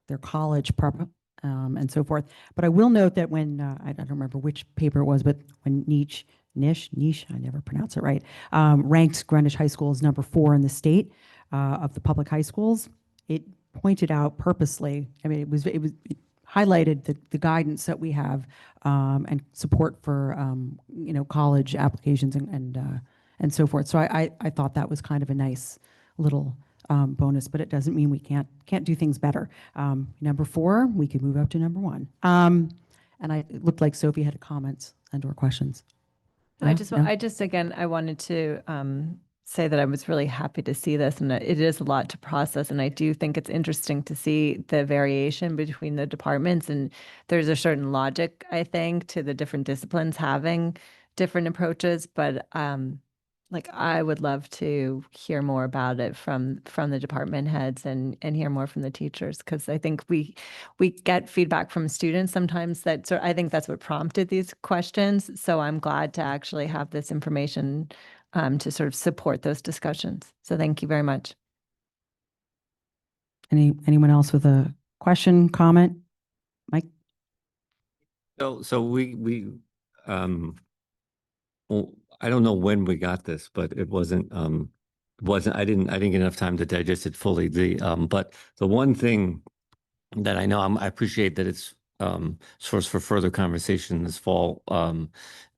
their college prep and so forth. But I will note that when, I don't remember which paper it was, but when Niche, I never pronounce it right, ranked Greenwich High School as number 4 in the state of the public high schools, it pointed out purposely, I mean, it highlighted the guidance that we have and support for, college applications and so forth. So I thought that was kind of a nice little bonus, but it doesn't mean we can't do things better. Number 4, we could move up to number 1. And it looked like Sophie had comments and/or questions. I No? just again, I wanted to say that I was really happy to see this, and it is a lot to process. And I do think it's interesting to see the variation between the departments. And there's a certain logic, I think, to the different disciplines having different approaches. But I would love to hear more about it from the department heads and hear more from the teachers, because I think we get feedback from students sometimes I think that's what prompted these questions. So I'm glad to actually have this information to sort of support those discussions. So thank you very much. Anyone else with a question, comment? Mike? So we well, I don't know when we got this, but it wasn't I didn't get enough time to digest it fully. But the one thing that I know, I appreciate that it's source for further conversation this fall.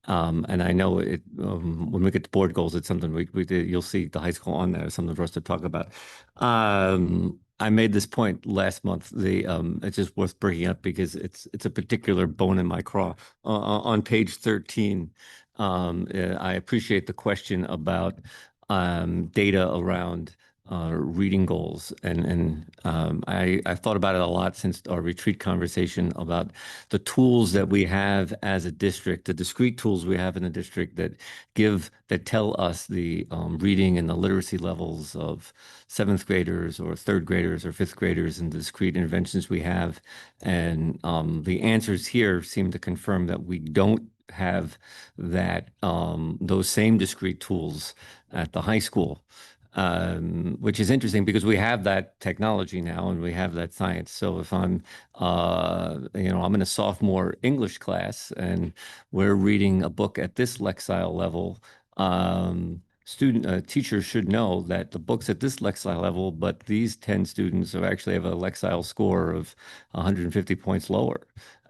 And I know it when we get to board goals, it's something we did. You'll see the high school on there, something for us to talk about. I made this point last month. It's just worth bringing up because it's a particular bone in my craw. On page 13, I appreciate the question about data around reading goals, and I thought about it a lot since our retreat conversation about the tools that we have as a district, the discrete tools we have in the district that tell us the reading and the literacy levels of 7th graders or 3rd graders or 5th graders, and the discrete interventions we have. And the answers here seem to confirm that we don't have those same discrete tools at the high school. Which is interesting because we have that technology now and we have that science. So if I'm in a sophomore English class and we're reading a book at this Lexile level, teachers should know that the book's at this Lexile level, but these 10 students actually have a Lexile score of 150 points lower.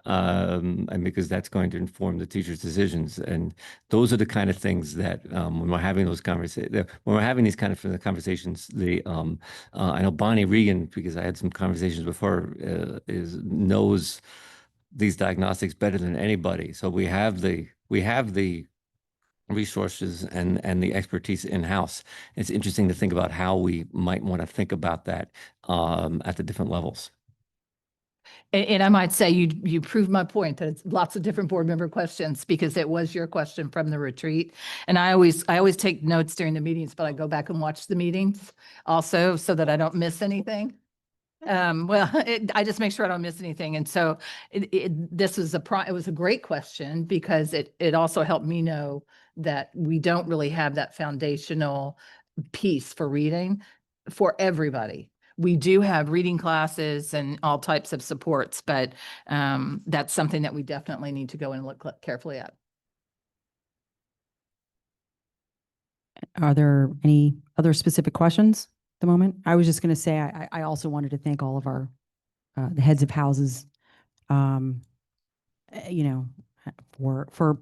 and because that's going to inform the teacher's decisions. And those are the kind of things that when we're having those conversations, when we're having these kind of conversations, I know Bonnie Regan, because I had some conversations before, knows these diagnostics better than anybody. So we have the resources and the expertise in-house. It's interesting to think about how we might want to think about that at the different levels. And I might say you proved my point that it's lots of different board member questions, because it was your question from the retreat. And I always take notes during the meetings, but I go back and watch the meetings also so that I don't miss anything. I just make sure I don't miss anything. And so this was it was a great question, because it also helped me know that we don't really have that foundational piece for reading for everybody. We do have reading classes and all types of supports, but that's something that we definitely need to go and look carefully at. Are there any other specific questions at the moment? I was just going to say, I also wanted to thank all of our, the heads of houses, for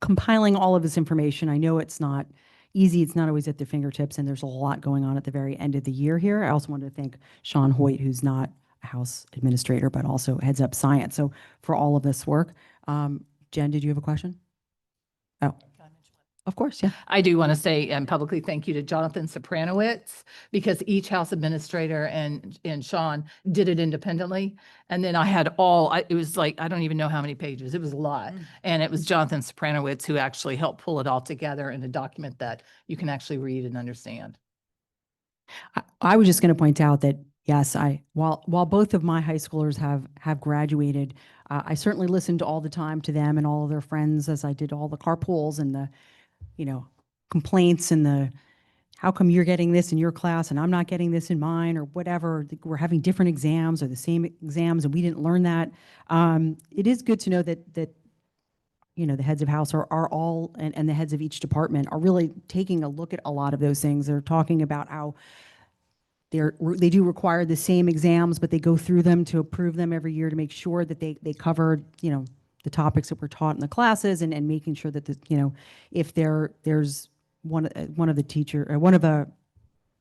compiling all of this information. I know it's not easy. It's not always at their fingertips, and there's a lot going on at the very end of the year here. I also wanted to thank Sean Hoyt, who's not a house administrator, but also heads up science. So for all of this work. Jen, did you have a question? Oh, of course. Yeah. I do want to say publicly thank you to Jonathan Sopranowitz, because each house administrator and Sean did it independently. And then I had it was like, I don't even know how many pages. It was a lot. And it was Jonathan Sopranowitz who actually helped pull it all together in a document that you can actually read and understand. I was just going to point out that, yes, while both of my high schoolers have graduated, I certainly listened all the time to them and all of their friends as I did all the carpools and the complaints and how come you're getting this in your class and I'm not getting this in mine, or whatever. We're having different exams or the same exams and we didn't learn that. It is good to know that the heads of house are all, and the heads of each department are really taking a look at a lot of those things. They're talking about how they do require the same exams, but they go through them to approve them every year to make sure that they cover, the topics that were taught in the classes, and making sure that if there's one of the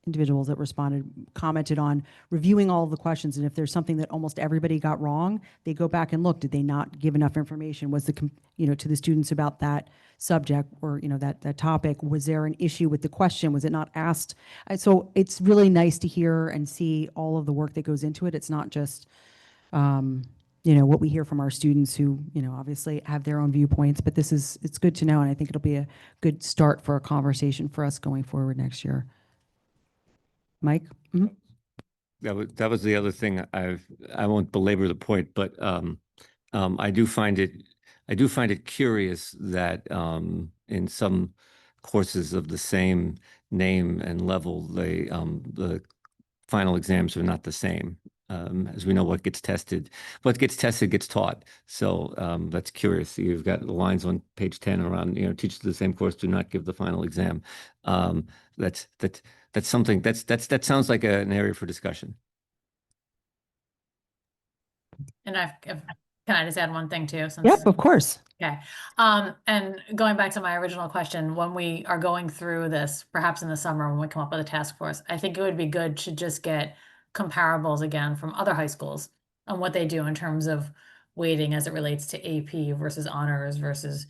individuals that responded commented on reviewing all of the questions, and if there's something that almost everybody got wrong, they go back and look. Did they not give enough information? Was to the students about that subject or that topic? Was there an issue with the question? Was it not asked? So it's really nice to hear and see all of the work that goes into it. It's not just what we hear from our students who, obviously have their own viewpoints, but it's good to know. And I think it'll be a good start for a conversation for us going forward next year. Mike? Mm-hmm. That was the other thing. I won't belabor the point, but I do find it curious that in some courses of the same name and level, the final exams are not the same. As we know, what gets tested gets taught. So that's curious. You've got the lines on page 10 around, teachers of the same course do not give the final exam. That's something that sounds like an area for discussion. And can I just add one thing too? Yep, of course. Okay. And going back to my original question, when we are going through this, perhaps in the summer when we come up with a task force, I think it would be good to just get comparables again from other high schools on what they do in terms of weighting as it relates to AP versus honors versus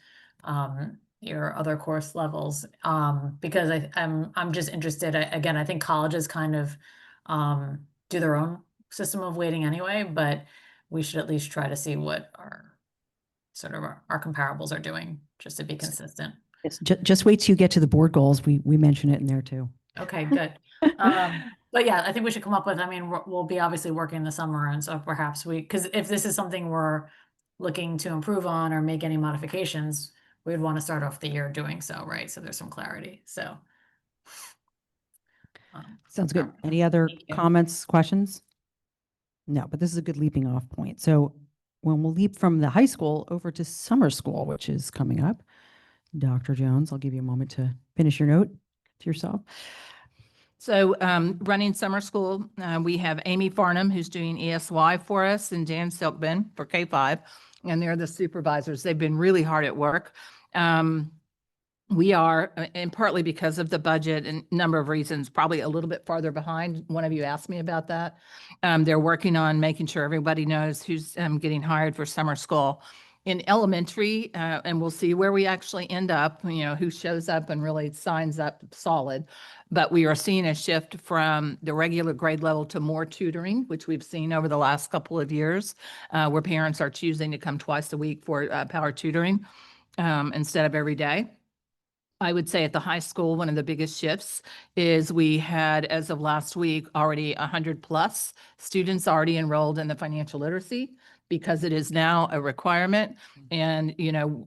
your other course levels. Because I'm just interested. Again, I think colleges kind of do their own system of weighting anyway, but we should at least try to see what our comparables are doing, just to be consistent. Yes, just wait till you get to the board goals. We mention it in there too. Okay, good. But yeah, I think we should come up with, we'll be obviously working in the summer, and so perhaps because if this is something we're looking to improve on or make any modifications, we'd want to start off the year doing so, right? So there's some clarity. So. Sounds good. Any other comments, questions? No, but this is a good leaping off point. So when we'll leap from the high school over to summer school, which is coming up, Dr. Jones, I'll give you a moment to finish your note to yourself. So running summer school, we have Amy Farnham, who's doing ESY for us, and Dan Silkman for K-5. and they're the supervisors. They've been really hard at work. We are, and partly because of the budget and number of reasons, probably a little bit farther behind. One of you asked me about that. They're working on making sure everybody knows who's getting hired for summer school. In elementary, and we'll see where we actually end up, who shows up and really signs up solid. But we are seeing a shift from the regular grade level to more tutoring, which we've seen over the last couple of years, where parents are choosing to come twice a week for power tutoring instead of every day. I would say at the high school, one of the biggest shifts is we had, as of last week, already 100+ students already enrolled in the financial literacy, because it is now a requirement. And,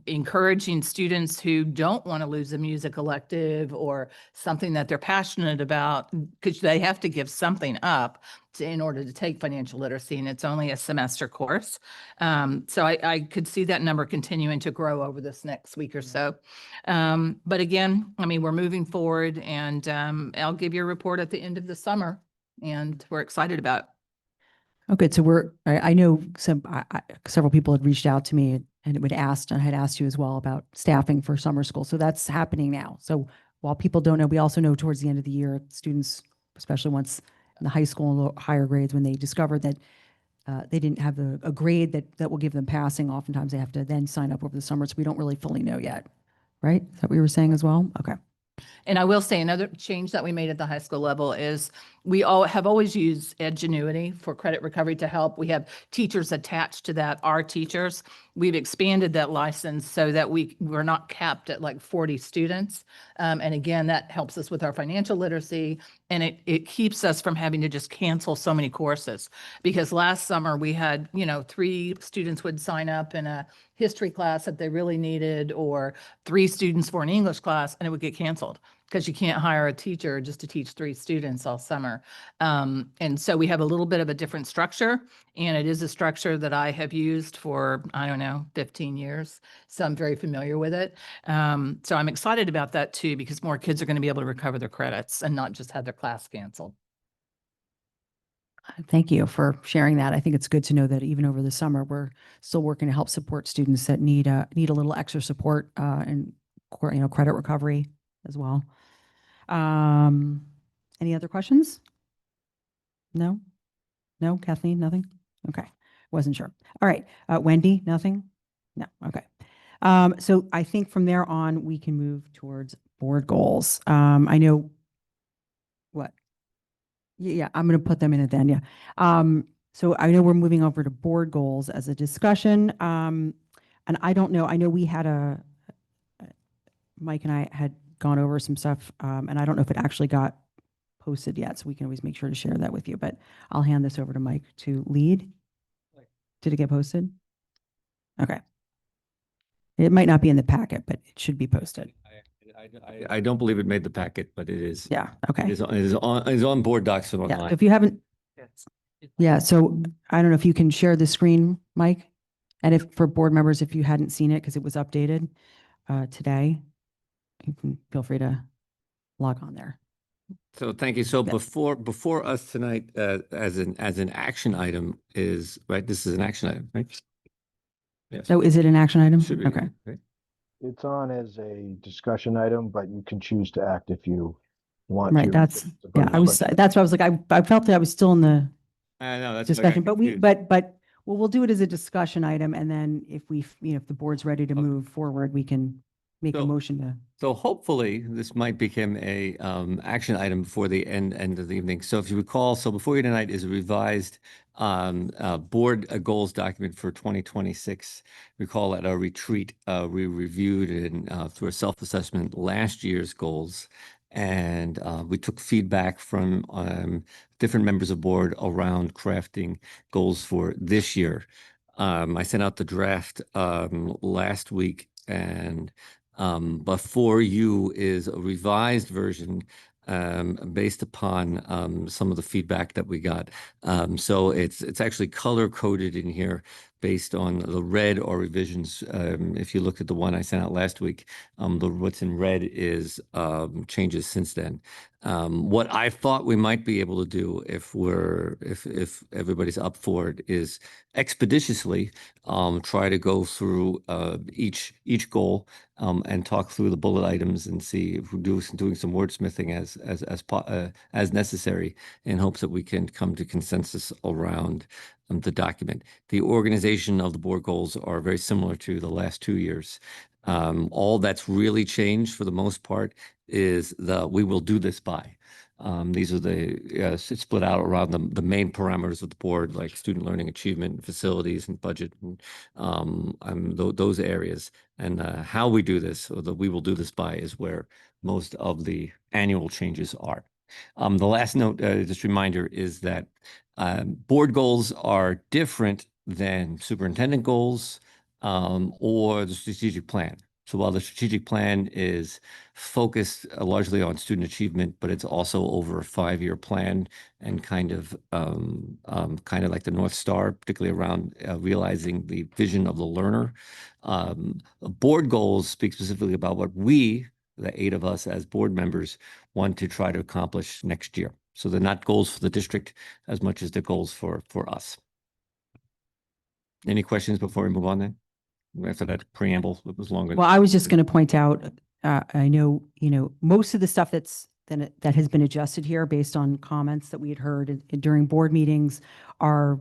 encouraging students who don't want to lose a music elective or something that they're passionate about, because they have to give something up in order to take financial literacy, and it's only a semester course. So I could see that number continuing to grow over this next week or so. But again, we're moving forward, and I'll give you a report at the end of the summer, and we're excited about it. Oh, good. So I know several people had reached out to me and I had asked you as well about staffing for summer school. So that's happening now. So while people don't know, we also know towards the end of the year, students, especially once in the high school and higher grades, when they discover that they didn't have a grade that will give them passing, oftentimes they have to then sign up over the summer. So we don't really fully know yet. Right? Is that what you were saying as well? Okay. And I will say another change that we made at the high school level is we all have always used Edgenuity for credit recovery to help. We have teachers attached to that, our teachers. We've expanded that license so that we're not capped at like 40 students. And again, that helps us with our financial literacy, and it keeps us from having to just cancel so many courses. Because last summer we had, 3 students would sign up in a history class that they really needed, or 3 students for an English class, and it would get canceled because you can't hire a teacher just to teach 3 students all summer. And so we have a little bit of a different structure, and it is a structure that I have used for, 15 years. So I'm very familiar with it. So I'm excited about that too, because more kids are going to be able to recover their credits and not just have their class canceled. Thank you for sharing that. I think it's good to know that even over the summer, we're still working to help support students that need a little extra support and credit recovery as well. Any other questions? No? No, Kathleen, nothing? Okay, wasn't sure. All right, Wendy, nothing? No, okay. So I think from there on, we can move towards board goals. I know what? Yeah, I'm going to put them in it then, yeah. So I know we're moving over to board goals as a discussion. And I don't know, I know we had Mike and I had gone over some stuff, and I don't know if it actually got posted yet, so we can always make sure to share that with you, but I'll hand this over to Mike to lead. Did it get posted? Okay. It might not be in the packet, but it should be posted. I don't believe it made the packet, but it is. Yeah, okay. It is on board docs and Yeah, online. if you haven't, yeah, so I don't know if you can share the screen, Mike, and if for board members, if you hadn't seen it because it was updated today, you can feel free to log on there. So thank you. So Yeah. before us tonight, as an action item is, right, this is an action item, right? Yes. So is it an action item? Should be, Okay. right? It's on as a discussion item, but you can choose to act if you want Right, to. that's, It's a yeah, bonus, that's why I was like, I felt that I was still in the I know that's discussion, but we'll do it as a discussion item, and then if if the board's ready to move forward, we can make a motion to. So hopefully this might become a action item before the end of the evening. So if you recall, so before you tonight is a revised board goals document for 2026. Recall at our retreat, we reviewed and through a self-assessment last year's goals. And we took feedback from different members of board around crafting goals for this year. I sent out the draft last week, and before you is a revised version based upon some of the feedback that we got. So it's actually color coded in here. based on the red or revisions. If you looked at the one I sent out last week, what's in red is changes since then. What I thought we might be able to do if everybody's up for it is expeditiously try to go through each goal and talk through the bullet items and see if we're doing some wordsmithing as necessary, in hopes that we can come to consensus around the document. The organization of the board goals are very similar to the last 2 years. All that's really changed for the most part is we will do this by. These are it's split out around the main parameters of the board, like student learning achievement, facilities, and budget, and those areas. And how we do this, or the we will do this by, is where most of the annual changes are. The last note, just reminder, is that board goals are different than superintendent goals or the strategic plan. So while the strategic plan is focused largely on student achievement, but it's also over a 5-year plan and kind of like the North Star, particularly around realizing the vision of the learner. Board goals speak specifically about what we, the 8 of us as board members, want to try to accomplish next year. So they're not goals for the district as much as they're goals for us. Any questions before we move on then? After that preamble, it was longer. Well, I was just going to point out, I know, most of the stuff that has been adjusted here based on comments that we had heard during board meetings are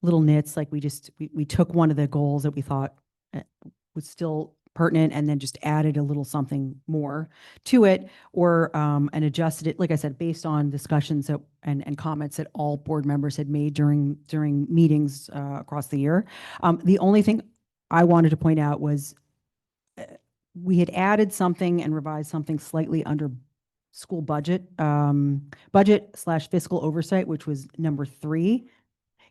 little nits. Like we took one of the goals that we thought was still pertinent and then just added a little something more to it, or and adjusted it, like I said, based on discussions and comments that all board members had made during meetings across the year. The only thing I wanted to point out was we had added something and revised something slightly under school budget / fiscal oversight, which was number 3.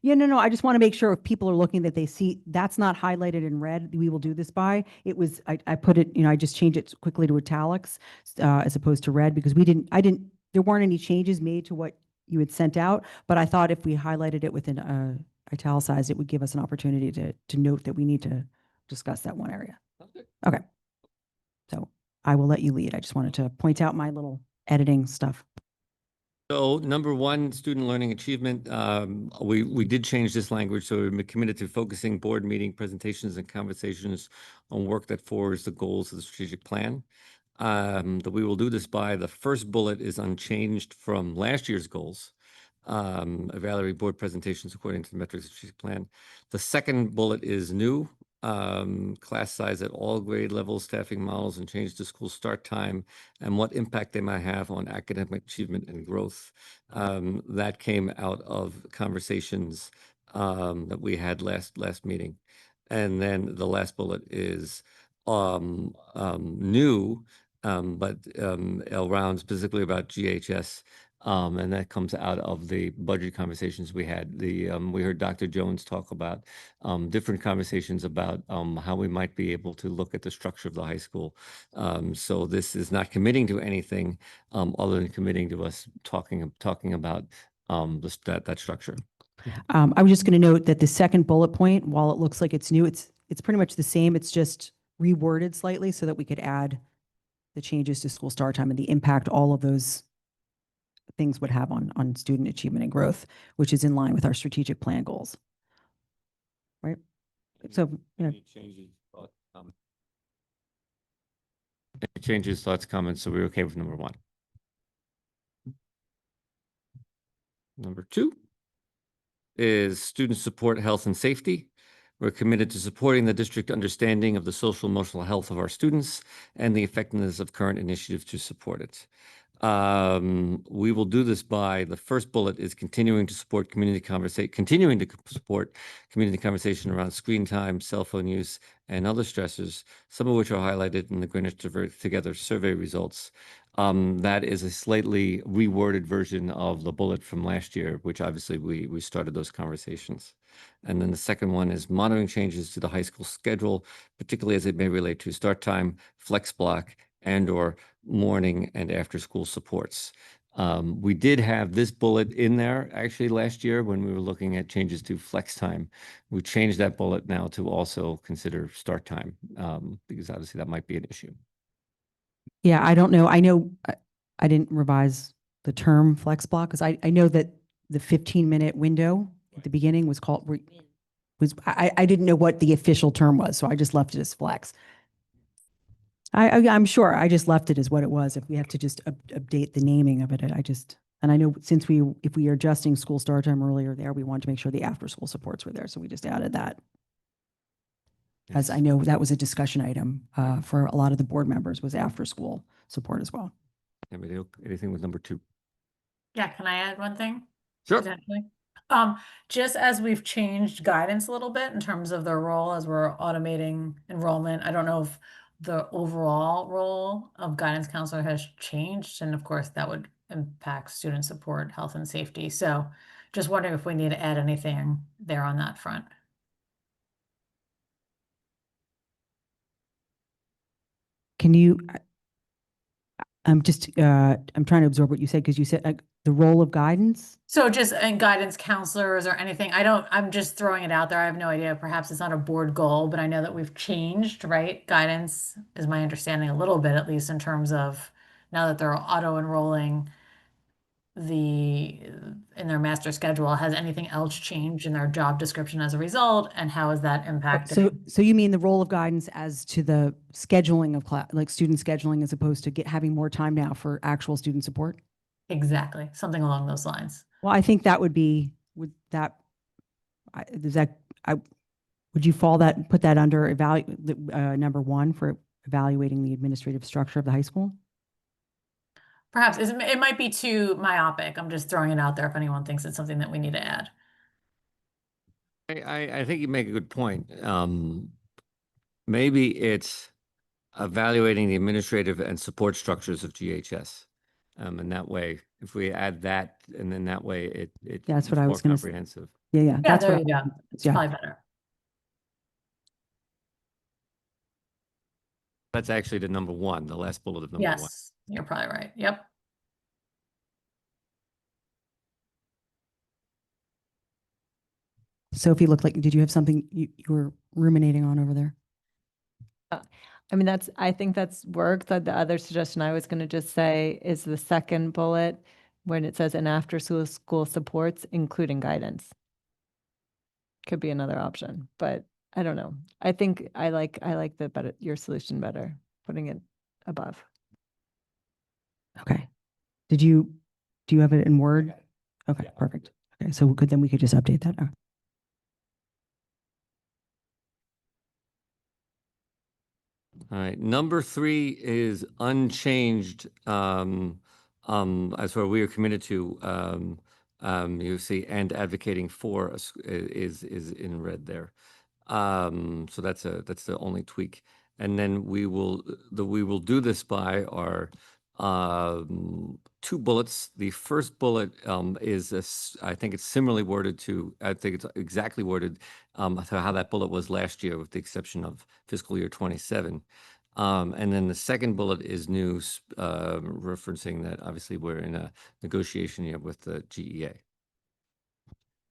Yeah, no, I just want to make sure if people are looking that they see that's not highlighted in red. We will do this by. It was, I put it, I just changed it quickly to italics as opposed to red, because there weren't any changes made to what you had sent out, but I thought if we highlighted it within italicized, it would give us an opportunity to note that we need to discuss that one area. Okay. So I will let you lead. I just wanted to point out my little editing stuff. So number 1, student learning achievement. We did change this language, so we're committed to focusing board meeting presentations and conversations on work that forwards the goals of the strategic plan. That we will do this by. The first bullet is unchanged from last year's goals. Evaluate board presentations according to the metrics of the strategic plan. The second bullet is new. Class size at all grade levels, staffing models, and change to school start time, and what impact they might have on academic achievement and growth. That came out of conversations that we had last meeting. And then the last bullet is new, but around specifically about GHS. And that comes out of the budget conversations we had. We heard Dr. Jones talk about different conversations about how we might be able to look at the structure of the high school. So this is not committing to anything other than committing to us talking about that structure. I was just going to note that the second bullet point, while it looks like it's new, it's pretty much the same. It's just reworded slightly so that we could add the changes to school start time and the impact all of those things would have on student achievement and growth, which is in line with our strategic plan goals. Right? So, Any changes, thoughts, comments? So we're okay with number 1. Number 2 is student support, health, and safety. We're committed to supporting the district understanding of the social emotional health of our students and the effectiveness of current initiatives to support it. We will do this by. The first bullet is continuing to support community conversation around screen time, cell phone use, and other stressors, some of which are highlighted in the Greenwich Together survey results. That is a slightly reworded version of the bullet from last year, which obviously we started those conversations. And then the second one is monitoring changes to the high school schedule, particularly as it may relate to start time, flex block, and/or morning and after school supports. We did have this bullet in there actually last year when we were looking at changes to flex time. We changed that bullet now to also consider start time, because obviously that might be an issue. Yeah, I don't know. I know I didn't revise the term flex block because I know that the 15-minute window at the beginning was called, I didn't know what the official term was, so I just left it as flex. I'm sure I just left it as what it was. If we have to just update the naming of it, and I know since if we are adjusting school start time earlier there, we wanted to make sure the after-school supports were there, so we just added that. As I know that was a discussion item for a lot of the board members, was after-school support as well. Anything with number 2? Yeah, can I add one thing? Sure. Potentially? Just as we've changed guidance a little bit in terms of their role as we're automating enrollment, I don't know if the overall role of guidance counselor has changed, and of course that would impact student support, health and safety. So just wondering if we need to add anything there on that front. Can you, I'm trying to absorb what you said, because you said the role of guidance. So just guidance counselors or anything, I'm just throwing it out there. I have no idea. Perhaps it's not a board goal, but I know that we've changed, right? Guidance is my understanding a little bit, at least in terms of now that they're auto enrolling in their master schedule. Has anything else changed in their job description as a result? And how is that impacting? So you mean the role of guidance as to the scheduling of class, like student scheduling, as opposed to having more time now for actual student support? Exactly. Something along those lines. Well, I think that would you put that under number 1 for evaluating the administrative structure of the high school? Perhaps it might be too myopic. I'm just throwing it out there if anyone thinks it's something that we need to add. I think you make a good point. Maybe it's evaluating the administrative and support structures of GHS. And that way, if we add that, and then that way that's what I was going to say. Comprehensive. Yeah, that's there what you go. It's probably better. That's actually the number 1, the last bullet of number 1. Yes, you're probably right. Yep. Sophie, did you have something you were ruminating on over there? I mean, I think that's worked. The other suggestion I was going to just say is the second bullet when it says, and after school supports, including guidance. Could be another option, but I don't know. I think I like your solution better, putting it above. Okay. Do you have it in Word? Okay, yeah. Perfect. Okay, so then we could just update that. Okay. All right, number 3 is unchanged. As far we are committed to, you see, and advocating for us is in red there. So that's the only tweak. And then we will do this by our 2 bullets. The first bullet is I think it's similarly worded to, I think it's exactly worded to how that bullet was last year, with the exception of fiscal year 27. And then the second bullet is new, referencing that obviously we're in a negotiation here with the GEA.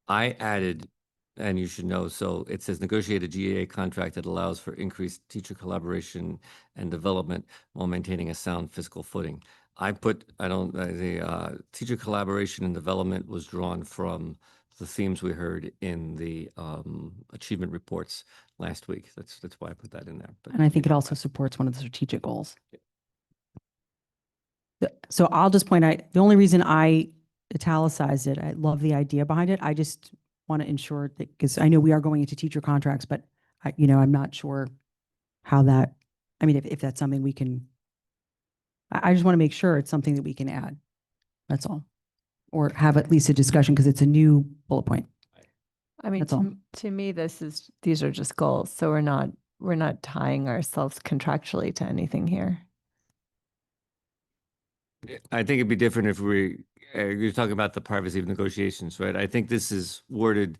I added, and you should know, so it says negotiate a GEA contract that allows for increased teacher collaboration and development while maintaining a sound fiscal footing. The teacher collaboration and development was drawn from the themes we heard in the achievement reports last week. That's why I put that in there. But and I think it also supports one of the strategic goals. So I'll just point out, the only reason I italicized it, I love the idea behind it. I just want to ensure that, because I know we are going into teacher contracts, but I'm not sure how that, if that's something we can, I just want to make sure it's something that we can add. That's all. Or have at least a discussion, because it's a new bullet point. I mean, to me, these are just goals. So we're not tying ourselves contractually to anything here. I think it'd be different if you're talking about the privacy of negotiations, right? I think this is worded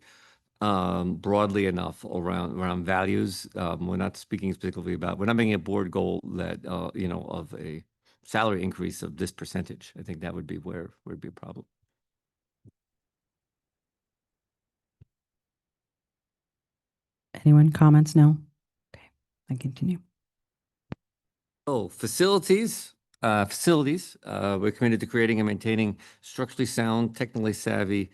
broadly enough around values. We're not speaking specifically about, we're not making a board goal that, of a salary increase of this percentage. I think that would be where would be a problem. Anyone comments? No? Okay, I continue. Oh, facilities. We're committed to creating and maintaining structurally sound, technically savvy,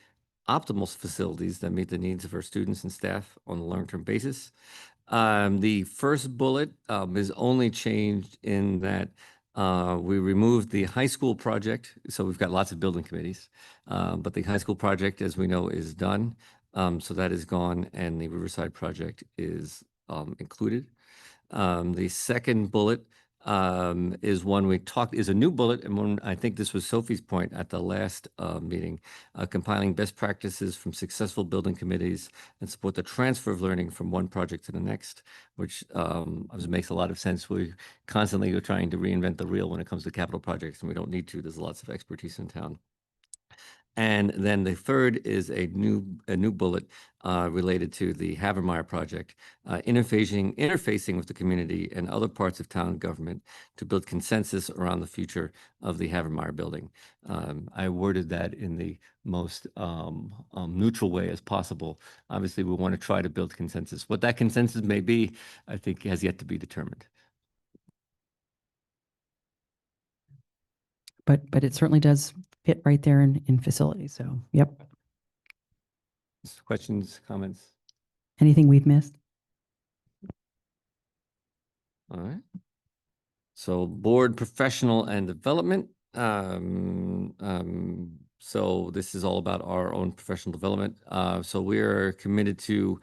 optimal facilities that meet the needs of our students and staff on a long-term basis. The first bullet is only changed in that we removed the high school project. So we've got lots of building committees, but the high school project, as we know, is done. So that is gone, and the Riverside project is included. The second bullet is one is a new bullet, and one, I think this was Sophie's point at the last meeting, compiling best practices from successful building committees and support the transfer of learning from one project to the next, which makes a lot of sense. We constantly are trying to reinvent the wheel when it comes to capital projects, and we don't need to. There's lots of expertise in town. And then the third is a new bullet related to the Havermeyer project, interfacing with the community and other parts of town government to build consensus around the future of the Havermeyer building. I worded that in the most neutral way as possible. Obviously, we want to try to build consensus. What that consensus may be, I think, has yet to be determined. But it certainly does fit right there in facilities. So, yep. Questions, comments? Anything we've missed? All right. So board professional and development. So this is all about our own professional development. So we're committed to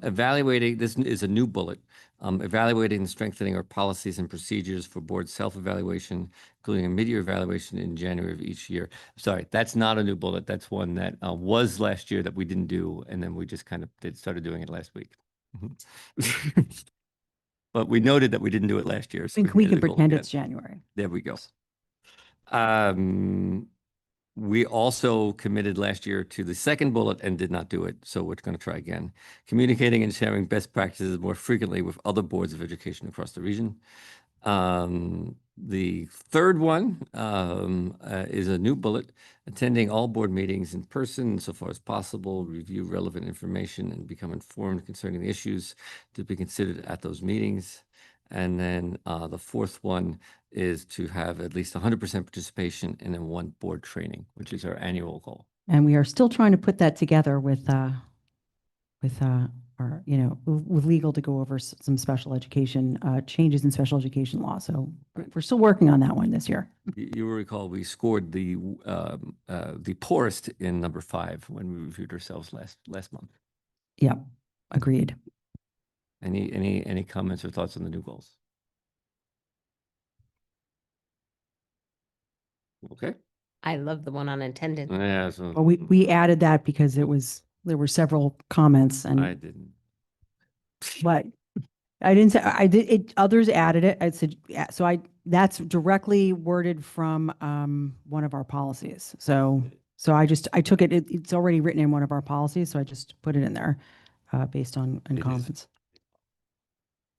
evaluating. This is a new bullet. Evaluating and strengthening our policies and procedures for board self-evaluation, including a mid-year evaluation in January of each year. Sorry, that's not a new bullet. That's one that was last year that we didn't do, and then we just kind of started doing it last week. But we noted that we didn't do it last year. So We can pretend it's January. There we go. We also committed last year to the second bullet and did not do it, so we're going to try again. Communicating and sharing best practices more frequently with other boards of education across the region. The third one is a new bullet, attending all board meetings in person so far as possible, review relevant information, and become informed concerning the issues to be considered at those meetings. And then the fourth one is to have at least 100% participation in a one board training, which is our annual goal. And we are still trying to put that together with our, with legal to go over some special education changes in special education law. So we're still working on that one this year. You will recall we scored the poorest in number 5 when we reviewed ourselves last month. Yep, agreed. Any comments or thoughts on the new goals? Okay. I love the one on attendance. Yeah. So Well, we added that because there were several comments and I didn't. But I didn't say I did it. Others added it. I said, yeah, so that's directly worded from one of our policies. So I took it. It's already written in one of our policies. So I just put it in there based on comments.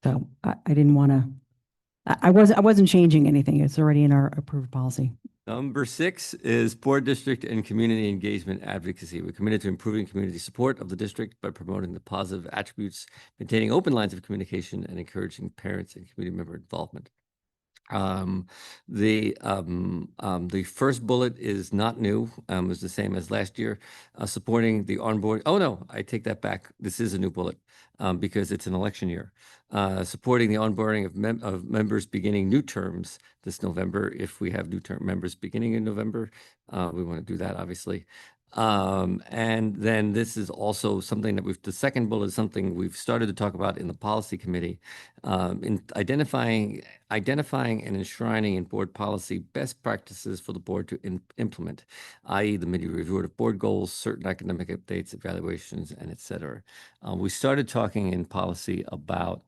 So I didn't want to. I wasn't changing anything. It's already in our approved policy. Number 6 is board district and community engagement advocacy. We're committed to improving community support of the district by promoting the positive attributes, maintaining open lines of communication, and encouraging parents and community member involvement. The first bullet is not new. It's the same as last year. Supporting the onboarding. Oh no, I take that back. This is a new bullet because it's an election year. Supporting the onboarding of members beginning new terms this November. If we have new term members beginning in November, we want to do that, obviously. And then this is also something that the second bullet is something we've started to talk about in the policy committee, in identifying and enshrining in board policy best practices for the board to implement, i.e. the mid-year review of board goals, certain academic updates, evaluations, and et cetera. We started talking in policy about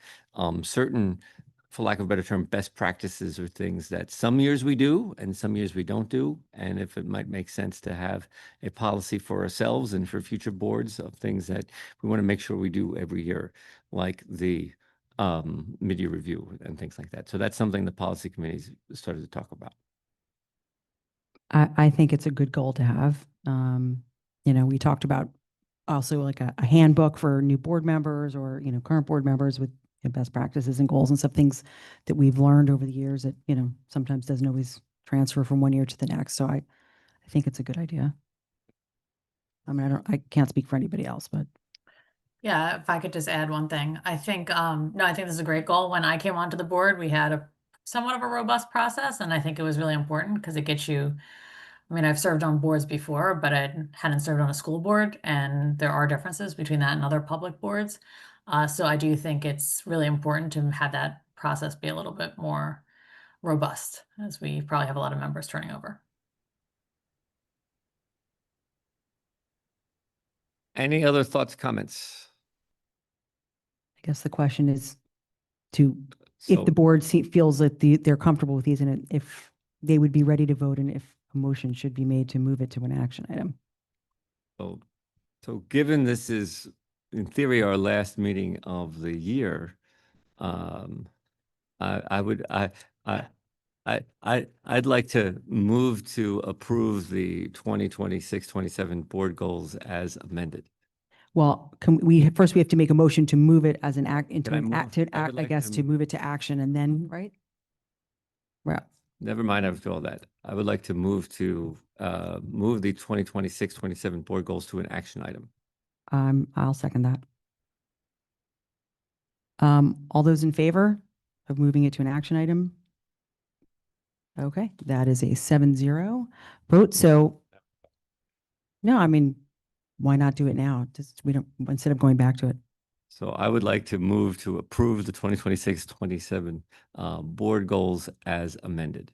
certain, for lack of a better term, best practices or things that some years we do and some years we don't do. And if it might make sense to have a policy for ourselves and for future boards of things that we want to make sure we do every year, like the mid-year review and things like that. So that's something the policy committees started to talk about. I think it's a good goal to have. We talked about also like a handbook for new board members or, current board members with best practices and goals and some things that we've learned over the years that, sometimes doesn't always transfer from one year to the next. So I think it's a good idea. I mean, I can't speak for anybody else, but. Yeah, if I could just add one thing, I think, I think this is a great goal. When I came onto the board, we had a somewhat of a robust process, and I think it was really important because it gets you, I mean, I've served on boards before, but I hadn't served on a school board, and there are differences between that and other public boards. So I do think it's really important to have that process be a little bit more robust, as we probably have a lot of members turning over. Any other thoughts, comments? I guess the question is if the board feels that they're comfortable with these and if they would be ready to vote and if a motion should be made to move it to an action item. So given this is in theory our last meeting of the year, I'd like to move to approve the 2026-27 board goals as amended. Well, we have to make a motion to move it as an act into Can I an move? act, I would like to move it to action and then, right? Right. Never mind after all that. I would like to move move the 2026-27 board goals to an action item. I'll second that. All those in favor of moving it to an action item? Okay, that is a 7-0 vote. So, no, I mean, why not do it now? Instead of going back to it. So I would like to move to approve the 2026-27 board goals as amended.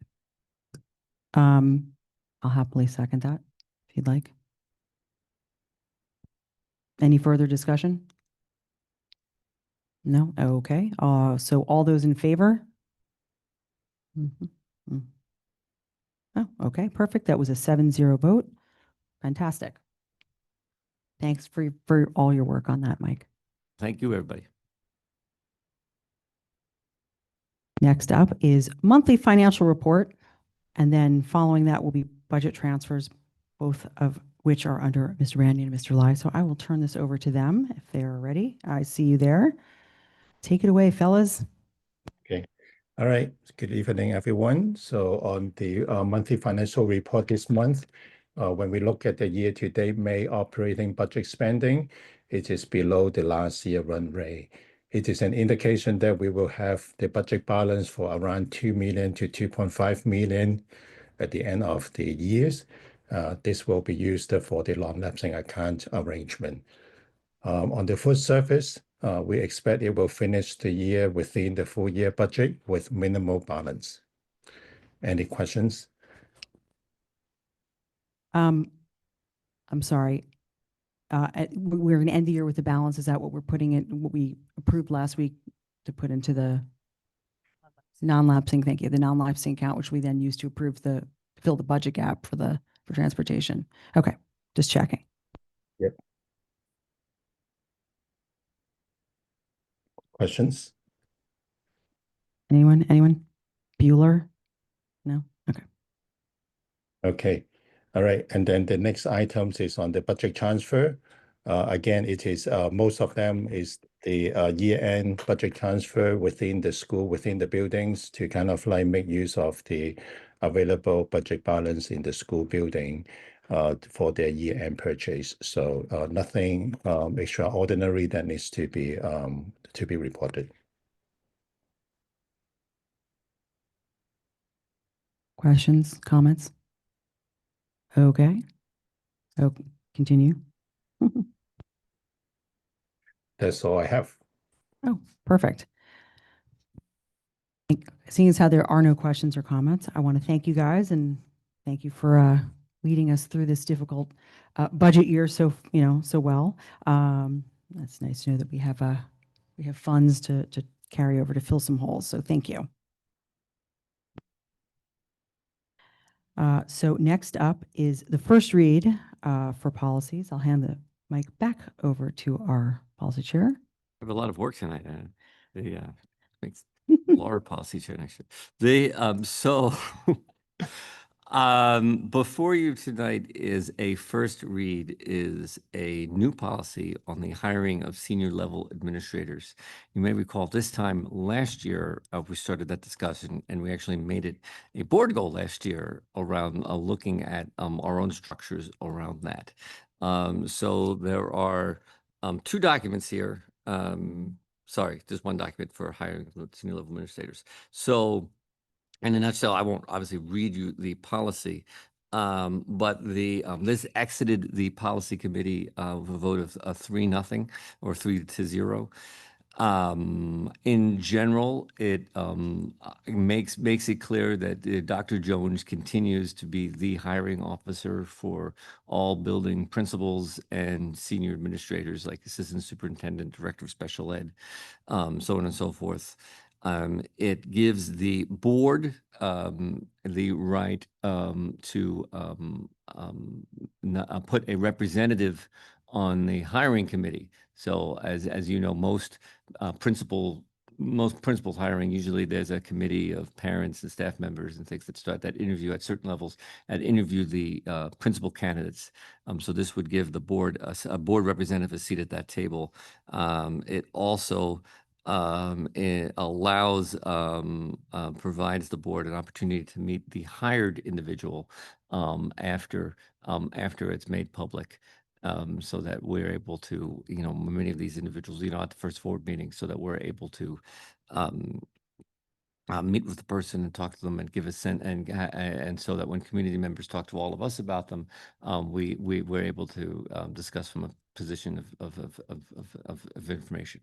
I'll happily second that if you'd like. Any further discussion? No? Okay. So all those in favor? Oh, okay, perfect. That was a 7-0 vote. Fantastic. Thanks for all your work on that, Mike. Thank you, everybody. Next up is monthly financial report. And then following that will be budget transfers, both of which are under Mr. Randy and Mr. Lai. So I will turn this over to them if they are ready. I see you there. Take it away, fellas. Okay. All right. Good evening, everyone. So on the monthly financial report this month, when we look at the year-to-date May operating budget spending, it is below the last year run rate. It is an indication that we will have the budget balance for around 2 million to 2.5 million at the end of the years. This will be used for the long-lapsing account arrangement. On the food service, we expect it will finish the year within the full year budget with minimal balance. Any questions? I'm sorry. We're going to end the year with the balance. Is that what we're putting in, what we approved last week to put into the non-lapsing, thank you, the non-lapsing account, which we then use to fill the budget gap for transportation. Okay, just checking. Yep. Questions? Anyone? Bueller? No? Okay. Okay. All right. And then the next items is on the budget transfer. Again, it is most of them is the year-end budget transfer within the school, within the buildings to kind of like make use of the available budget balance in the school building for their year-end purchase. So nothing extraordinary that needs to be reported. Questions, comments? Okay. So continue. That's all I have. Oh, perfect. Seeing as how there are no questions or comments, I want to thank you guys and thank you for leading us through this difficult budget year so well. That's nice to know that we have funds to carry over to fill some holes. So thank you. So next up is the first read for policies. I'll hand the mic back over to our policy chair. I have a lot of work tonight. Yeah, makes Laura policy chair next year. So before you tonight is a first read is a new policy on the hiring of senior level administrators. You may recall this time last year, we started that discussion and we actually made it a board goal last year around looking at our own structures around that. So there are two documents here. Sorry, there's one document for hiring senior level administrators. So in a nutshell, I won't obviously read you the policy, but this exited the policy committee with a vote of 3-0 or 3-0. In general, it makes it clear that Dr. Jones continues to be the hiring officer for all building principals and senior administrators like assistant superintendent, director of special ed, so on and so forth. It gives the board the right to put a representative on the hiring committee. So as you know, most principals hiring, usually there's a committee of parents and staff members and things that start that interview at certain levels and interview the principal candidates. So this would give the board a board representative a seat at that table. It also it allows provides the board an opportunity to meet the hired individual after it's made public. So that we're able to, many of these individuals, at the first board meeting, so that we're able to meet with the person and talk to them and give a sense, and so that when community members talk to all of us about them, we're able to discuss from a position of information.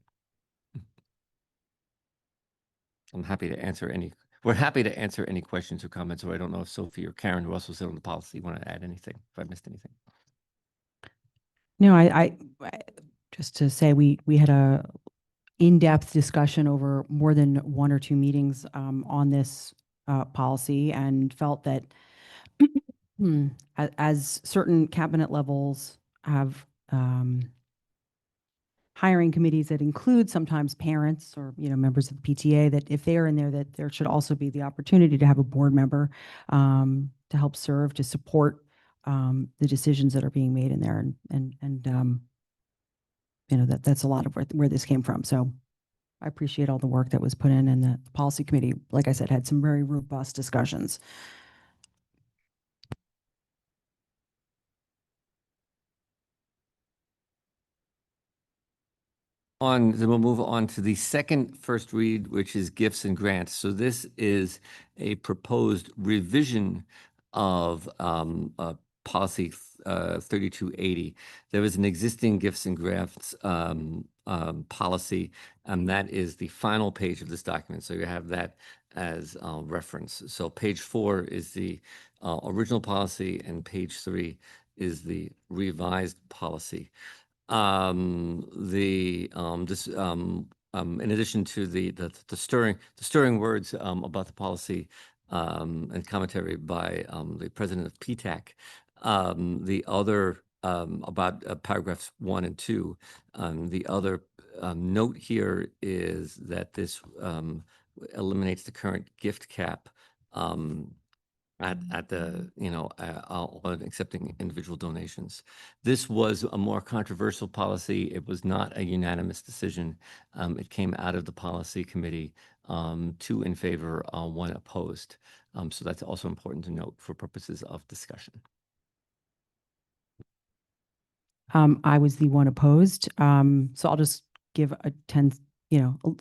We're happy to answer any questions or comments, or I don't know if Sophie or Karen, who also sit on the policy, want to add anything, if I missed anything. No, I just to say we had a in-depth discussion over more than 1 or 2 meetings on this policy, and felt that as certain cabinet levels have hiring committees that include sometimes parents or members of the PTA, that if they are in there, that there should also be the opportunity to have a board member to help serve, to support the decisions that are being made in there, and that's a lot of where this came from. So I appreciate all the work that was put in, and the policy committee, like I said, had some very robust discussions. Then we'll move on to the second first read, which is gifts and grants. So this is a proposed revision of policy 3280. There was an existing gifts and grants policy, and that is the final page of this document. So you have that as reference. So page 4 is the original policy, and page 3 is the revised policy. In addition to the stirring words about the policy and commentary by the president of PTAC, the other about paragraphs 1 and 2, the other note here is that this eliminates the current gift cap at the on accepting individual donations. This was a more controversial policy. It was not a unanimous decision. It came out of the policy committee, 2 in favor, 1 opposed. So that's also important to note for purposes of discussion. I was the one opposed. So I'll just give a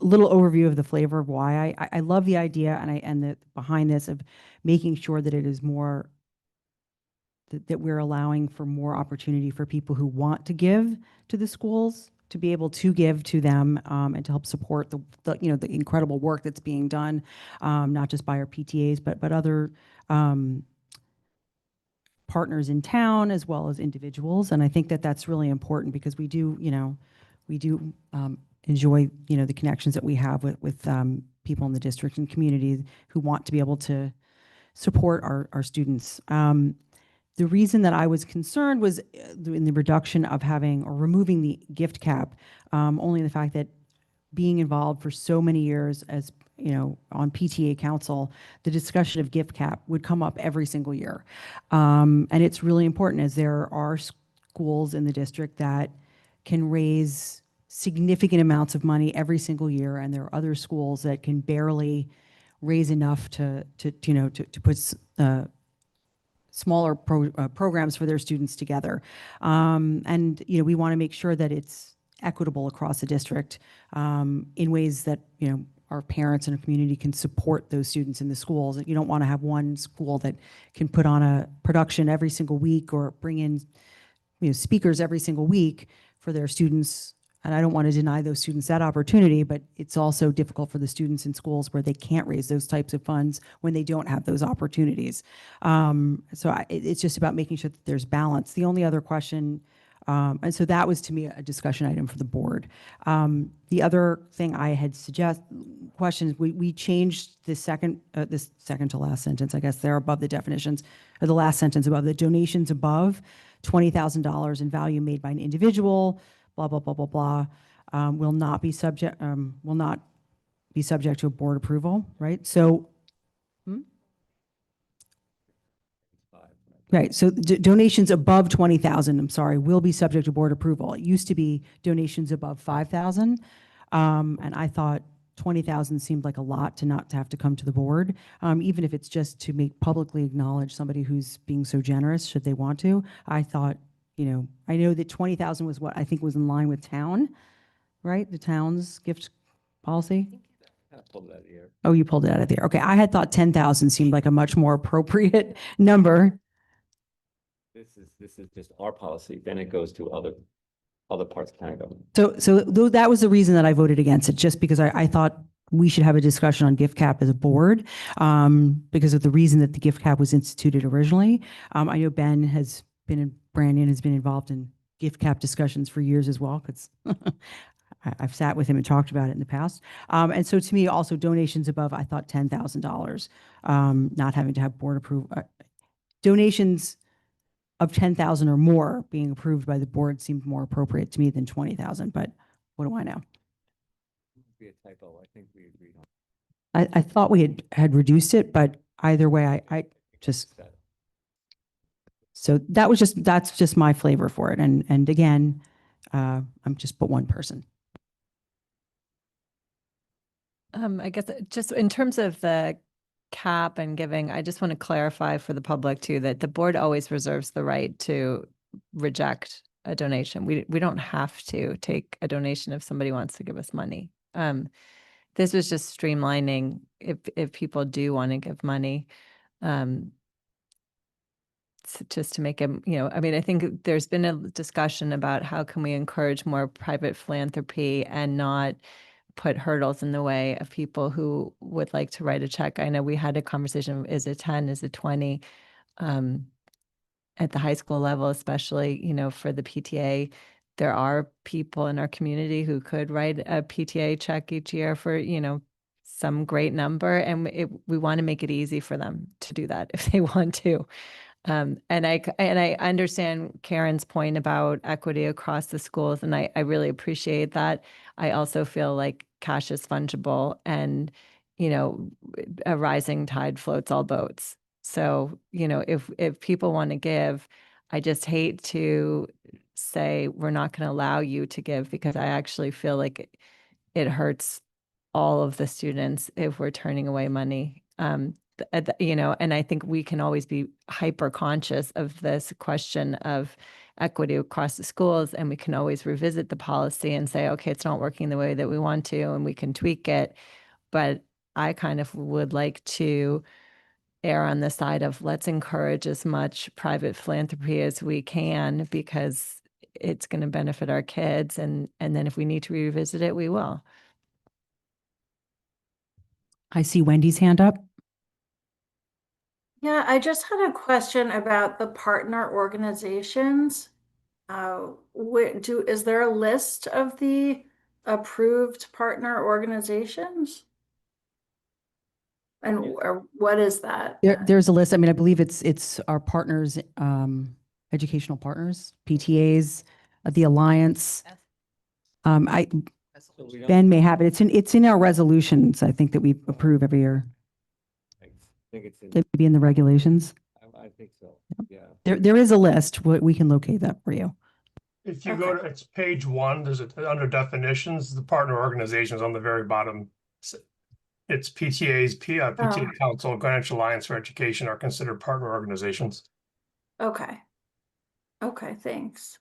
little overview of the flavor of why I love the idea, and the behind this of making sure that it is more that we're allowing for more opportunity for people who want to give to the schools to be able to give to them, and to help support the incredible work that's being done, not just by our PTAs, but other partners in town as well as individuals. And I think that that's really important, because we do enjoy, the connections that we have with people in the district and community who want to be able to support our students. The reason that I was concerned was in the reduction of having or removing the gift cap, only the fact that being involved for so many years as, you know, on PTA Council, the discussion of gift cap would come up every single year. And it's really important as there are schools in the district that can raise significant amounts of money every single year, and there are other schools that can barely raise enough to put smaller programs for their students together. And, you know, we want to make sure that it's equitable across the district in ways that, you know, our parents and our community can support those students in the schools. You don't want to have one school that can put on a production every single week or bring in, you know, speakers every single week for their students. And I don't want to deny those students that opportunity, but it's also difficult for the students in schools where they can't raise those types of funds when they don't have those opportunities. It's just about making sure that there's balance. The only other question, and so that was to me a discussion item for the board. The other thing I had questions, we changed this second to last sentence, I guess they're above the definitions, or the last sentence above the donations above $20,000 in value made by an individual, blah, blah, blah, blah, blah, will not be subject to a board approval, right? So, right, so donations above 20,000, I'm sorry, will be subject to board approval. It used to be donations above 5,000, and I thought 20,000 seemed like a lot to not to have to come to the board, even if it's just to make publicly acknowledge somebody who's being so generous, should they want to. I thought, you know, I know that 20,000 was what I think was in line with town, right? The town's gift policy. I pulled it out of the air. Oh, you pulled it out of the air. Okay, I had thought 10,000 seemed like a much more appropriate number. This is just our policy. Then it goes to other parts of county government. So that was the reason that I voted against it, just because I thought we should have a discussion on gift cap as a board, because of the reason that the gift cap was instituted originally. I know Brandon has been involved in gift cap discussions for years as well, because I've sat with him and talked about it in the past. And so to me, also donations above, I thought $10,000, not having to have board approval. Donations of 10,000 or more being approved by the board seemed more appropriate to me than 20,000, but what do I know? Be a typo. I think we agreed on. I thought we had reduced it, but either way, I just, so that's just my flavor for it. And again, I'm just but one person. I guess just in terms of the cap and giving, I just want to clarify for the public too, that the board always reserves the right to reject a donation. We don't have to take a donation if somebody wants to give us money. This was just streamlining if people do want to give money, just to make them, you know, I mean, I think there's been a discussion about how can we encourage more private philanthropy and not put hurdles in the way of people who would like to write a check. I know we had a conversation, is it 10, is it 20? At the high school level, especially, you know, for the PTA, there are people in our community who could write a PTA check each year for, you know, some great number. And we want to make it easy for them to do that if they want to. And I understand Karen's point about equity across the schools, and I really appreciate that. I also feel like cash is fungible, and, you know, a rising tide floats all boats. So, you know, if people want to give, I just hate to say we're not going to allow you to give, because I actually feel like it hurts all of the students if we're turning away money. You know, and I think we can always be hyper conscious of this question of equity across the schools, and we can always revisit the policy and say, okay, it's not working the way that we want to, and we can tweak it. But I kind of would like to err on the side of let's encourage as much private philanthropy as we can, because it's going to benefit our kids. And then if we need to revisit it, we will. I see Wendy's hand up. Yeah, I just had a question about the partner organizations. Is there a list of the approved partner organizations? And what is that? There's a list. I mean, I believe it's our partners, educational partners, PTAs, the Alliance. Ben may have it. It's in our resolutions, I think, that we approve every year. I think it's in, It may be in the regulations. I think so, yeah. There is a list. We can locate that for you. If you go to, it's page 1, there's under definitions, the partner organizations on the very bottom. It's PTA Council, Greenwich Alliance for Education are considered partner organizations. Okay. Okay, thanks.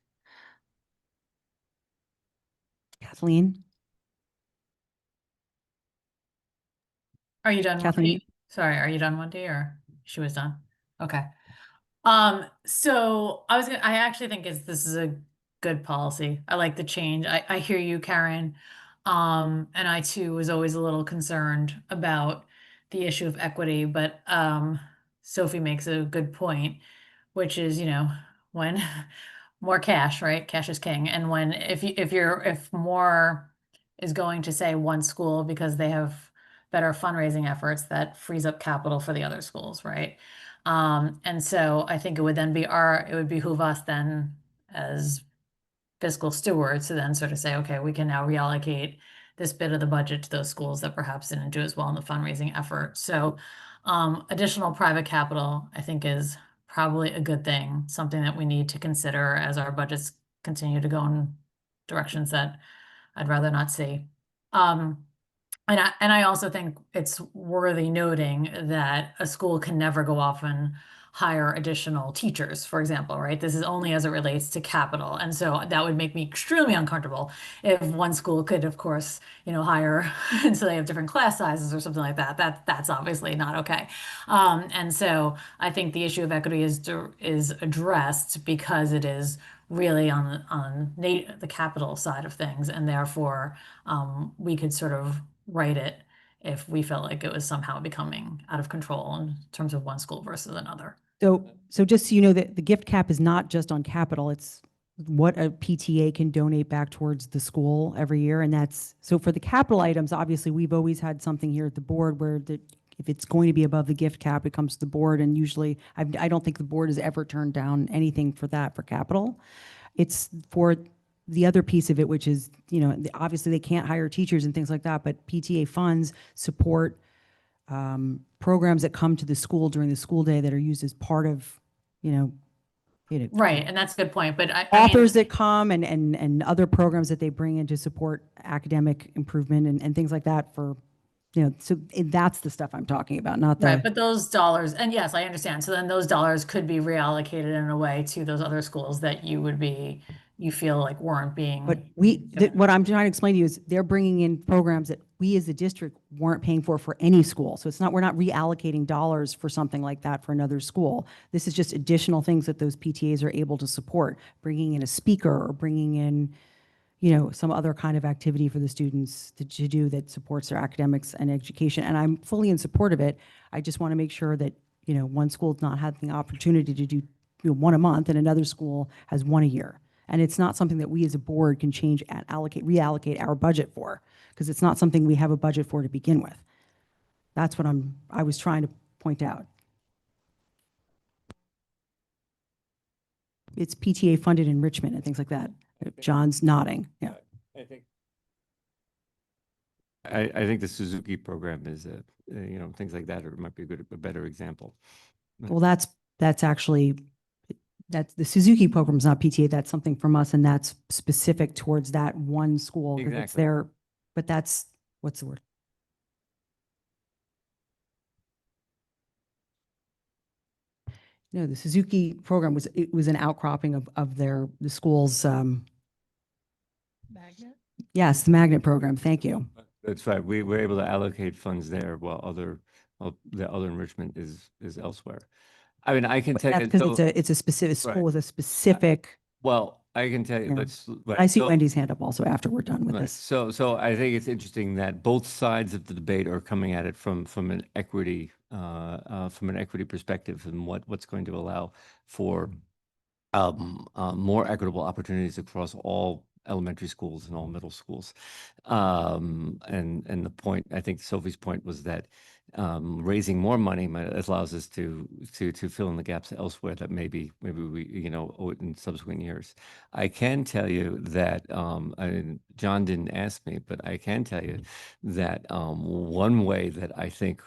Kathleen? Are you done? Kathleen? Wendy? Sorry, are you done, Wendy, or she was done? Okay. So I actually think this is a good policy. I like the change. I hear you, Karen. And I too was always a little concerned about the issue of equity, but Sophie makes a good point, which is, when more cash, right? Cash is king. And when if more is going to say one school because they have better fundraising efforts, that frees up capital for the other schools, right? And so I think it would behoove us then as fiscal stewards to then sort of say, okay, we can now reallocate this bit of the budget to those schools that perhaps didn't do as well in the fundraising effort. So additional private capital, I think, is probably a good thing, something that we need to consider as our budgets continue to go in directions that I'd rather not see. And I also think it's worthy noting that a school can never go off and hire additional teachers, for example, right? This is only as it relates to capital. And so that would make me extremely uncomfortable if one school could, of course, hire, and so they have different class sizes or something like that. That's obviously not okay. And so I think the issue of equity is addressed because it is really on the capital side of things. And therefore, we could sort of write it if we felt like it was somehow becoming out of control in terms of one school versus another. So just so you know, that the gift cap is not just on capital, it's what a PTA can donate back towards the school every year. And so for the capital items, obviously, we've always had something here at the board where if it's going to be above the gift cap, it comes to the board. And usually, I don't think the board has ever turned down anything for capital. It's for the other piece of it, which is, obviously they can't hire teachers and things like that, but PTA funds support programs that come to the school during the school day that are used as part of, Right, and that's a good point, but authors that come and other programs that they bring in to support academic improvement and things like that for, so that's the stuff I'm talking about, not the. Right, but those dollars, and yes, I understand. So then those dollars could be reallocated in a way to those other schools that you feel like weren't being. But what I'm trying to explain to you is they're bringing in programs that we as a district weren't paying for any school. So we're not reallocating dollars for something like that for another school. This is just additional things that those PTAs are able to support, bringing in a speaker or bringing in, some other kind of activity for the students to do that supports their academics and education. And I'm fully in support of it. I just want to make sure that, one school is not having the opportunity to do one a month and another school has one a year. And it's not something that we as a board can change and reallocate our budget for, because it's not something we have a budget for to begin with. That's what I was trying to point out. It's PTA funded enrichment and things like that. John's nodding. Yeah. I think the Suzuki program is, things like that might be a better example. Well, that's actually. That's the Suzuki program is not PTA. That's something from us, and that's specific towards that one school. Exactly. It's there, but that's what's the word? No, the Suzuki program was an outcropping of the school's. Magnet? Yes, the magnet program. Thank you. That's right. We were able to allocate funds there while the other enrichment is elsewhere. I mean, I can tell you. Because it's a specific school with a specific. Well, I can tell you. I see Wendy's hand up also after we're done with this. So I think it's interesting that both sides of the debate are coming at it from an equity perspective and what's going to allow for more equitable opportunities across all elementary schools and all middle schools. And the point, I think Sophie's point was that raising more money allows us to fill in the gaps elsewhere that maybe we owe it in subsequent years. I can tell you that John didn't ask me, but I can tell you that one way that I think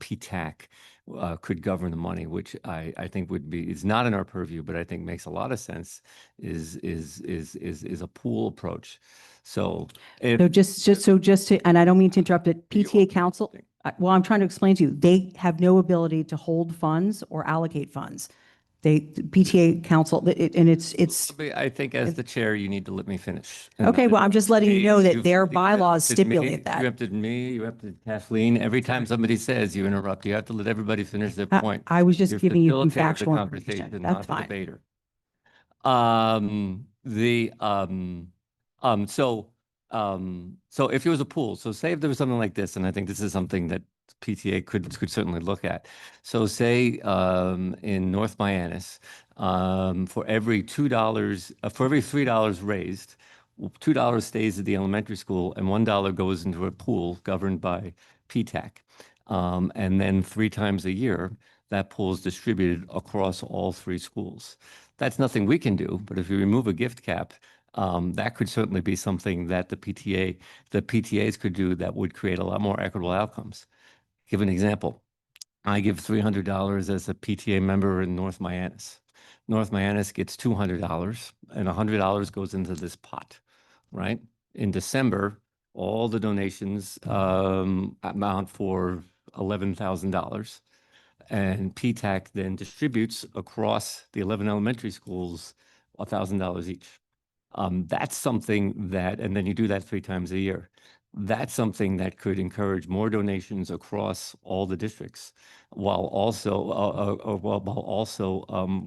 PTAC could govern the money, which I think is not in our purview, but I think makes a lot of sense, is a pool approach. So just to, and I don't mean to interrupt it, PTA Council, well, I'm trying to explain to you, they have no ability to hold funds or allocate funds. PTA Council, and it's. I think as the chair, you need to let me finish. Okay, well, I'm just letting you know that their bylaws stipulate that. You interrupted me, you interrupted Kathleen. Every time somebody says you interrupt, you have to let everybody finish their point. I was just You're giving you some facilitator of the factual conversation, information. not That's the fine. debater. So if it was a pool, so say if there was something like this, and I think this is something that PTA could certainly look at. So say in North Miamis, for every $2, for every $3 raised, $2 stays at the elementary school and $1 goes into a pool governed by PTAC. And then 3 times a year, that pool is distributed across all 3 schools. That's nothing we can do, but if you remove a gift cap, that could certainly be something that the PTAs could do that would create a lot more equitable outcomes. Give an example. I give $300 as a PTA member in North Miamis. North Miamis gets $200 and $100 goes into this pot, right? In December, all the donations amount for $11,000. And PTAC then distributes across the 11 elementary schools $1,000 each. That's something that, and then you do that 3 times a year. That's something that could encourage more donations across all the districts, while also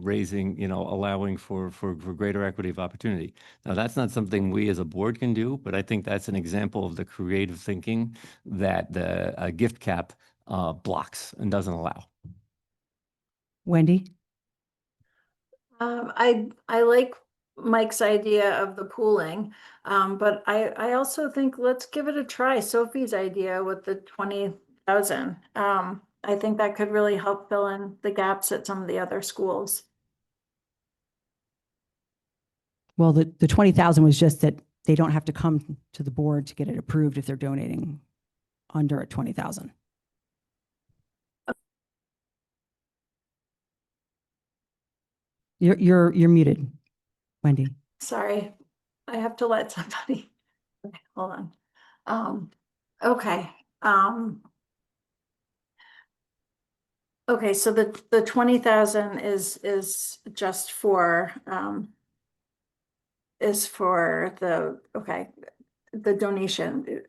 raising, allowing for greater equity of opportunity. Now, that's not something we as a board can do, but I think that's an example of the creative thinking that the gift cap blocks and doesn't allow. Wendy? I like Mike's idea of the pooling, but I also think let's give it a try. Sophie's idea with the 20,000. I think that could really help fill in the gaps at some of the other schools. Well, the 20,000 was just that they don't have to come to the board to get it approved if they're donating under 20,000. You're muted, Wendy. Sorry, I have to let somebody. Okay, hold on. Okay. Okay, so the 20,000 is just for the donation.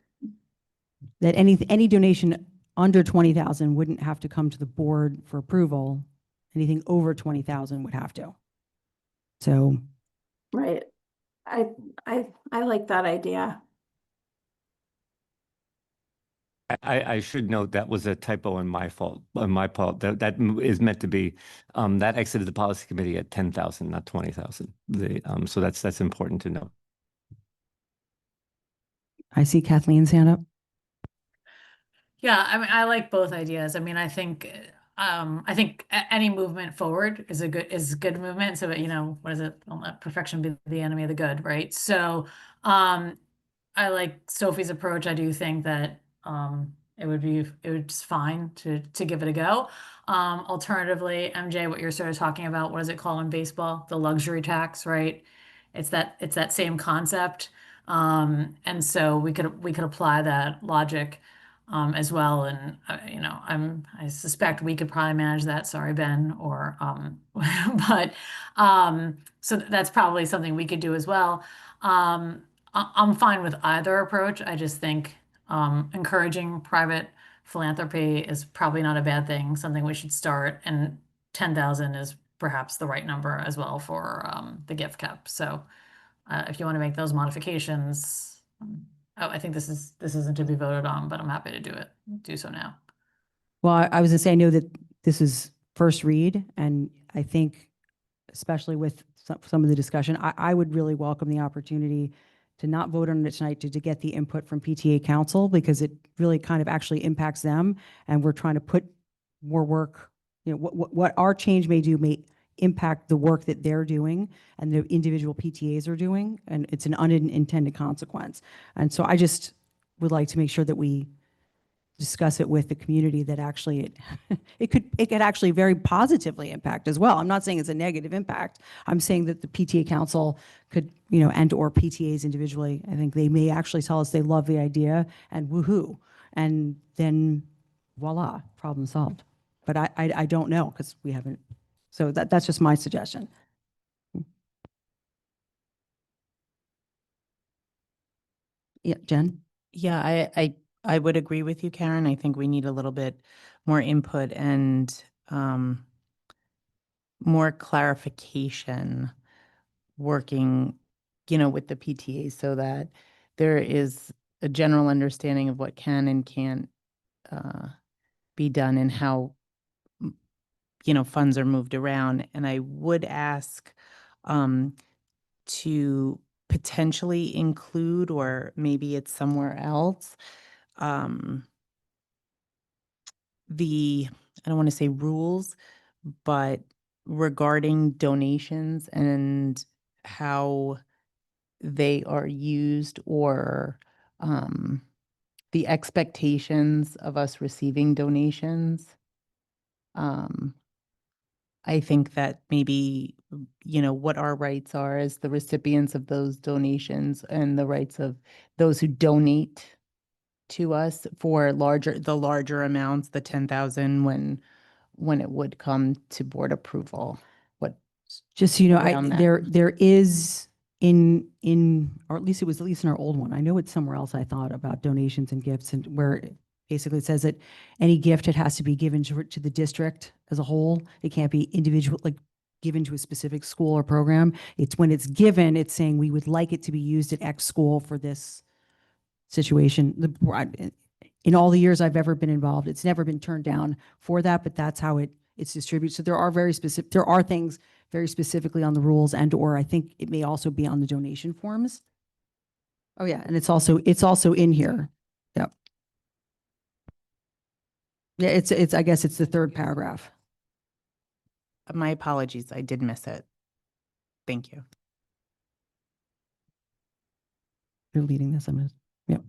That any donation under 20,000 wouldn't have to come to the board for approval. Anything over 20,000 would have to. So. Right. I like that idea. I should note that was a typo on my part. That is meant to be that exited the policy committee at 10,000, not 20,000. So that's important to note. I see Kathleen's hand up. Yeah, I mean, I like both ideas. I mean, I think any movement forward is good movement. So, what is it? Don't let perfection be the enemy of the good, right? So, I like Sophie's approach. I do think that it would just fine to give it a go. Alternatively, MJ, what you're sort of talking about, what is it called in baseball? The luxury tax, right? It's that same concept. And so we could apply that logic as well. And I suspect we could probably manage that. Sorry, Ben, or but so that's probably something we could do as well. I'm fine with either approach. I just think encouraging private philanthropy is probably not a bad thing, something we should start, and 10,000 is perhaps the right number as well for the gift cap. So if you want to make those modifications, I think this isn't to be voted on, but I'm happy to do so now. Well, I was gonna say, I know that this is first read, and I think especially with some of the discussion. I would really welcome the opportunity to not vote on it tonight, to get the input from PTA Council, because it really kind of actually impacts them. And we're trying to put more work, what our change may impact the work that they're doing and the individual PTAs are doing. And it's an unintended consequence. And so I just would like to make sure that we discuss it with the community, that actually it could actually very positively impact as well. I'm not saying it's a negative impact. I'm saying that the PTA Council could, and or PTAs individually, I think they may actually tell us they love the idea and woohoo, and then voila, problem solved. But I don't know, because we haven't. So that's just my suggestion. Yeah, Jen? Yeah, I would agree with you, Karen. I think we need a little bit more input and more clarification working, with the PTA, so that there is a general understanding of what can and can't be done and how, funds are moved around. And I would ask to potentially include, or maybe it's somewhere else, I don't want to say rules, but regarding donations and how they are used, or the expectations of us receiving donations. I think that maybe, what our rights are as the recipients of those donations, and the rights of those who donate to us for the larger amounts, the 10,000, when it would come to board approval. What, just so you know, around that. there is or at least in our old one. I know it's somewhere else. I thought about donations and gifts, and where it basically says that any gift, it has to be given to the district as a whole. It can't be individual, like given to a specific school or program. It's when it's given, it's saying we would like it to be used at X school for this situation. In all the years I've ever been involved, it's never been turned down for that, but that's how it's distributed. So there are things very specifically on the rules, and or I think it may also be on the donation forms. Oh yeah, and it's also in here. Yep. Yeah, it's I guess it's the third paragraph. My apologies, I did miss it. Thank you. You're leading this, yep.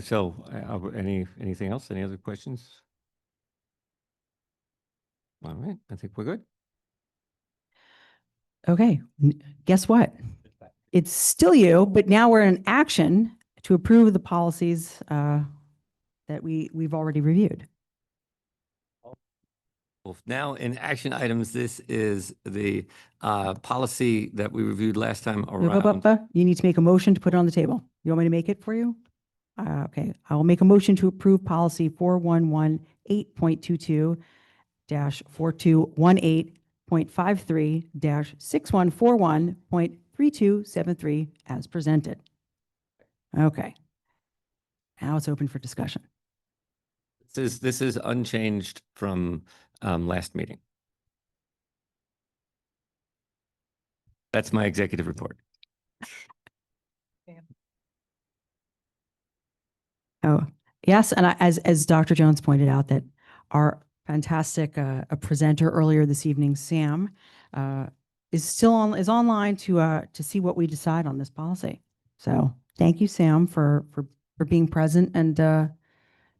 So anything else? Any other questions? All right, I think we're good. Okay, guess what? It's still you, but now we're in action to approve the policies that we've already reviewed. Now in action items, this is the policy that we reviewed last time around. You need to make a motion to put it on the table. You want me to make it for you? Okay, I will make a motion to approve policy 4118.22-4218.53-6141.3273 as presented. Okay. Now it's open for discussion. This is unchanged from last meeting. That's my executive report. Oh, yes, and as Dr. Jones pointed out, that our fantastic a presenter earlier this evening, Sam, is online to see what we decide on this policy. So thank you, Sam, for being present and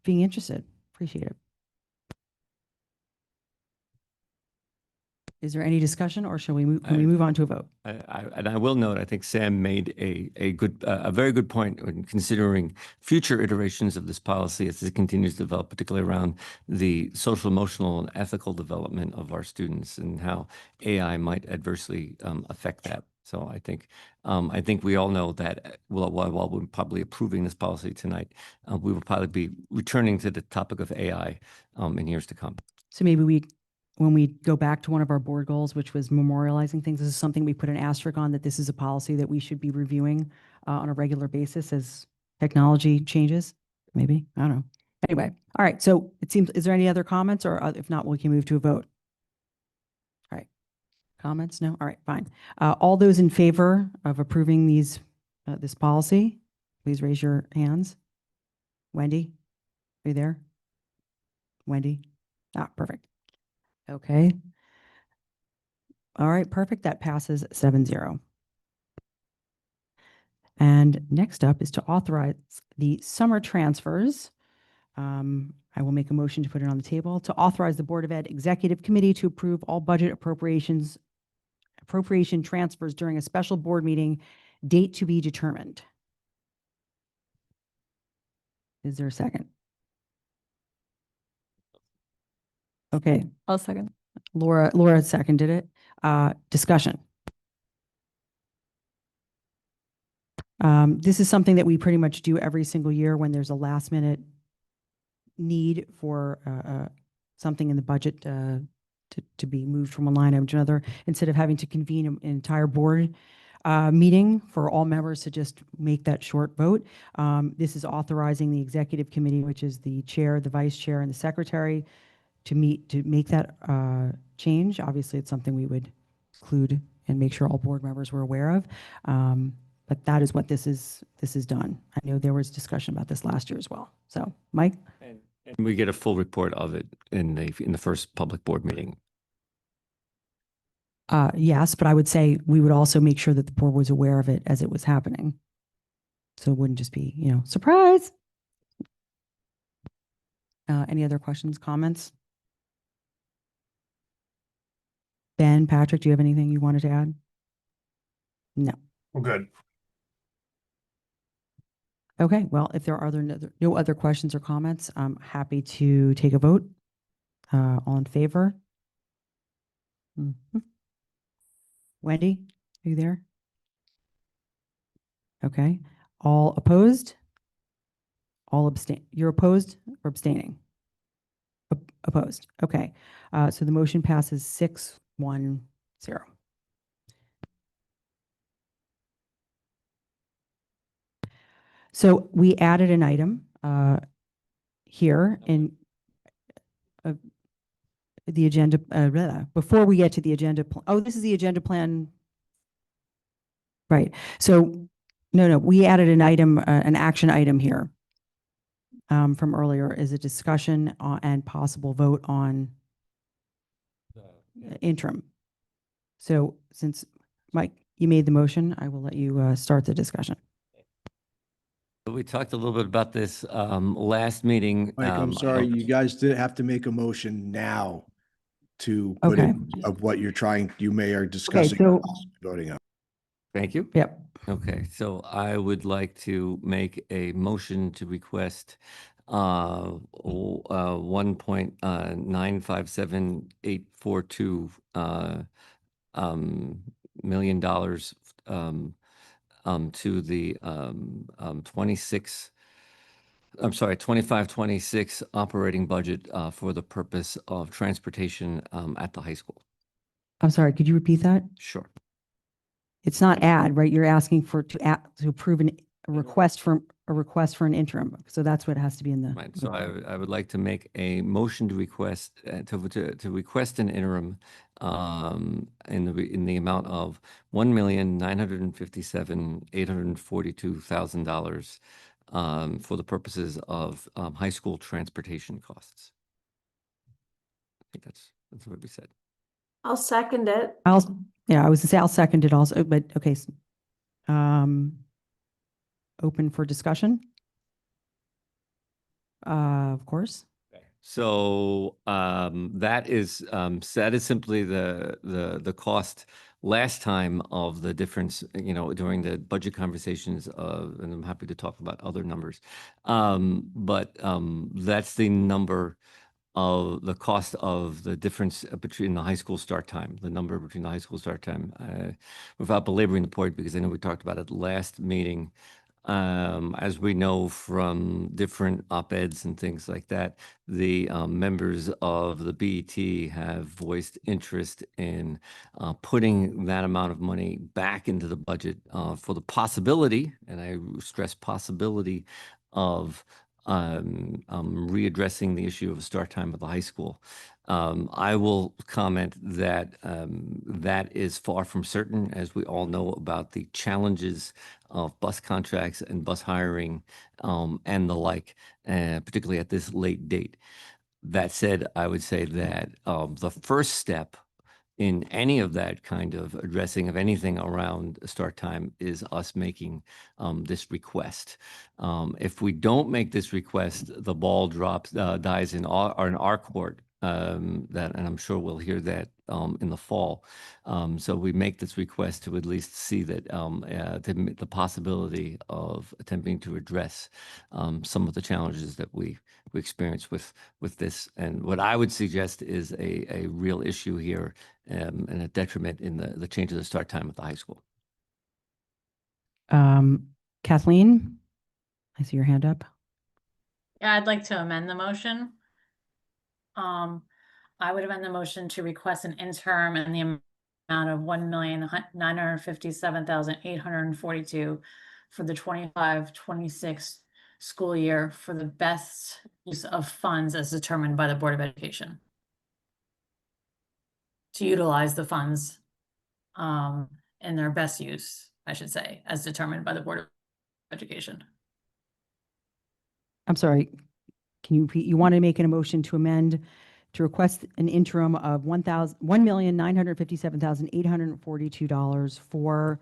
being interested. Appreciate it. Is there any discussion, or shall we move? Can we move on to a vote? And I will note, I think Sam made a very good point when considering future iterations of this policy as it continues to develop, particularly around the social, emotional, and ethical development of our students, and how AI might adversely affect that. So I think we all know that while we're probably approving this policy tonight, we will probably be returning to the topic of AI in years to come. So maybe when we go back to one of our board goals, which was memorializing things, this is something we put an asterisk on, that this is a policy that we should be reviewing on a regular basis as technology changes. Maybe, I don't know. Anyway, all right. So it seems, is there any other comments, or if not, we can move to a vote. All right. Comments? No? All right, fine. All those in favor of approving this policy, please raise your hands. Wendy, are you there? Wendy? Ah, perfect. Okay. All right, perfect. That passes 7-0. And next up is to authorize the summer transfers. I will make a motion to put it on the table to authorize the Board of Ed Executive Committee to approve all budget appropriation transfers during a special board meeting, date to be determined. Is there a second? Okay, I'll second. Laura seconded it. Discussion. This is something that we pretty much do every single year when there's a last minute need for something in the budget to be moved from one line item to another, instead of having to convene an entire board meeting for all members to just make that short vote. This is authorizing the executive committee, which is the chair, the vice chair, and the secretary, to make that change. Obviously, it's something we would include and make sure all board members were aware of. But that is what this is done. I know there was discussion about this last year as well. So, Mike? And we get a full report of it in the first public board meeting. Yes, but I would say we would also make sure that the board was aware of it as it was happening. So it wouldn't just be, surprise. Any other questions, comments? Ben, Patrick, do you have anything you wanted to add? No. We're good. Okay, well, if there are no other questions or comments, I'm happy to take a vote. All in favor? Wendy, are you there? Okay. All opposed? All abstain. You're opposed or abstaining? Opposed. Okay. So the motion passes 6-1-0. So we added an item here in the agenda. Before we get to the agenda, this is the agenda plan. Right. So no, we added an item, an action item here from earlier, is a discussion and possible vote on interim. So since Mike, you made the motion, I will let you start the discussion. We talked a little bit about this last meeting. Mike, I'm sorry, you guys did have to make a motion now to put Okay. in of what you are discussing, so- voting on. Thank you. Yep. Okay, so I would like to make a motion to request $1.957842 million to the 25-26 operating budget for the purpose of transportation at the high school. I'm sorry, could you repeat that? Sure. It's not add, right? You're asking to approve a request for an interim. So that's what has to be in the. Right, so I would like to make a motion to request to request an interim in the amount of $1,957,842,000 for the purposes of high school transportation costs. I think that's what we said. I'll second it. I was gonna say I'll second it also, but okay. Open for discussion. Of course. So that is simply the cost last time of the difference, during the budget conversations and I'm happy to talk about other numbers. But that's the number of the cost of the difference between the high school start time, the number between the high school start time, without belaboring the point, because I know we talked about it last meeting. As we know from different op-eds and things like that, the members of the BET have voiced interest in putting that amount of money back into the budget for the possibility, and I stress possibility, of readdressing the issue of start time at the high school. I will comment that that is far from certain, as we all know about the challenges of bus contracts and bus hiring and the like, particularly at this late date. That said, I would say that the first step in any of that kind of addressing of anything around start time is us making this request. If we don't make this request, the ball dies in our court. And I'm sure we'll hear that in the fall. So we make this request to at least see that the possibility of attempting to address some of the challenges that we experience with this. And what I would suggest is a real issue here and a detriment in the change of the start time at the high school. Kathleen, I see your hand up. Yeah, I'd like to amend the motion. I would amend the motion to request an interim in the amount of $1,957,842 for the 25-26 school year for the best use of funds as determined by the Board of Education. To utilize the funds in their best use, I should say, as determined by the Board of Education. I'm sorry, can you repeat? You want to make an motion to amend to request an interim of $1,957,842 for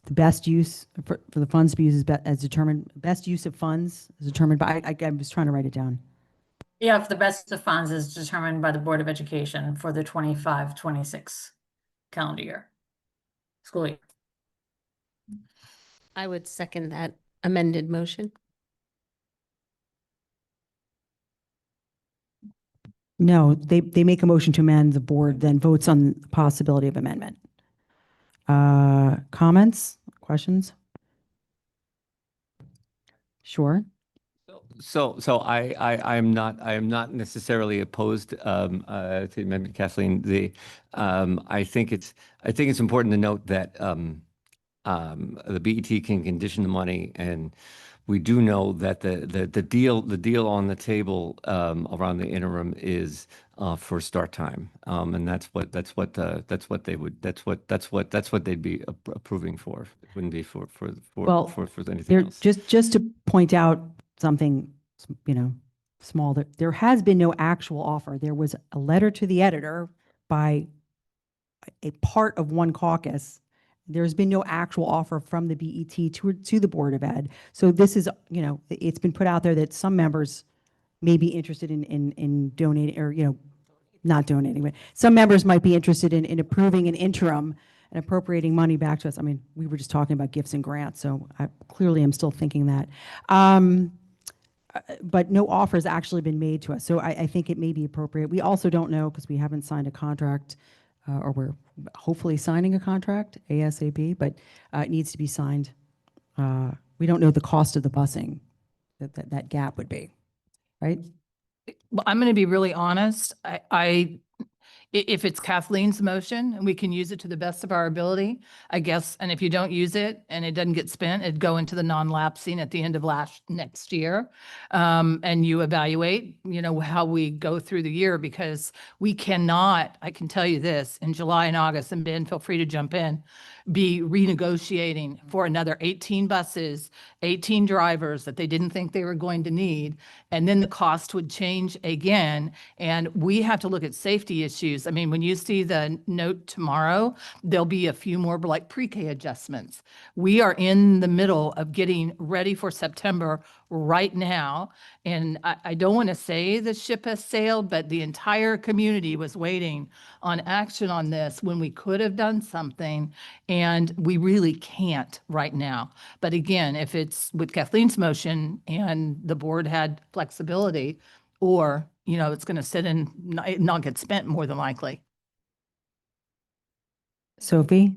the best use for the funds to be used as determined, best use of funds as determined by, I was trying to write it down. Yeah, for the best of funds is determined by the Board of Education for the 25-26 calendar year, school year. I would second that amended motion. No, they make a motion to amend, the board then votes on the possibility of amendment. Comments, questions? Sure. So I am not necessarily opposed to the amendment, Kathleen. I think it's important to note that the BET can condition the money, and we do know that the deal on the table around the interim is for start time, and that's what they'd be approving for. It wouldn't be for anything else. Just to point out something, small, that there has been no actual offer. There was a letter to the editor by a part of one caucus. There's been no actual offer from the BET to the Board of Ed. So this is, it's been put out there that some members may be interested in donating, or, not donating, but some members might be interested in approving an interim and appropriating money back to us. I mean, we were just talking about gifts and grants, so I clearly am still thinking that. But no offer has actually been made to us. So I think it may be appropriate. We also don't know, because we haven't signed a contract, or we're hopefully signing a contract ASAP, but it needs to be signed. We don't know the cost of the busing that gap would be, right? Well, I'm going to be really honest. If it's Kathleen's motion and we can use it to the best of our ability, I guess, and if you don't use it and it doesn't get spent, it'd go into the non-lapsing at the end of next year. And you evaluate, how we go through the year, because we cannot, I can tell you this, in July and August, and Ben, feel free to jump in, be renegotiating for another 18 buses, 18 drivers that they didn't think they were going to need. And then the cost would change again. And we have to look at safety issues. I mean, when you see the note tomorrow, there'll be a few more like pre-K adjustments. We are in the middle of getting ready for September right now. And I don't want to say the ship has sailed, but the entire community was waiting on action on this when we could have done something. And we really can't right now. But again, if it's with Kathleen's motion and the board had flexibility, or, it's going to sit and not get spent more than likely. Sophie?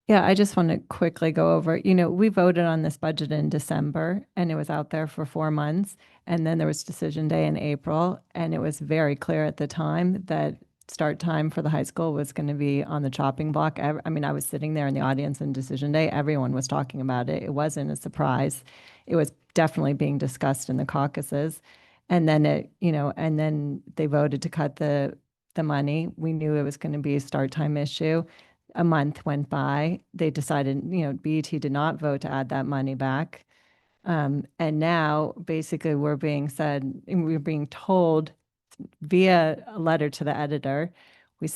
Yeah, I just want to quickly go over, we voted on this budget in December, and it was out there for 4 months. And then there was decision day in April, and it was very clear at the time that start time for the high school was going to be on the chopping block. I mean, I was sitting there in the audience on decision day. Everyone was talking about it. It wasn't a surprise. It was definitely being discussed in the caucuses. And then and then they voted to cut the money. We knew it was going to be a start time issue. A month went by. They decided, BET did not vote to add that money back. And now basically we're being told via a letter to the editor, we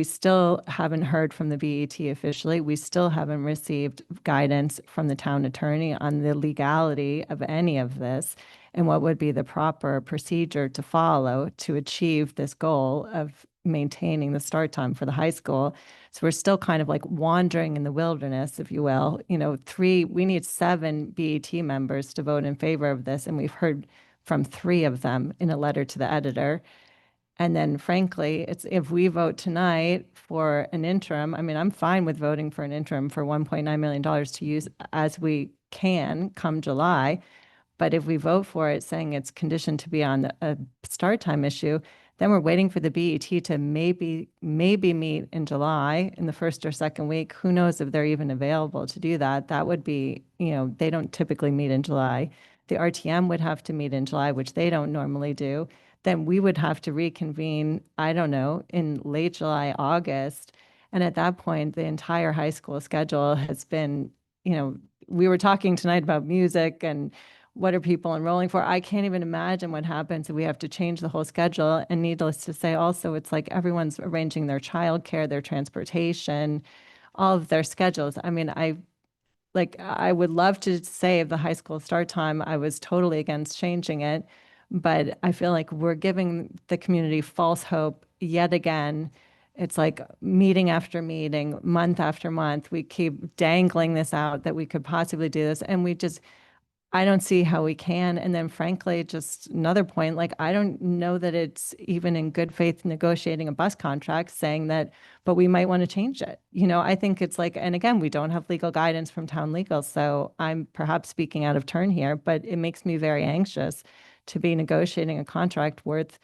still haven't heard from the BET officially. We still haven't received guidance from the town attorney on the legality of any of this and what would be the proper procedure to follow to achieve this goal of maintaining the start time for the high school. So we're still kind of like wandering in the wilderness, if you will. We need 7 BET members to vote in favor of this, and we've heard from 3 of them in a letter to the editor. And then frankly, if we vote tonight for an interim, I mean, I'm fine with voting for an interim for $1.9 million to use as we can come July. But if we vote for it saying it's conditioned to be on a start time issue, then we're waiting for the BET to maybe meet in July in the first or second week. Who knows if they're even available to do that? That would be, they don't typically meet in July. The RTM would have to meet in July, which they don't normally do. Then we would have to reconvene, I don't know, in late July, August. And at that point, the entire high school schedule has been, we were talking tonight about music and what are people enrolling for? I can't even imagine what happens if we have to change the whole schedule. And needless to say, also, it's like everyone's arranging their childcare, their transportation, all of their schedules. I mean, I would love to save the high school start time. I was totally against changing it, but I feel like we're giving the community false hope yet again. It's like meeting after meeting, month after month, we keep dangling this out that we could possibly do this. And I don't see how we can. And then frankly, just another point, I don't know that it's even in good faith negotiating a bus contract saying that, but we might want to change it. I think it's and again, we don't have legal guidance from town legal. So I'm perhaps speaking out of turn here, but it makes me very anxious to be negotiating a contract worth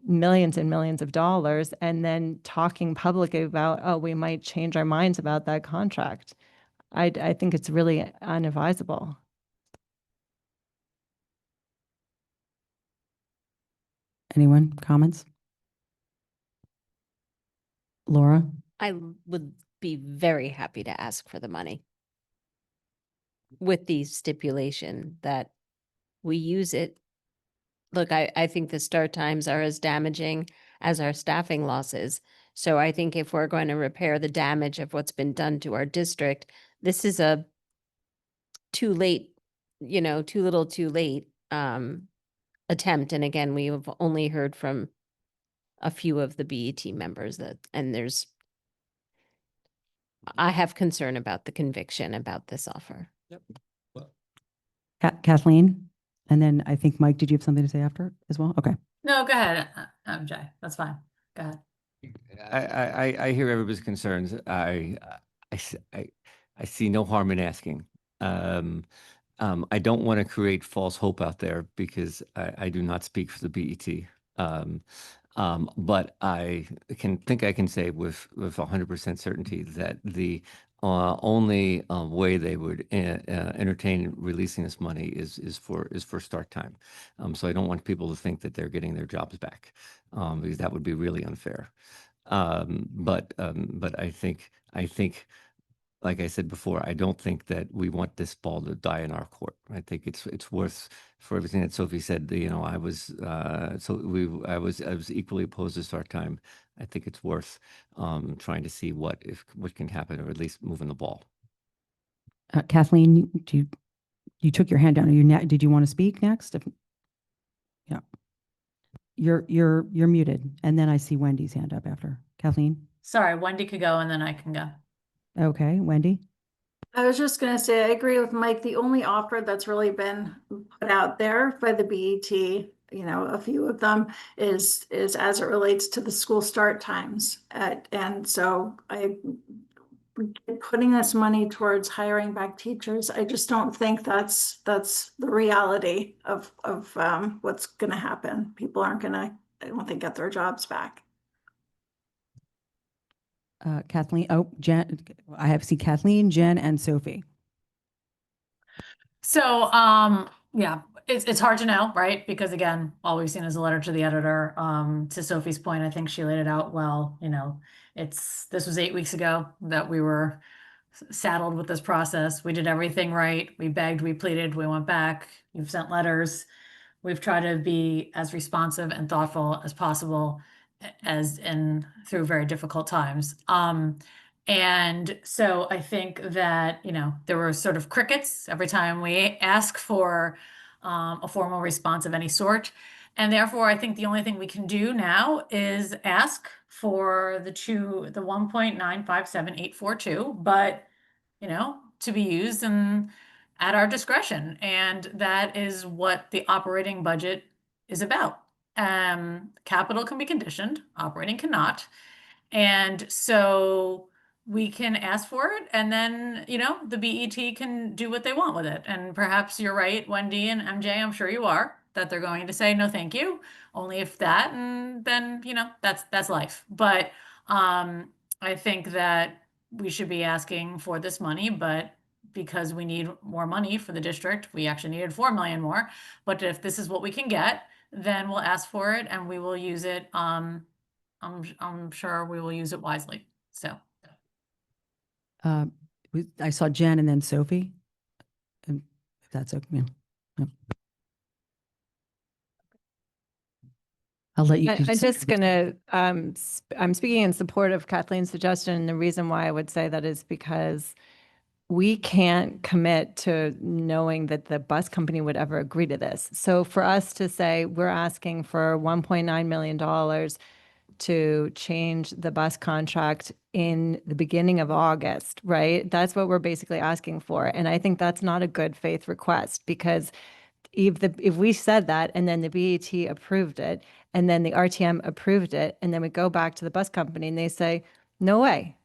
millions and millions of dollars and then talking publicly about, oh, we might change our minds about that contract. I think it's really unadvisable. Anyone, comments? Laura? I would be very happy to ask for the money with the stipulation that we use it. Look, I think the start times are as damaging as our staffing losses. So I think if we're going to repair the damage of what's been done to our district, this is a too late, too little too late attempt. And again, we've only heard from a few of the BET members I have concern about the conviction about this offer. Yep. Kathleen? And then I think, Mike, did you have something to say after as well? Okay. No, go ahead, Jay. That's fine. Go ahead. I hear everybody's concerns. I see no harm in asking. I don't want to create false hope out there because I do not speak for the BET. But I can say with 100% certainty that the only way they would entertain releasing this money is for start time. So I don't want people to think that they're getting their jobs back, because that would be really unfair. But I think, like I said before, I don't think that we want this ball to die in our court. I think it's worth, for everything that Sophie said. I was equally opposed to start time. I think it's worth trying to see what can happen, or at least moving the ball. Kathleen, you took your hand down. Did you want to speak next? Yeah. You're muted. And then I see Wendy's hand up after. Kathleen? Sorry, Wendy could go and then I can go. Okay, Wendy? I was just going to say, I agree with Mike. The only offer that's really been put out there by the BET, a few of them is as it relates to the school start times. And so putting this money towards hiring back teachers, I just don't think that's the reality of what's going to happen. People aren't going to, I don't think, get their jobs back. Kathleen, oh, Jen, I have seen Kathleen, Jen, and Sophie. So, yeah, it's hard to know, right? Because again, all we've seen is a letter to the editor. To Sophie's point, I think she laid it out well. You know, this was 8 weeks ago that we were saddled with this process. We did everything right. We begged, we pleaded, we went back. You've sent letters. We've tried to be as responsive and thoughtful as possible through very difficult times. And so I think that, you know, there were sort of crickets every time we ask for a formal response of any sort. And therefore, I think the only thing we can do now is ask for the 1.957842, but, you know, to be used at our discretion. And that is what the operating budget is about. Capital can be conditioned, operating cannot. And so we can ask for it, and then, you know, the BET can do what they want with it. And perhaps you're right, Wendy and MJ, I'm sure you are, that they're going to say, no, thank you, only if that, and then, you know, that's life. But I think that we should be asking for this money, but because we need more money for the district, we actually needed 4 million more. But if this is what we can get, then we'll ask for it and we will use it. I'm sure we will use it wisely. So. I saw Jen and then Sophie. And if that's okay. Yeah. Yep. I'll let you. I'm just gonna, I'm speaking in support of Kathleen's suggestion. And the reason why I would say that is because we can't commit to knowing that the bus company would ever agree to this. So for us to say we're asking for $1.9 million to change the bus contract in the beginning of August, right? That's what we're basically asking for. And I think that's not a good faith request, because if we said that and then the BET approved it and then the RTM approved it, and then we go back to the bus company and they say, no way.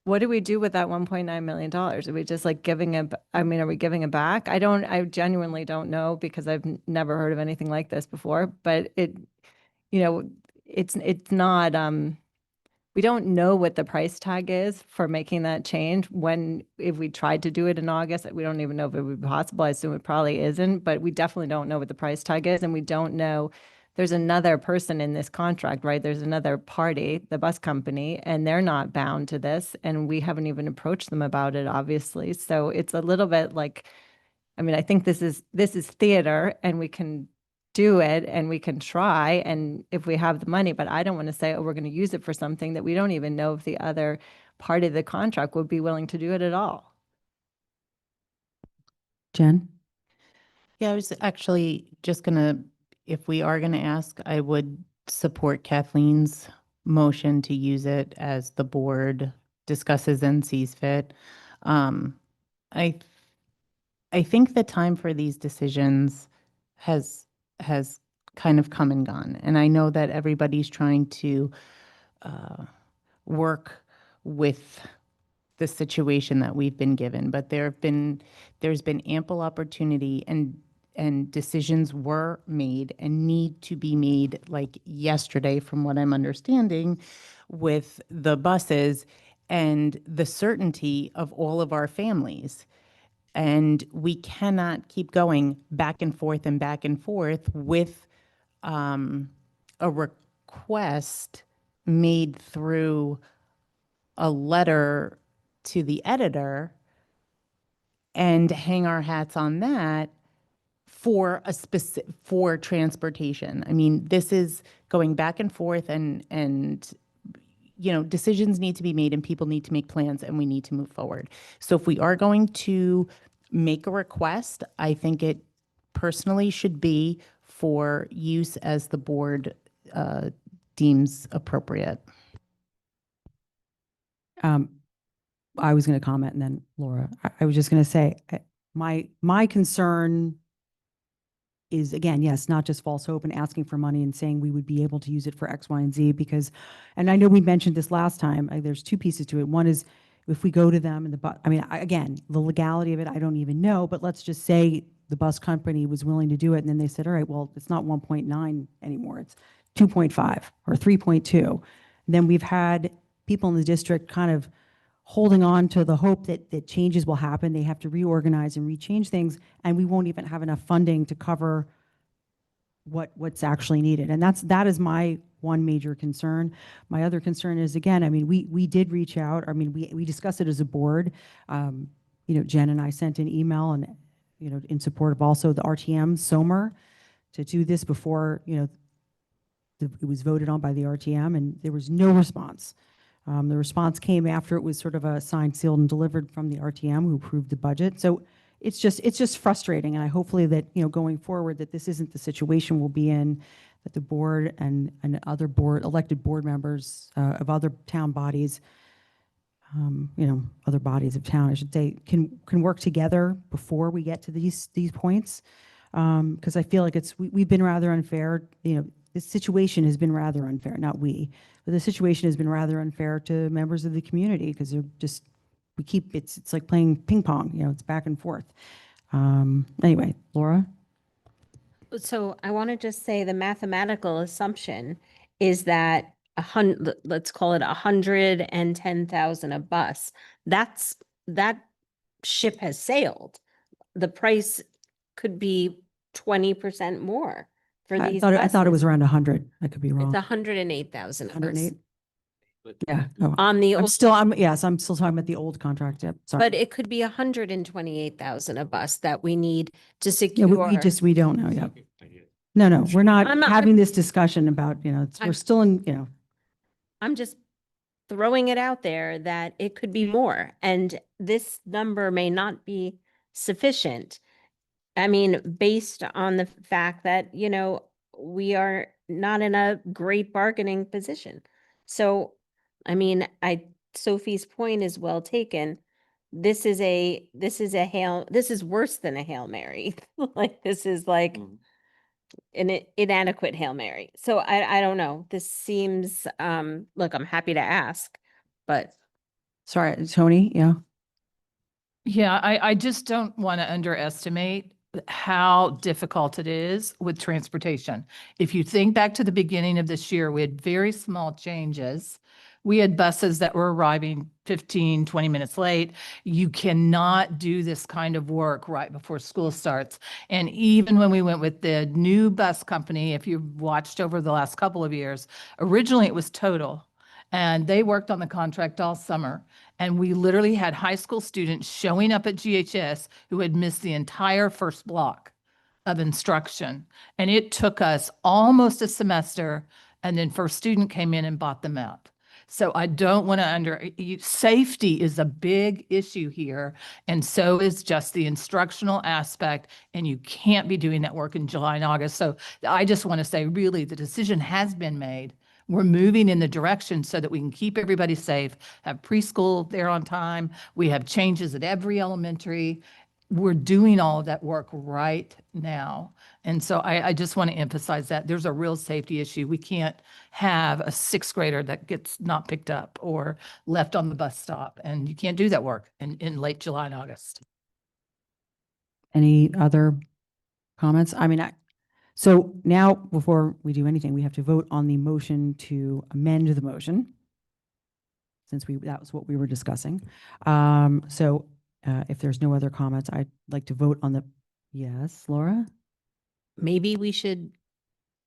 What do we do with that $1.9 million? Are we just like giving it, I mean, are we giving it back? I genuinely don't know, because I've never heard of anything like this before, but it, you know, it's not, we don't know what the price tag is for making that change. If we tried to do it in August, we don't even know if it would be possible. I assume it probably isn't, but we definitely don't know what the price tag is. And we don't know, there's another person in this contract, right? There's another party, the bus company, and they're not bound to this. And we haven't even approached them about it, obviously. So it's a little bit like, I mean, I think this is theater, and we can do it and we can try, and if we have the money, but I don't want to say, oh, we're going to use it for something that we don't even know if the other part of the contract would be willing to do it at all. Jen? Yeah, I was actually just gonna, if we are gonna ask, I would support Kathleen's motion to use it as the board discusses and sees fit. I think the time for these decisions has kind of come and gone. And I know that everybody's trying to work with the situation that we've been given, but there's been ample opportunity, and decisions were made and need to be made like yesterday, from what I'm understanding, with the buses and the certainty of all of our families. And we cannot keep going back and forth with a request made through a letter to the editor and hang our hats on that for for transportation. I mean, this is going back and forth, and you know, decisions need to be made and people need to make plans, and we need to move forward. So if we are going to make a request, I think it personally should be for use as the board deems appropriate. I was going to comment, and then Laura, I was just going to say, my concern is, again, yes, not just false hope and asking for money and saying we would be able to use it for X, Y, and Z, because, and I know we mentioned this last time, there's two pieces to it. One is if we go to them and again, the legality of it, I don't even know, but let's just say the bus company was willing to do it, and then they said, all right, well, it's not 1.9 anymore, it's 2.5 or 3.2. Then we've had people in the district kind of holding on to the hope that changes will happen. They have to reorganize and rechange things, and we won't even have enough funding to cover what's actually needed. And that is my one major concern. My other concern is, again, I mean, we did reach out. I mean, we discussed it as a board. Jen and I sent an email and, in support of also the RTM SOMER to do this before, it was voted on by the RTM, and there was no response. The response came after it was sort of a signed, sealed, and delivered from the RTM, who approved the budget. So it's just frustrating, and I hopefully that going forward that this isn't the situation we'll be in, that the board and other elected board members of other town bodies, other bodies of town, I should say, can work together before we get to these points, because I feel like we've been rather unfair. This situation has been rather unfair, not we, but the situation has been rather unfair to members of the community, because it's like playing ping pong, it's back and forth. Anyway, Laura? So I want to just say the mathematical assumption is that let's call it 110,000 a bus. That ship has sailed. The price could be 20% more for these I thought it was buses. around 100. I could be wrong. It's 108,000 a bus. 108? Yeah. Oh, On the I'm old, still talking about the old contract. Yep. Sorry. but it could be 128,000 a bus that we need to Yeah, secure. we don't know yet. No, we're not I'm not- having this discussion about, we're still in, I'm just throwing it out there that it could be more, and this number may not be sufficient. I mean, based on the fact that, we are not in a great bargaining position. So, I mean, Sophie's point is well taken. This is worse than a Hail Mary. Like, this is like an inadequate Hail Mary. So I don't know. This seems, look, I'm happy to ask, but. sorry, Tony. Yeah. Yeah, I just don't want to underestimate how difficult it is with transportation. If you think back to the beginning of this year, we had very small changes. We had buses that were arriving 15, 20 minutes late. You cannot do this kind of work right before school starts. And even when we went with the new bus company, if you've watched over the last couple of years, originally it was Total. And they worked on the contract all summer. And we literally had high school students showing up at GHS who had missed the entire first block of instruction. And it took us almost a semester. And then first student came in and bought them out. So I don't want to safety is a big issue here. And so is just the instructional aspect. And you can't be doing that work in July and August. So I just want to say, really, the decision has been made. We're moving in the direction so that we can keep everybody safe, have preschool there on time. We have changes at every elementary. We're doing all of that work right now. And so I just want to emphasize that there's a real safety issue. We can't have a sixth grader that gets not picked up or left on the bus stop. And you can't do that work in late July and August. Any other comments? I mean, so now before we do anything, we have to vote on the motion to amend the motion, since that was what we were discussing. If there's no other comments, I'd like to vote on yes, Laura? Maybe we should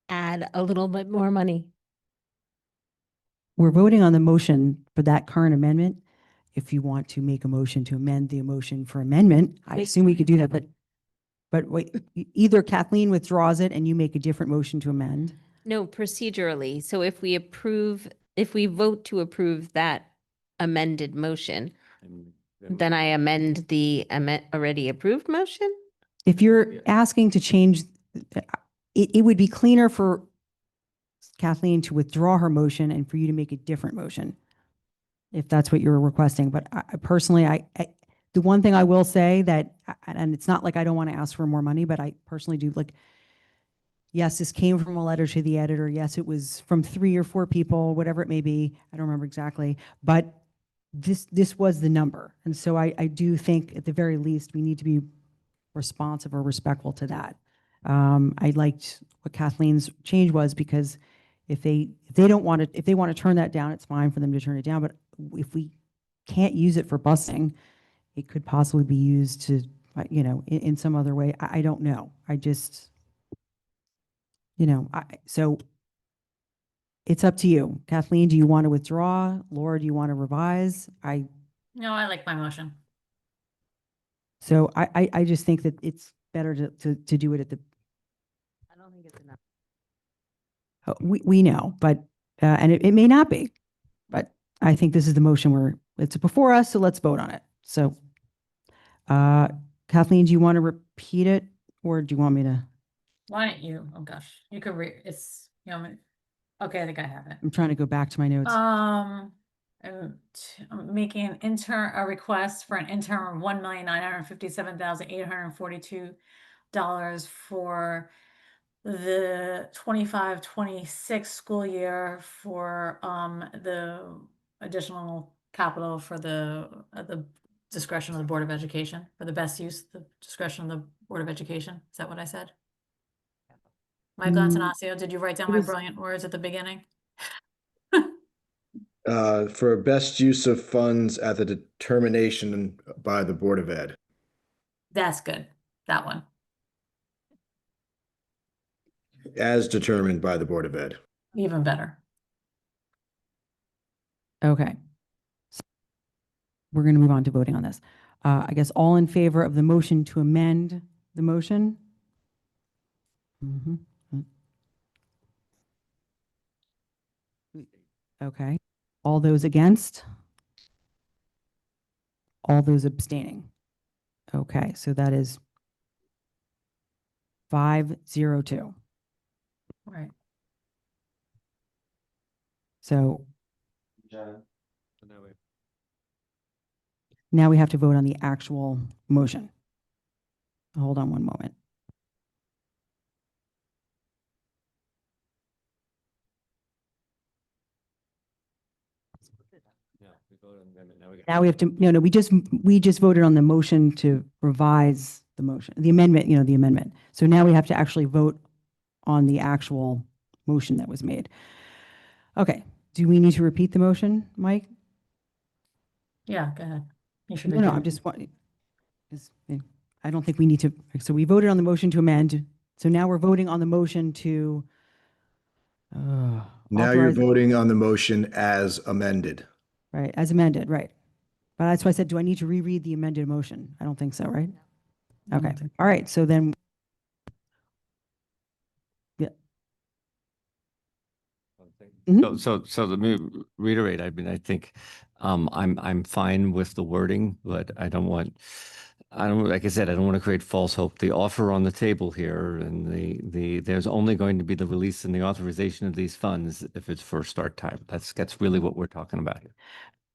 add a little bit more money. We're voting on the motion for that current amendment. If you want to make a motion to amend the motion for amendment, I assume we could do that, but wait, either Kathleen withdraws it and you make a different motion to amend. No, procedurally. So if we vote to approve that amended motion, then I amend the already approved motion? If you're asking to change, it would be cleaner for Kathleen to withdraw her motion and for you to make a different motion, if that's what you're requesting. But personally, the one thing I will say that, and it's not like I don't want to ask for more money, but I personally do, like, yes, this came from a letter to the editor. Yes, it was from 3 or 4 people, whatever it may be. I don't remember exactly, but this was the number. And so I do think at the very least, we need to be responsive or respectful to that. I liked what Kathleen's change was, because if they don't want to, if they want to turn that down, it's fine for them to turn it down. But if we can't use it for busing, it could possibly be used to, in some other way. I don't know. I just, so it's up to you. Kathleen, do you want to withdraw? Laura, do you want to revise? No, I like my motion. So I just think that it's better to do it at the. I don't think it's enough. We know, but, and it may not be, but I think this is the motion where it's before us, so let's vote on it. So, Kathleen, do you want to repeat it or do you want me to? Why don't you? Oh gosh, you could it's, okay, I think I have it. I'm trying to go back to my notes. I'm making a request for an interim of $1,957,842 for the 25-26 school year for the additional capital for the discretion of the Board of Education, for the best use, the discretion of the Board of Education. Is that what I said? Michael Antanasio, did you write down my brilliant words at the beginning? For best use of funds at the determination by the Board of Ed. That's good. That one. As determined by the Board of Ed. Even better. Okay. So we're going to move on to voting on this. I guess all in favor of the motion to amend the motion? Okay. All those against? All those abstaining? Okay, so that is 502. Right. So now we have to vote on the actual motion. Hold on one moment. Now we have to, no, we just voted on the motion to revise the motion, the amendment, the amendment. So now we have to actually vote on the actual motion that was made. Okay, do we need to repeat the motion, Mike? Yeah, go ahead. You should No, I'm just wanting, I don't think we need to, so we voted on the motion to amend. So now we're voting on the motion to Now you're authorize- voting on the motion as amended. Right, as amended, right. But that's why I said, do I need to reread the amended motion? I don't think so, right? Okay, all right, so then. Yeah. So let me reiterate. I mean, I think I'm fine with the wording, but I don't, like I said, I don't want to create false hope. The offer on the table here and there's only going to be the release and the authorization of these funds if it's for start time. That's really what we're talking about here.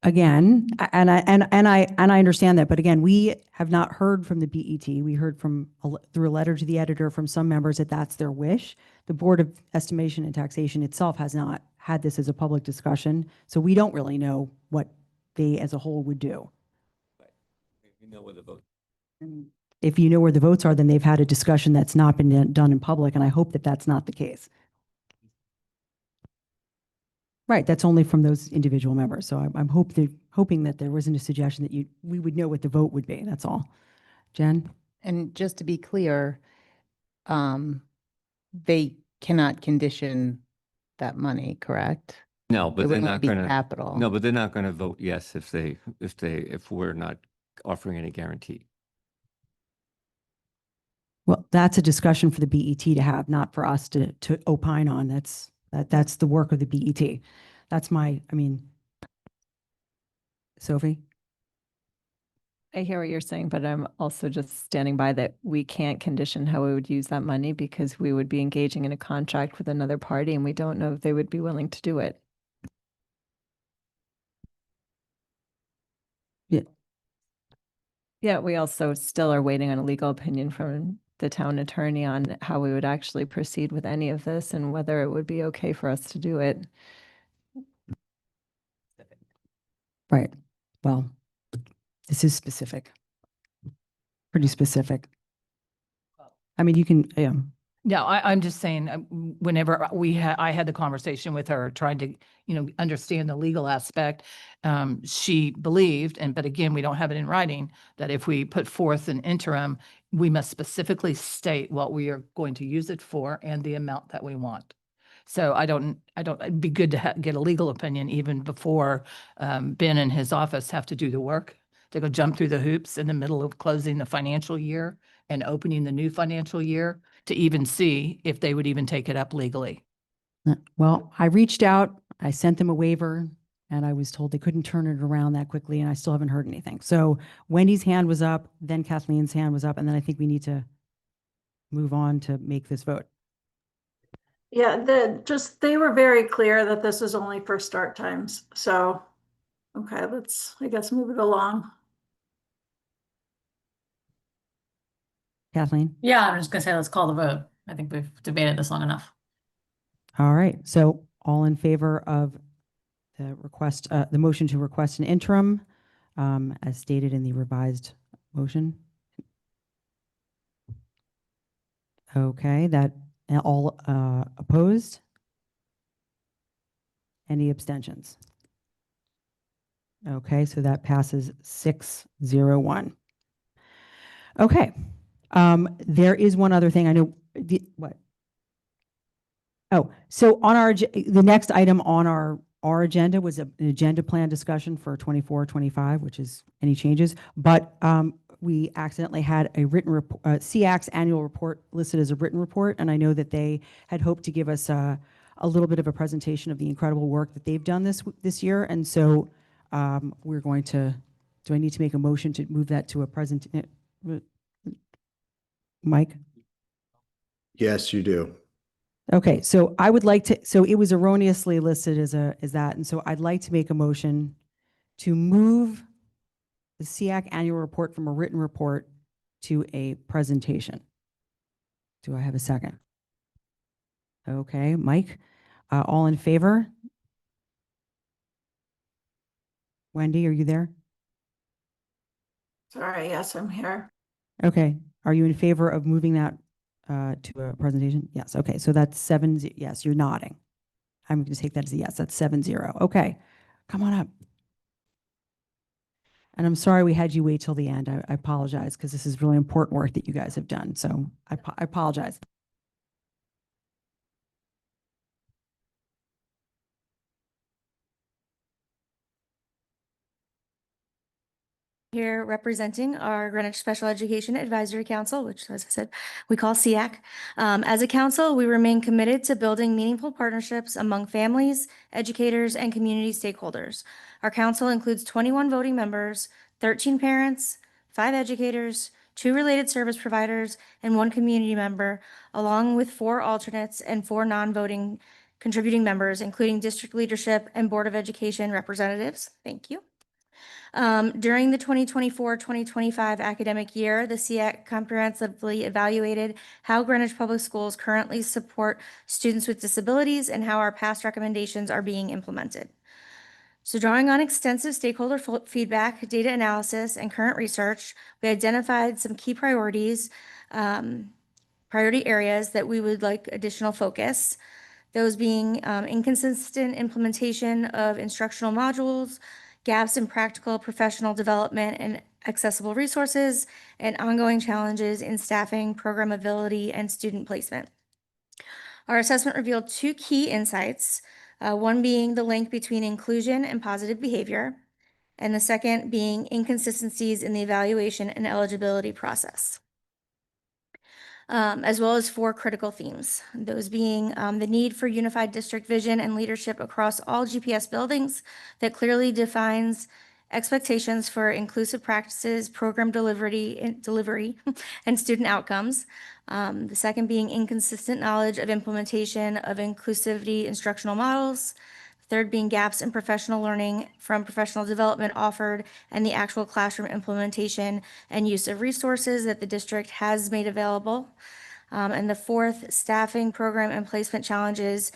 Again, and I understand that, but again, we have not heard from the BET. We heard through a letter to the editor from some members that that's their wish. The Board of Estimation and Taxation itself has not had this as a public discussion, so we don't really know what they as a whole would do. You know where the vote. If you know where the votes are, then they've had a discussion that's not been done in public, and I hope that that's not the case. Right, that's only from those individual members. So I'm hoping that there wasn't a suggestion that we would know what the vote would be. That's all. Jen? And just to be clear, they cannot condition that money, correct? No, but It they're would not be going to. capital. No, but they're not going to vote yes if we're not offering any guarantee. Well, that's a discussion for the BET to have, not for us to opine on. That's the work of the BET. That's Sophie? I hear what you're saying, but I'm also just standing by that we can't condition how we would use that money because we would be engaging in a contract with another party and we don't know if they would be willing to do it. Yeah. Yeah, we also still are waiting on a legal opinion from the town attorney on how we would actually proceed with any of this and whether it would be okay for us to do it. Right. Well, this is specific. Pretty specific. I mean, you can, Yeah, I'm just saying, whenever I had the conversation with her, trying to, understand the legal aspect, she believed, but again, we don't have it in writing, that if we put forth an interim, we must specifically state what we are going to use it for and the amount that we want. So it'd be good to get a legal opinion even before Ben and his office have to do the work, to go jump through the hoops in the middle of closing the financial year and opening the new financial year, to even see if they would even take it up legally. Well, I reached out, I sent them a waiver, and I was told they couldn't turn it around that quickly, and I still haven't heard anything. So Wendy's hand was up, then Kathleen's hand was up, and then I think we need to move on to make this vote. Yeah, they were very clear that this is only for start times. So, okay, let's, I guess, move it along. Kathleen? Yeah, I'm just gonna say, let's call the vote. I think we've debated this long enough. All right, so all in favor of the request, the motion to request an interim, as stated in the revised motion? Okay, that, all opposed? Any abstentions? Okay, so that passes 6-0-1. Okay, there is one other thing I know, what? Oh, so on the next item on our agenda was an agenda plan discussion for 24-25, which is any changes, but we accidentally had a written report, SEAC's annual report listed as a written report, and I know that they had hoped to give us a little bit of a presentation of the incredible work that they've done this year, and so we're going to, do I need to make a motion to move that to a present? Mike? Yes, you do. Okay, so I would like to, so it was erroneously listed as that, and so I'd like to make a motion to move the SEAC annual report from a written report to a presentation. Do I have a second? Okay, Mike, all in favor? Wendy, are you there? Sorry, yes, I'm here. Okay, are you in favor of moving that to a presentation? Yes, okay, so that's 7, yes, you're nodding. I'm going to take that as a yes, that's 7-0. Okay, come on up. And I'm sorry we had you wait till the end. I apologize, because this is really important work that you guys have done, so I apologize. Here representing our Greenwich Special Education Advisory Council, which, as I said, we call SEAC. As a council, we remain committed to building meaningful partnerships among families, educators, and community stakeholders. Our council includes 21 voting members, 13 parents, 5 educators, 2 related service providers, and 1 community member, along with 4 alternates and 4 non-voting contributing members, including district leadership and Board of Education representatives. Thank you. During the 2024-2025 academic year, the SEAC comprehensively evaluated how Greenwich Public Schools currently support students with disabilities and how our past recommendations are being implemented. So drawing on extensive stakeholder feedback, data analysis, and current research, we identified some key priority areas that we would like additional focus. Those being inconsistent implementation of instructional modules, gaps in practical professional development and accessible resources, and ongoing challenges in staffing, programmability, and student placement. Our assessment revealed 2 key insights, one being the link between inclusion and positive behavior, and the second being inconsistencies in the evaluation and eligibility process. As well as 4 critical themes, those being the need for unified district vision and leadership across all GPS buildings that clearly defines expectations for inclusive practices, program delivery, and student outcomes. The second being inconsistent knowledge of implementation of inclusivity instructional models. Third being gaps in professional learning from professional development offered and the actual classroom implementation and use of resources that the district has made available. And the fourth, staffing, program, and placement challenges,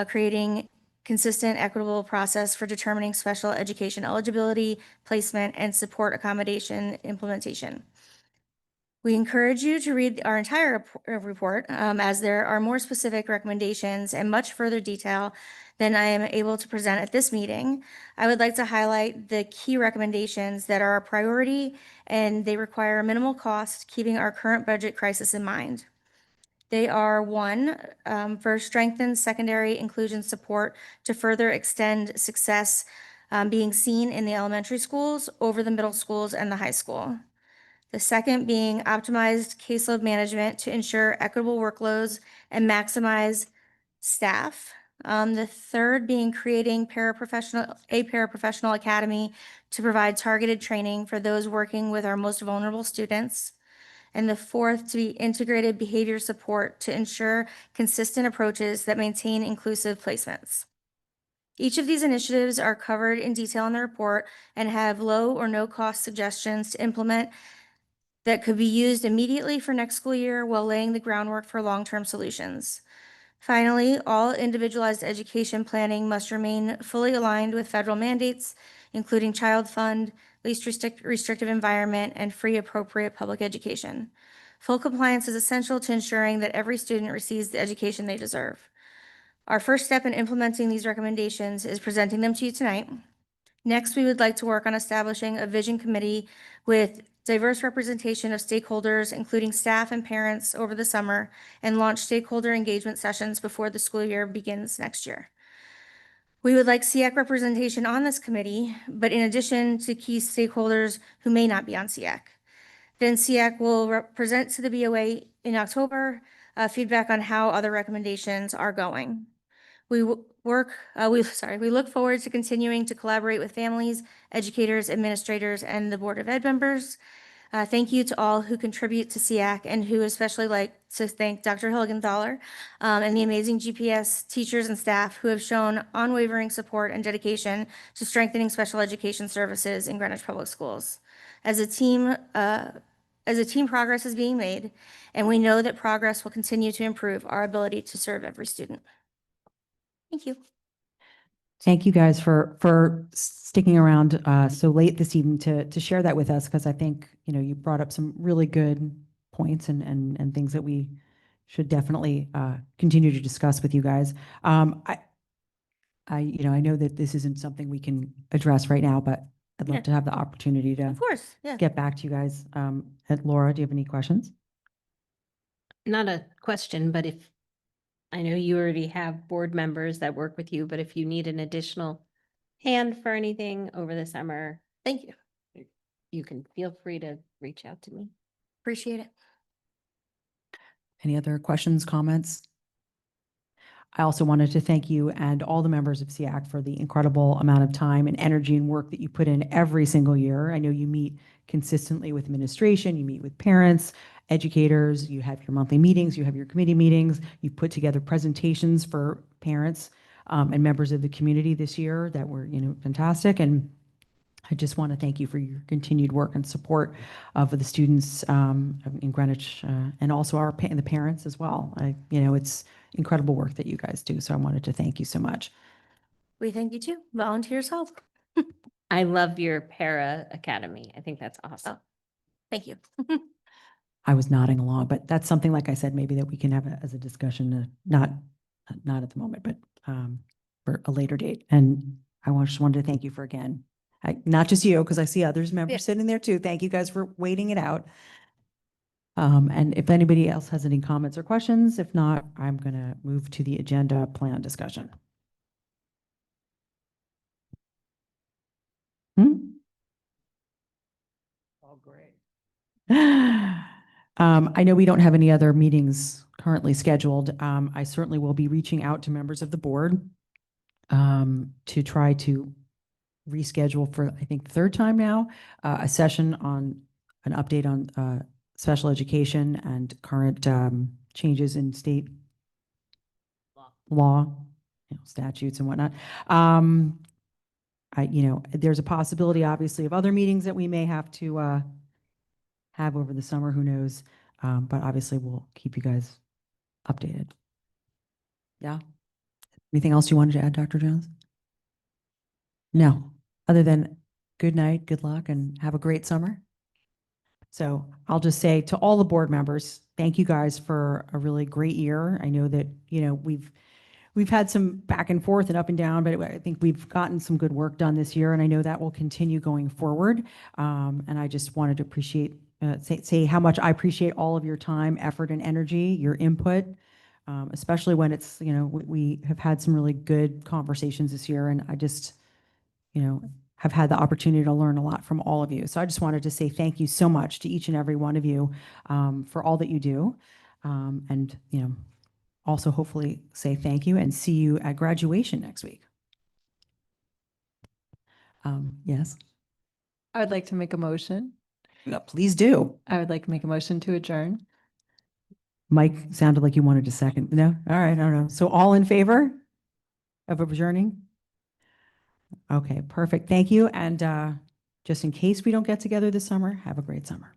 creating consistent, equitable process for determining special education eligibility, placement, and support accommodation implementation. We encourage you to read our entire report, as there are more specific recommendations and much further detail than I am able to present at this meeting. I would like to highlight the key recommendations that are a priority and they require minimal cost, keeping our current budget crisis in mind. They are one, for strengthened secondary inclusion support to further extend success being seen in the elementary schools over the middle schools and the high school. The second being optimized caseload management to ensure equitable workloads and maximize staff. The third being creating a paraprofessional academy to provide targeted training for those working with our most vulnerable students. And the fourth to be integrated behavior support to ensure consistent approaches that maintain inclusive placements. Each of these initiatives are covered in detail in the report and have low or no cost suggestions to implement that could be used immediately for next school year while laying the groundwork for long-term solutions. Finally, all individualized education planning must remain fully aligned with federal mandates, including child fund, least restrictive environment, and free appropriate public education. Full compliance is essential to ensuring that every student receives the education they deserve. Our first step in implementing these recommendations is presenting them to you tonight. Next, we would like to work on establishing a vision committee with diverse representation of stakeholders, including staff and parents over the summer, and launch stakeholder engagement sessions before the school year begins next year. We would like SEAC representation on this committee, but in addition to key stakeholders who may not be on SEAC. Then SEAC will present to the BOA in October feedback on how other recommendations are going. We look forward to continuing to collaborate with families, educators, administrators, and the Board of Ed members. Thank you to all who contribute to SEAC and who especially like to thank Dr. Hilgenthaler and the amazing GPS teachers and staff who have shown unwavering support and dedication to strengthening special education services in Greenwich Public Schools. As a team, progress is being made, and we know that progress will continue to improve our ability to serve every student. Thank you. Thank you guys for sticking around so late this evening to share that with us, because I think, you brought up some really good points and things that we should definitely continue to discuss with you guys. I know that this isn't something we can address right now, but I'd love Yeah. to have the opportunity to Of course, yeah. get back to you guys. Laura, do you have any questions? Not a question, but if, I know you already have board members that work with you, but if you need an additional hand for anything over the summer, Thank you. you can feel free to reach out to me. Appreciate it. Any other questions, comments? I also wanted to thank you and all the members of SEAC for the incredible amount of time and energy and work that you put in every single year. I know you meet consistently with administration, you meet with parents, educators, you have your monthly meetings, you have your committee meetings, you put together presentations for parents and members of the community this year that were, fantastic. And I just want to thank you for your continued work and support of the students in Greenwich and also the parents as well. It's incredible work that you guys do. So I wanted to thank you so much. We thank you too. Volunteers help. I love your para academy. I think that's awesome. Thank you. I was nodding along, but that's something, like I said, maybe that we can have as a discussion, not at the moment, but for a later date. And I just wanted to thank you for again, not just you, because I see others members sitting there too. Thank you guys for waiting it out. And if anybody else has any comments or questions, if not, I'm going to move to the agenda plan discussion. Oh, great. I know we don't have any other meetings currently scheduled. I certainly will be reaching out to members of the board to try to reschedule for, I think, the third time now, a session on an update on special education and current changes in state law, statutes and whatnot. There's a possibility, obviously, of other meetings that we may have to have over the summer, who knows? But obviously, we'll keep you guys updated. Yeah. Anything else you wanted to add, Dr. Jones? No, other than good night, good luck, and have a great summer. So I'll just say to all the board members, thank you guys for a really great year. I know that, we've had some back and forth and up and down, but I think we've gotten some good work done this year, and I know that will continue going forward. And I just wanted to say how much I appreciate all of your time, effort, and energy, your input, especially when it's, we have had some really good conversations this year, and I just, have had the opportunity to learn a lot from all of you. So I just wanted to say thank you so much to each and every one of you for all that you do. And, also hopefully say thank you and see you at graduation next week. Yes, I would like to make a motion. please do. I would like to make a motion to adjourn. Mike sounded like you wanted a second. No? All right, I don't know. So all in favor of adjourning? Okay, perfect. Thank you. And just in case we don't get together this summer, have a great summer.